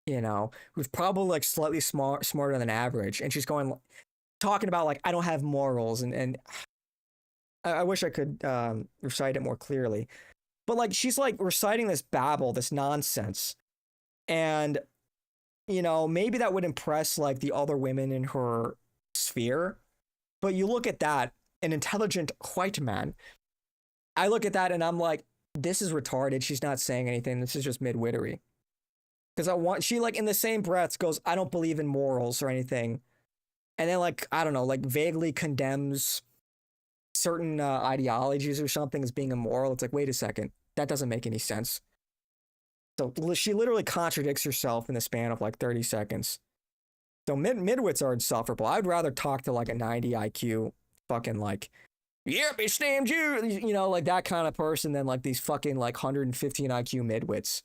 who's probably like slightly smarter than average, and she's talking about like, I don't have morals, and I wish I could recite it more clearly, but like she's like reciting this babble, this nonsense. And, maybe that would impress like the other women in her sphere. But you look at that, an intelligent white man, I look at that and I'm like, this is retarded. She's not saying anything. This is just midwittery. Because she like in the same breath goes, I don't believe in morals or anything. And then like, I don't know, like vaguely condemns certain ideologies or something as being immoral. It's like, wait a second, that doesn't make any sense. So she literally contradicts herself in the span of like 30 seconds. So midwits are insufferable. I'd rather talk to like a 90 IQ fucking like, yep, it's named you, like that kind of person than like these fucking like 115 IQ midwits.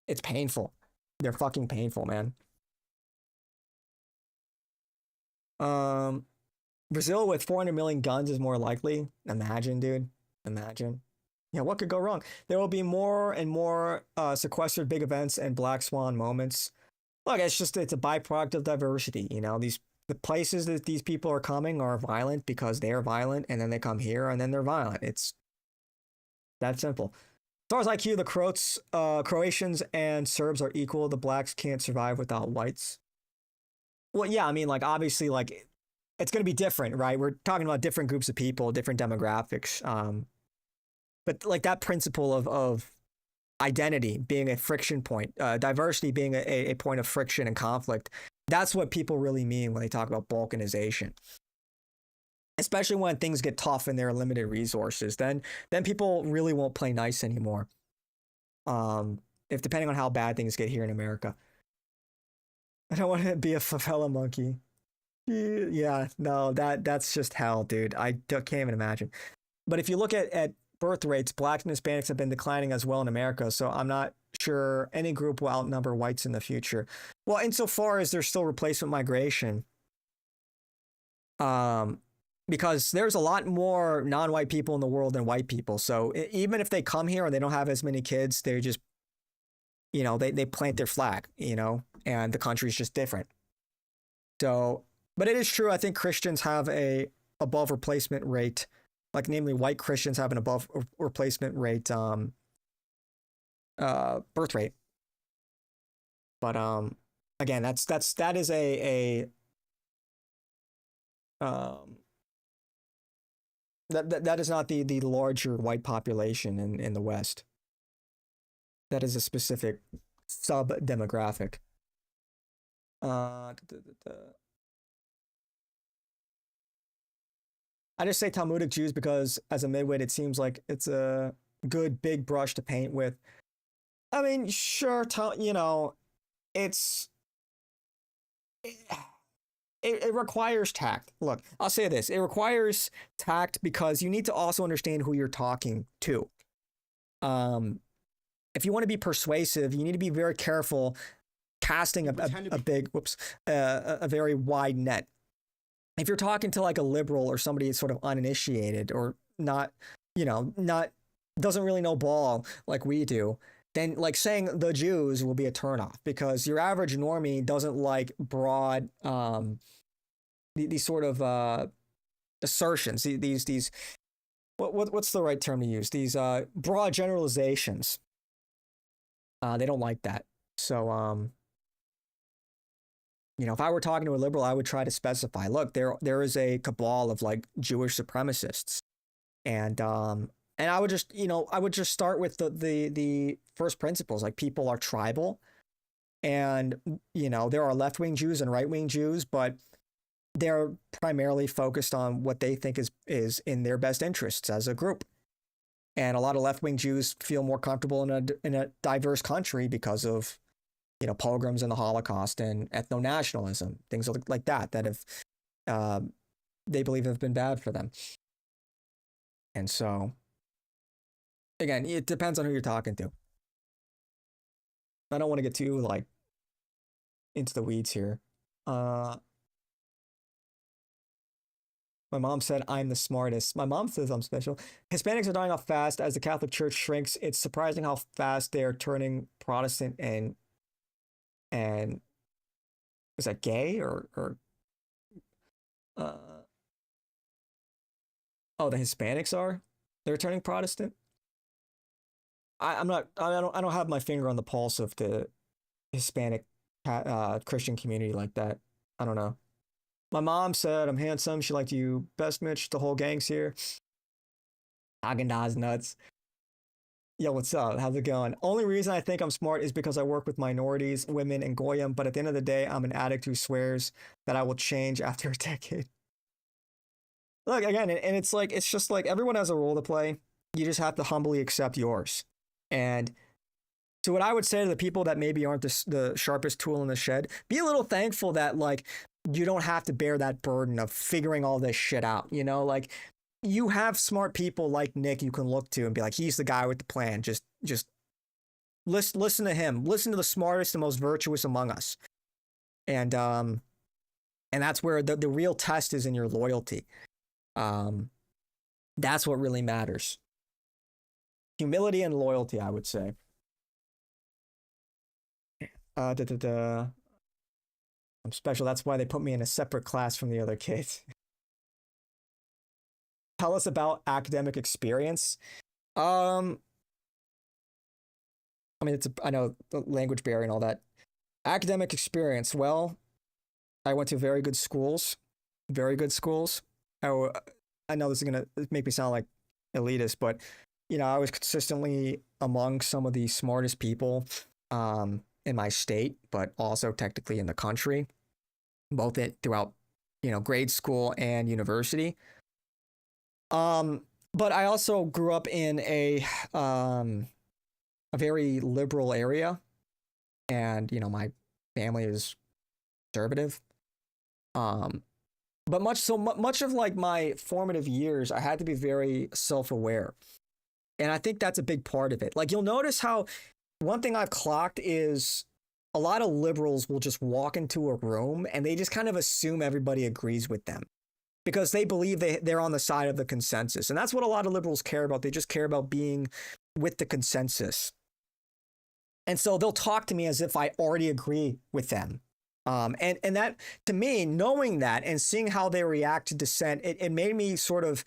It's painful. They're fucking painful, man. Brazil with 400 million guns is more likely. Imagine, dude. Imagine. Yeah, what could go wrong? There will be more and more sequestered big events and black swan moments. Look, it's a byproduct of diversity. The places that these people are coming are violent because they're violent, and then they come here and then they're violent. It's that simple. As far as IQ, the Croatians and Serbs are equal. The blacks can't survive without whites. Well, yeah, I mean, like, obviously, like, it's going to be different, right? We're talking about different groups of people, different demographics. But like that principle of identity being a friction point, diversity being a point of friction and conflict, that's what people really mean when they talk about balkanization. Especially when things get tough and there are limited resources, then people really won't play nice anymore. If depending on how bad things get here in America. I don't want to be a favela monkey. Yeah, no, that's just hell, dude. I can't even imagine. But if you look at birth rates, blacks and Hispanics have been declining as well in America, so I'm not sure any group will outnumber whites in the future. Well, insofar as there's still replacement migration, because there's a lot more non-white people in the world than white people. So even if they come here and they don't have as many kids, they just, they plant their flag, and the country's just different. So, but it is true. I think Christians have a above replacement rate. Like, namely, white Christians have an above replacement rate birth rate. But again, that is that is not the larger white population in the West. That is a specific sub demographic. I just say Talmudic Jews because as a midwit, it seems like it's a good big brush to paint with. I mean, sure, it requires tact. Look, I'll say this. It requires tact because you need to also understand who you're talking to. If you want to be persuasive, you need to be very careful casting a very wide net. If you're talking to like a liberal or somebody that's sort of uninitiated or not doesn't really know ball like we do, then like saying the Jews will be a turnoff because your average normie doesn't like broad, these sort of assertions, these what's the right term to use? These broad generalizations. They don't like that. So if I were talking to a liberal, I would try to specify, look, there is a cabal of like Jewish supremacists. And I would just, start with the first principles. Like, people are tribal, and there are left-wing Jews and right-wing Jews, but they're primarily focused on what they think is in their best interests as a group. And a lot of left-wing Jews feel more comfortable in a diverse country because of, pogroms and the Holocaust and ethno-nationalism, things like that have they believe have been bad for them. And so, again, it depends on who you're talking to. I don't want to get too like into the weeds here. My mom said I'm the smartest. My mom says I'm special. Hispanics are dying off fast as the Catholic Church shrinks. It's surprising how fast they are turning Protestant and is that gay or oh, the Hispanics are? They're turning Protestant? I don't have my finger on the pulse of the Hispanic Christian community like that. I don't know. My mom said I'm handsome. She liked you best, Mitch. The whole gang's here. Haagen-Dazs nuts. Yo, what's up? How's it going? Only reason I think I'm smart is because I work with minorities, women, and Goyim. But at the end of the day, I'm an addict who swears that I will change after a decade. Look, again, and it's just like everyone has a role to play. You just have to humbly accept yours. And so what I would say to the people that maybe aren't the sharpest tool in the shed, be a little thankful that like you don't have to bear that burden of figuring all this shit out. Like, you have smart people like Nick you can look to and be like, he's the guy with the plan. Just listen to him. Listen to the smartest and most virtuous among us. And that's where the real test is in your loyalty. That's what really matters. Humility and loyalty, I would say. I'm special. That's why they put me in a separate class from the other kids. Tell us about academic experience. I mean, I know the language barrier and all that. Academic experience. Well, I went to very good schools. Very good schools. I know this is going to make me sound like elitist, but, I was consistently among some of the smartest people in my state, but also technically in the country, both throughout, grade school and university. But I also grew up in a very liberal area, and, my family is conservative. But much of like my formative years, I had to be very self-aware. And I think that's a big part of it. Like, you'll notice how one thing I've clocked is a lot of liberals will just walk into a room and they just kind of assume everybody agrees with them because they believe they're on the side of the consensus. And that's what a lot of liberals care about. They just care about being with the consensus. And so they'll talk to me as if I already agree with them. And that, to me, knowing that and seeing how they react to dissent, it made me sort of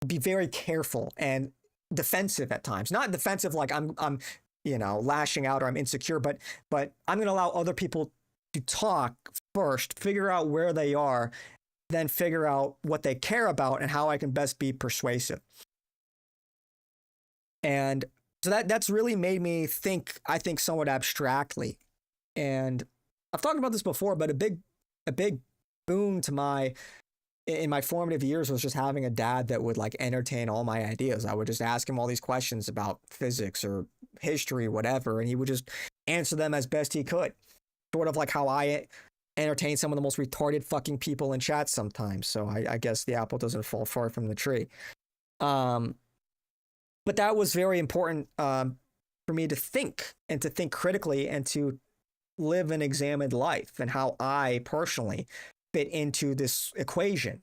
be very careful and defensive at times. Not defensive like I'm lashing out or I'm insecure, but I'm going to allow other people to talk first, figure out where they are, then figure out what they care about and how I can best be persuasive. And so that's really made me think, I think, somewhat abstractly. And I've talked about this before, but a big boon to in my formative years was just having a dad that would like entertain all my ideas. I would just ask him all these questions about physics or history, whatever, and he would just answer them as best he could. Sort of like how I entertain some of the most retarded fucking people in chat sometimes. So I guess the apple doesn't fall far from the tree. But that was very important for me to think critically and to live an examined life and how I personally fit into this equation.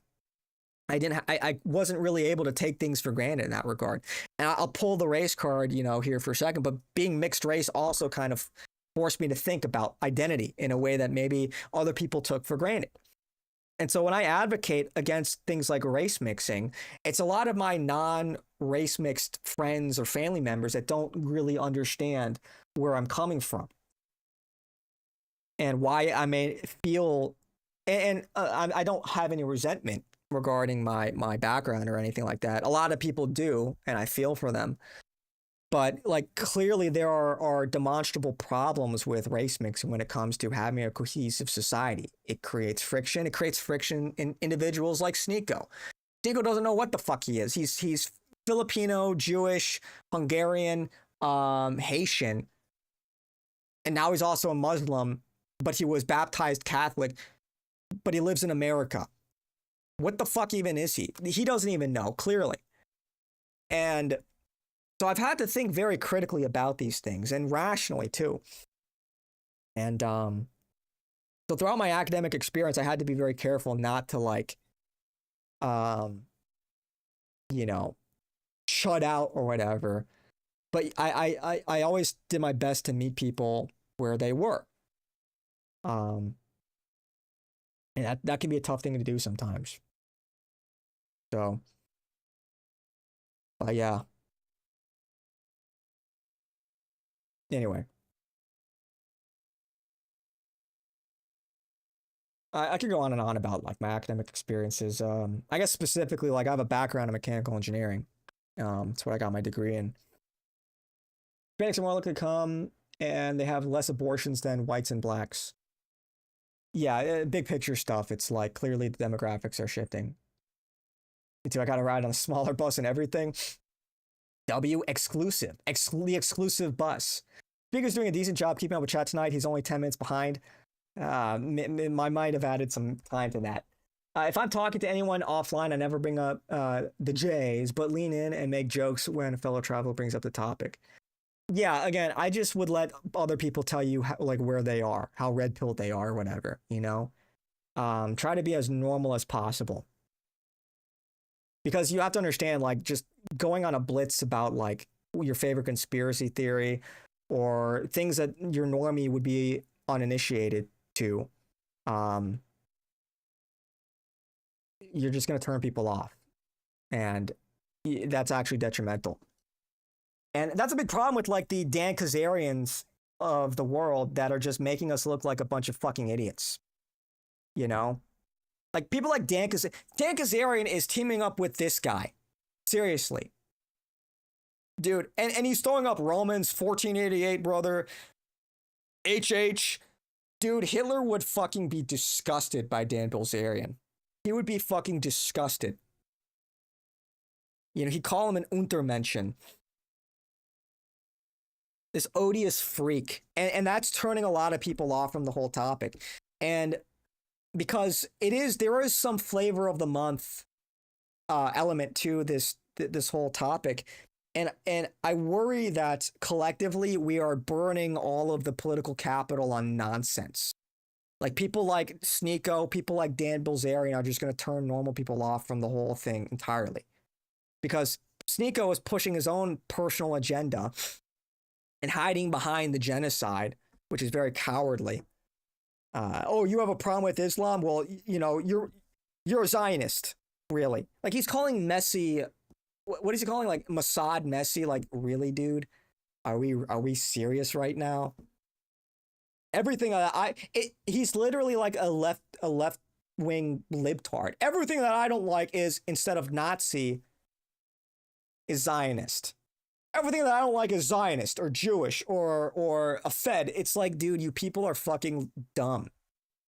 I wasn't really able to take things for granted in that regard. And I'll pull the race card, here for a second, but being mixed race also kind of forced me to think about identity in a way that maybe other people took for granted. And so when I advocate against things like race mixing, it's a lot of my non-race mixed friends or family members that don't really understand where I'm coming from. and why I may feel, and I don't have any resentment regarding my background or anything like that. A lot of people do, and I feel for them. But like clearly there are demonstrable problems with race mixing when it comes to having a cohesive society. It creates friction. It creates friction in individuals like Sneako. Sneako doesn't know what the fuck he is. He's Filipino, Jewish, Hungarian, Haitian, and now he's also a Muslim, but he was baptized Catholic, but he lives in America. What the fuck even is he? He doesn't even know, clearly. And so I've had to think very critically about these things and rationally too. And so throughout my academic experience, I had to be very careful not to like, you know, shut out or whatever. But I always did my best to meet people where they were. And that can be a tough thing to do sometimes. So, yeah. Anyway, I could go on and on about like my academic experiences. I guess specifically, like I have a background in mechanical engineering. That's what I got my degree in. Hispanics are more likely to come, and they have less abortions than whites and blacks. Yeah, big picture stuff. It's like clearly the demographics are shifting. Me too. I got to ride on a smaller bus and everything. W exclusive, the exclusive bus. Speaker's doing a decent job keeping up with chat tonight. He's only 10 minutes behind. I might have added some time to that. If I'm talking to anyone offline, I never bring up the J's, but lean in and make jokes when a fellow traveler brings up the topic. Yeah, again, I just would let other people tell you how, like where they are, how red-pilled they are, or whatever, you know? Try to be as normal as possible. Because you have to understand, like, just going on a blitz about, like, your favorite conspiracy theory or things that your normie would be uninitiated to, you're just going to turn people off. And that's actually detrimental. And that's a big problem with, like, the Dan Kazarians of the world that are just making us look like a bunch of fucking idiots. You know? Like, people like Dan Kazarian is teaming up with this guy. Seriously. Dude, and he's throwing up Romans 1488, brother. HH. Dude, Hitler would fucking be disgusted by Dan Bilzerian. He would be fucking disgusted. You know, he'd call him an Untermenschen. This odious freak. And that's turning a lot of people off from the whole topic. And because there is some flavor of the month element to this whole topic. And I worry that collectively we are burning all of the political capital on nonsense. Like people like Sneako, people like Dan Bilzerian are just going to turn normal people off from the whole thing entirely. Because Sneako is pushing his own personal agenda and hiding behind the genocide, which is very cowardly. Oh, you have a problem with Islam? Well, you know, you're a Zionist, really. Like he's calling Messi, what is he calling? Like Mossad Messi? Like really, dude? Are we serious right now? Everything he's literally like a left wing libtard. Everything that I don't like is instead of Nazi is Zionist. Everything that I don't like is Zionist or Jewish or a Fed. It's like, dude, you people are fucking dumb.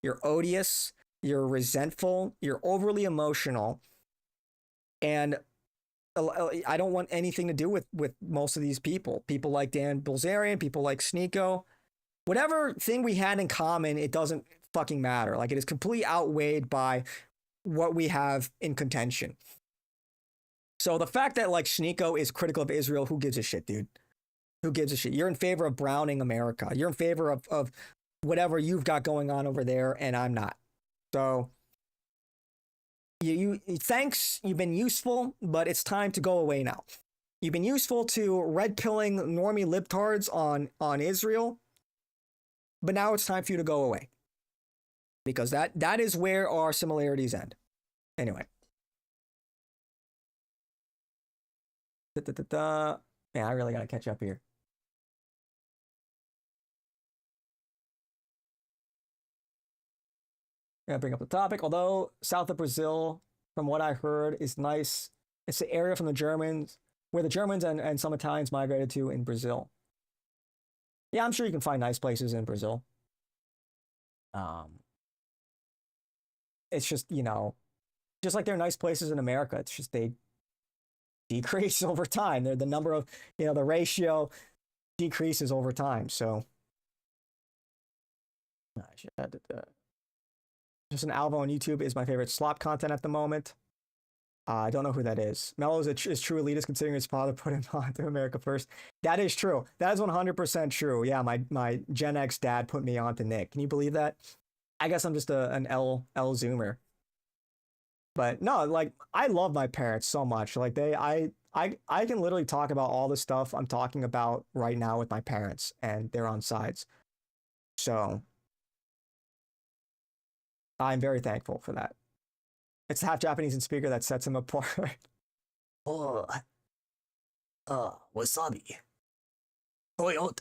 You're odious. You're resentful. You're overly emotional. And I don't want anything to do with most of these people. People like Dan Bilzerian, people like Sneako. Whatever thing we had in common, it doesn't fucking matter. Like, it is completely outweighed by what we have in contention. So the fact that, like, Sneako is critical of Israel, who gives a shit, dude? Who gives a shit? You're in favor of browning America. You're in favor of whatever you've got going on over there, and I'm not. So you thanks, you've been useful, but it's time to go away now. You've been useful to red-pilling normie libtards on Israel, but now it's time for you to go away. Because that is where our similarities end. Anyway. Yeah, I really gotta catch up here. gonna bring up the topic. Although south of Brazil, from what I heard, is nice. It's the area from the Germans where the Germans and some Italians migrated to in Brazil. Yeah, I'm sure you can find nice places in Brazil. It's just, just like there are nice places in America. It's just they decrease over time. They're the number of, the ratio decreases over time. So just an Alvo on YouTube is my favorite slop content at the moment. I don't know who that is. Mello is true elitist considering his father put him on to America first. That is true. That is 100% true. Yeah, my Gen X dad put me on to Nick. Can you believe that? I guess I'm just an L Zoomer. But no, like I love my parents so much. Like I can literally talk about all the stuff I'm talking about right now with my parents, and they're on sides. So I'm very thankful for that. It's half Japanese and speaker that sets him apart. Wasabi. Toyota.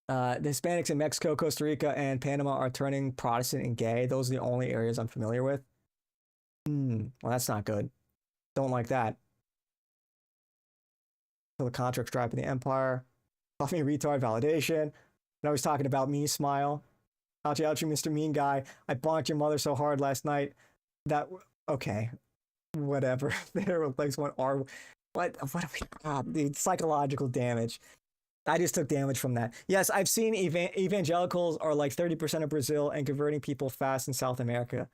The Hispanics in Mexico, Costa Rica, and Panama are turning Protestant and gay. Those are the only areas I'm familiar with. Well, that's not good. Don't like that. So the contracts driving the empire. Coffee retard validation. Now he's talking about me smile. Ouchie, ouchie, Mr. Mean Guy. I bonked your mother so hard last night. Okay. Whatever. There like one R. What are we? Dude, psychological damage. I just took damage from that. Yes, I've seen evangelicals are like 30% of Brazil and converting people fast in South America.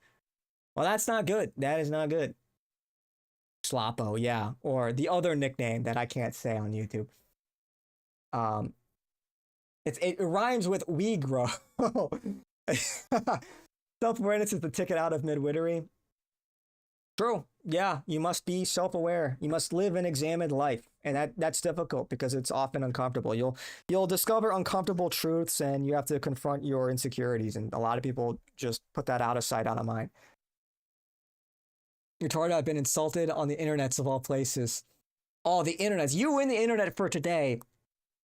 Well, that's not good. That is not good. Sloppo, yeah. Or the other nickname that I can't say on YouTube. It rhymes with we grow. Self-awareness is the ticket out of midwittery. True. Yeah, you must be self-aware. You must live an examined life. And that's difficult because it's often uncomfortable. You'll discover uncomfortable truths and you have to confront your insecurities. And a lot of people just put that out of sight, out of mind. Retarded, I've been insulted on the internets of all places. Oh, the internets. You win the internet for today.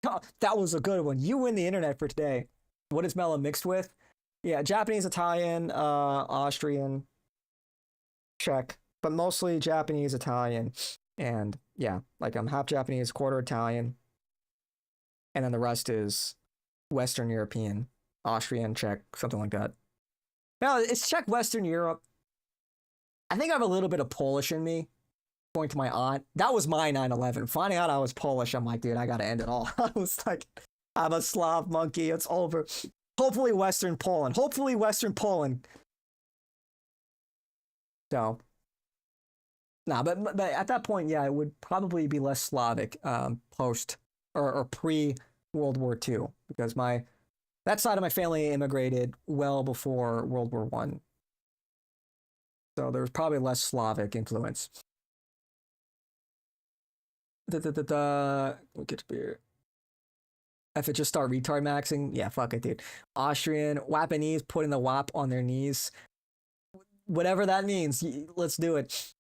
Oh, that was a good one. You win the internet for today. What is Mello mixed with? Yeah, Japanese, Italian, Austrian, Czech, but mostly Japanese, Italian, and yeah, like I'm half Japanese, quarter Italian, and then the rest is Western European, Austrian, Czech, something like that. Now, it's Czech, Western Europe. I think I have a little bit of Polish in me. Going to my aunt. That was my 9/11. Finding out I was Polish, I'm like, dude, I gotta end it all. I was like, I'm a Slav monkey. It's over. Hopefully Western Poland. Hopefully Western Poland. So, nah, but at that point, yeah, it would probably be less Slavic post or pre World War II because that side of my family immigrated well before World War I. So there was probably less Slavic influence. We'll get to beer. If it just start retard maxing, yeah, fuck it, dude. Austrian, Wapanese putting the WAP on their knees. Whatever that means, let's do it.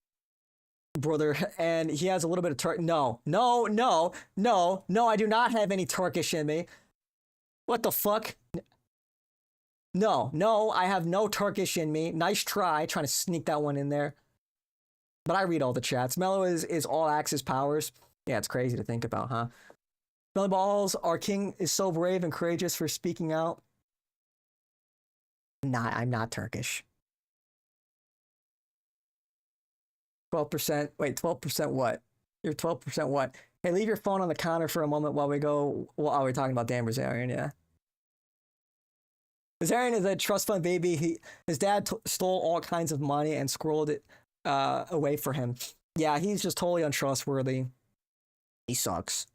Brother, and he has a little bit of Turk. No, I do not have any Turkish in me. What the fuck? No, I have no Turkish in me. Nice trying to sneak that one in there. But I read all the chats. Mello is all Axis powers. Yeah, it's crazy to think about, huh? Smelly Balls, our king is so brave and courageous for speaking out. Nah, I'm not Turkish. 12%. Wait, 12% what? You're 12% what? Hey, leave your phone on the counter for a moment while we go. Well, we're talking about Dan Brazarian, yeah. Brazarian is a trust fund baby. His dad stole all kinds of money and squirreled it away for him. Yeah, he's just totally untrustworthy. He sucks.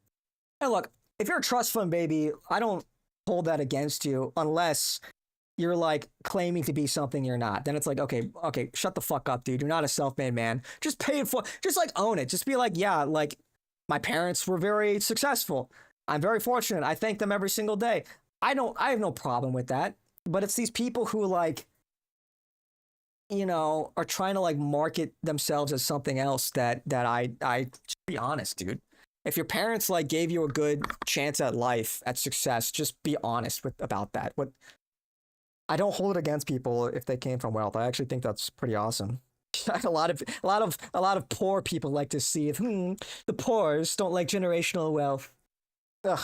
And look, if you're a trust fund baby, I don't hold that against you unless you're like claiming to be something you're not. Then it's like, okay, shut the fuck up, dude. You're not a self-made man. Just pay it for, just like own it. Just be like, yeah, like my parents were very successful. I'm very fortunate. I thank them every single day. I have no problem with that. But it's these people who like, are trying to like market themselves as something else that I just be honest, dude. If your parents like gave you a good chance at life, at success, just be honest about that. I don't hold it against people if they came from wealth. I actually think that's pretty awesome. a lot of poor people like to see it. The poors don't like generational wealth. Ugh,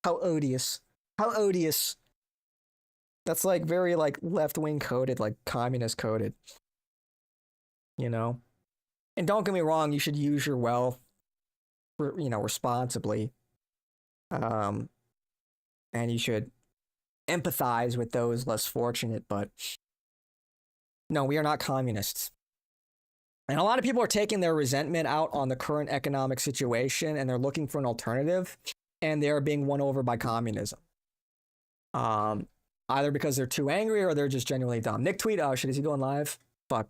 how odious. How odious. That's like very like left-wing coded, like communist coded. You know? And don't get me wrong, you should use your wealth, responsibly. And you should empathize with those less fortunate, but no, we are not communists. And a lot of people are taking their resentment out on the current economic situation, and they're looking for an alternative, and they are being won over by communism. Either because they're too angry or they're just genuinely dumb. Nick tweet, oh shit, is he going live? Fuck.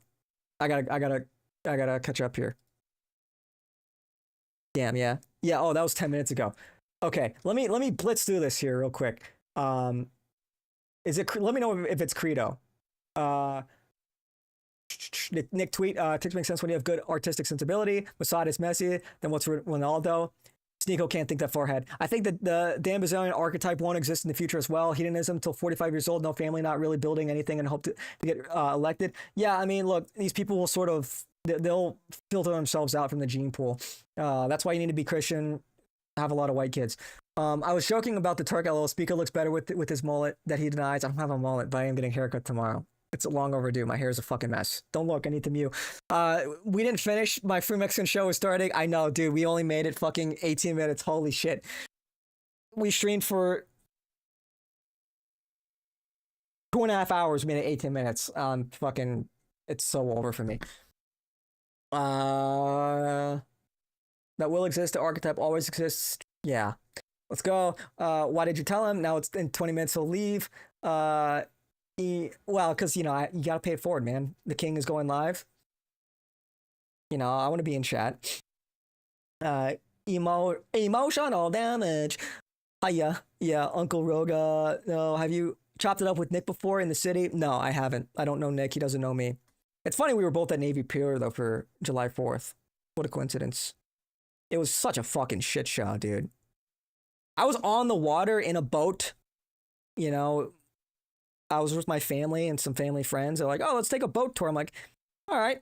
I gotta catch up here. Damn, yeah. Yeah, oh, that was 10 minutes ago. Okay, let me blitz through this here real quick. Is it? Let me know if it's Credo. Nick tweet. TikTok makes sense when you have good artistic sensibility. Mossad is messy. Then what's Ronaldo? Sneako can't think that far ahead. I think that the Dan Bazillion archetype won't exist in the future as well. Hedonism till 45 years old, no family, not really building anything, and hope to get elected. Yeah, I mean, look, these people will sort of they'll filter themselves out from the gene pool. That's why you need to be Christian. Have a lot of white kids. I was joking about the Turk LL speaker looks better with his mullet that he denies. I don't have a mullet, but I am getting a haircut tomorrow. It's long overdue. My hair is a fucking mess. Don't look. I need to mute. We didn't finish. My Free Mexican show is starting. I know, dude. We only made it fucking 18 minutes. Holy shit. We streamed for 2.5 hours. We made it 18 minutes. Fucking, it's so over for me. That will exist. The archetype always exists. Yeah. Let's go. Why did you tell him? Now it's in 20 minutes. He'll leave. Well, because, you got to pay it forward, man. The king is going live. I want to be in chat. Emotional damage. Hiya. Yeah, Uncle Roga. No, have you chopped it up with Nick before in the city? No, I haven't. I don't know Nick. He doesn't know me. It's funny we were both at Navy Pier, though, for July 4th. What a coincidence. It was such a fucking shit show, dude. I was on the water in a boat. I was with my family and some family friends. They're like, oh, let's take a boat tour. I'm like, all right.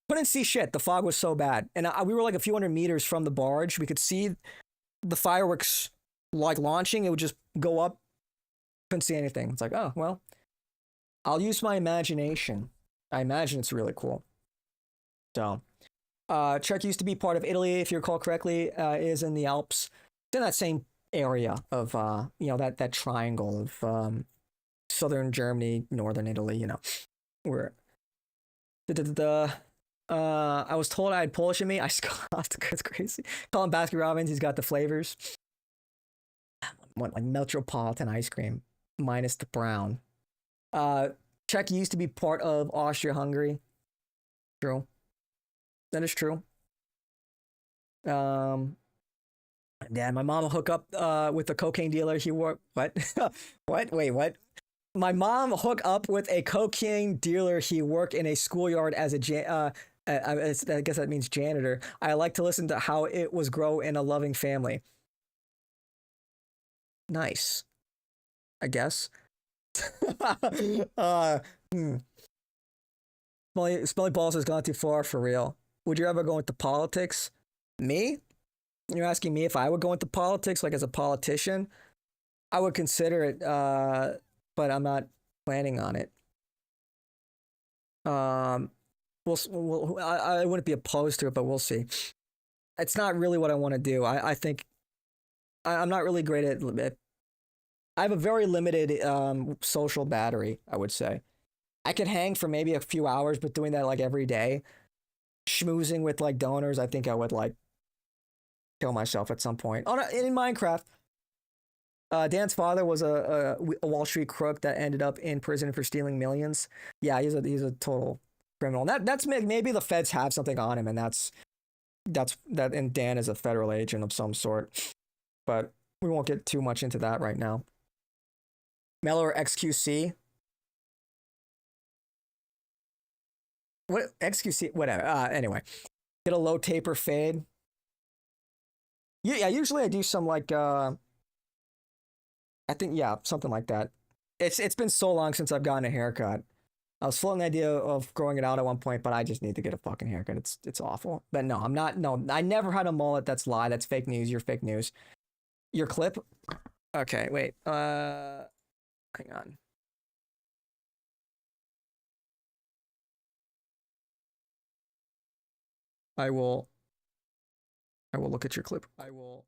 Couldn't see shit. The fog was so bad. And we were like a few hundred meters from the barge. We could see the fireworks like launching. It would just go up. Couldn't see anything. It's like, oh, well, I'll use my imagination. I imagine it's really cool. So, Czech used to be part of Italy, if you recall correctly, is in the Alps. It's in that same area of, that triangle of southern Germany, northern Italy, where I was told I had Polish in me. I scoffed. It's crazy. Call him Baskin Robbins. He's got the flavors. What, like Metropolitan ice cream minus the brown. Czech used to be part of Austria-Hungary. True. That is true. Yeah, my mom will hook up with a cocaine dealer. He worked. What? What? Wait, what? My mom hook up with a cocaine dealer. He worked in a schoolyard as a I guess that means janitor. I like to listen to how it was grow in a loving family. Nice. I guess. Smelly Balls has gone too far for real. Would you ever go into politics? Me? You're asking me if I would go into politics, like as a politician? I would consider it, but I'm not planning on it. I wouldn't be opposed to it, but we'll see. It's not really what I want to do. I think I'm not really great at it. I have a very limited social battery, I would say. I could hang for maybe a few hours, but doing that like every day, schmoozing with like donors, I think I would like kill myself at some point. In Minecraft. Dan's father was a Wall Street crook that ended up in prison for stealing millions. Yeah, he's a total criminal. That's maybe the feds have something on him, and that's that. And Dan is a federal agent of some sort, but we won't get too much into that right now. Mello or XQC? What XQC? Whatever. Anyway, get a low taper fade. Yeah. Usually I do some like I think, yeah, something like that. It's been so long since I've gotten a haircut. I was floating the idea of growing it out at one point, but I just need to get a fucking haircut. It's awful. But no, I'm not. No, I never had a mullet. That's lie. That's fake news. You're fake news. Your clip. Okay, wait. Hang on. I will look at your clip. I will.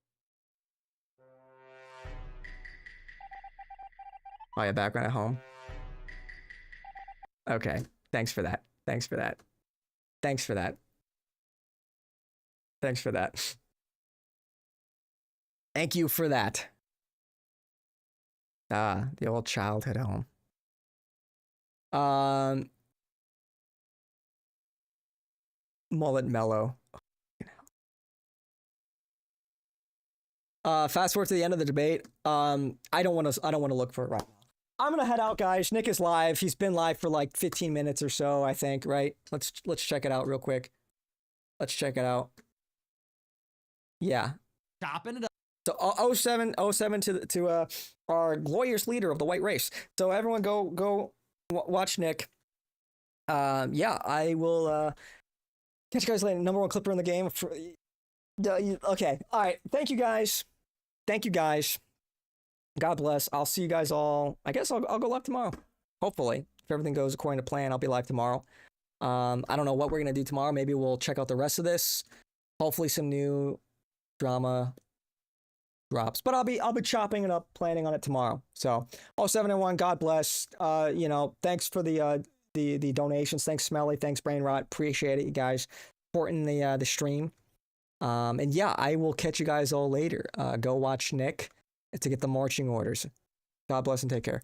Oh, yeah, background at home. Okay. Thanks for that. Thanks for that. Thanks for that. Thanks for that. Thank you for that. Ah, the old childhood home. Mullet mellow. Fast forward to the end of the debate. I don't want to look for it right now. I'm gonna head out, guys. Nick is live. He's been live for like 15 minutes or so, I think. Right? Let's check it out real quick. Let's check it out. Yeah. Chopping it up. So 07 to our glorious leader of the white race. So everyone go watch Nick. Yeah, I will catch you guys later. Number one clipper in the game. Okay. All right. Thank you guys. Thank you guys. God bless. I'll see you guys all. I guess I'll go live tomorrow. Hopefully, if everything goes according to plan, I'll be live tomorrow. I don't know what we're gonna do tomorrow. Maybe we'll check out the rest of this. Hopefully, some new drama drops. But I'll be chopping it up, planning on it tomorrow. So 0701, God bless. Thanks for the donations. Thanks, Smelly. Thanks, Brain Rot. Appreciate it, you guys. Supporting the stream. And yeah, I will catch you guys all later. Go watch Nick to get the marching orders. God bless and take care.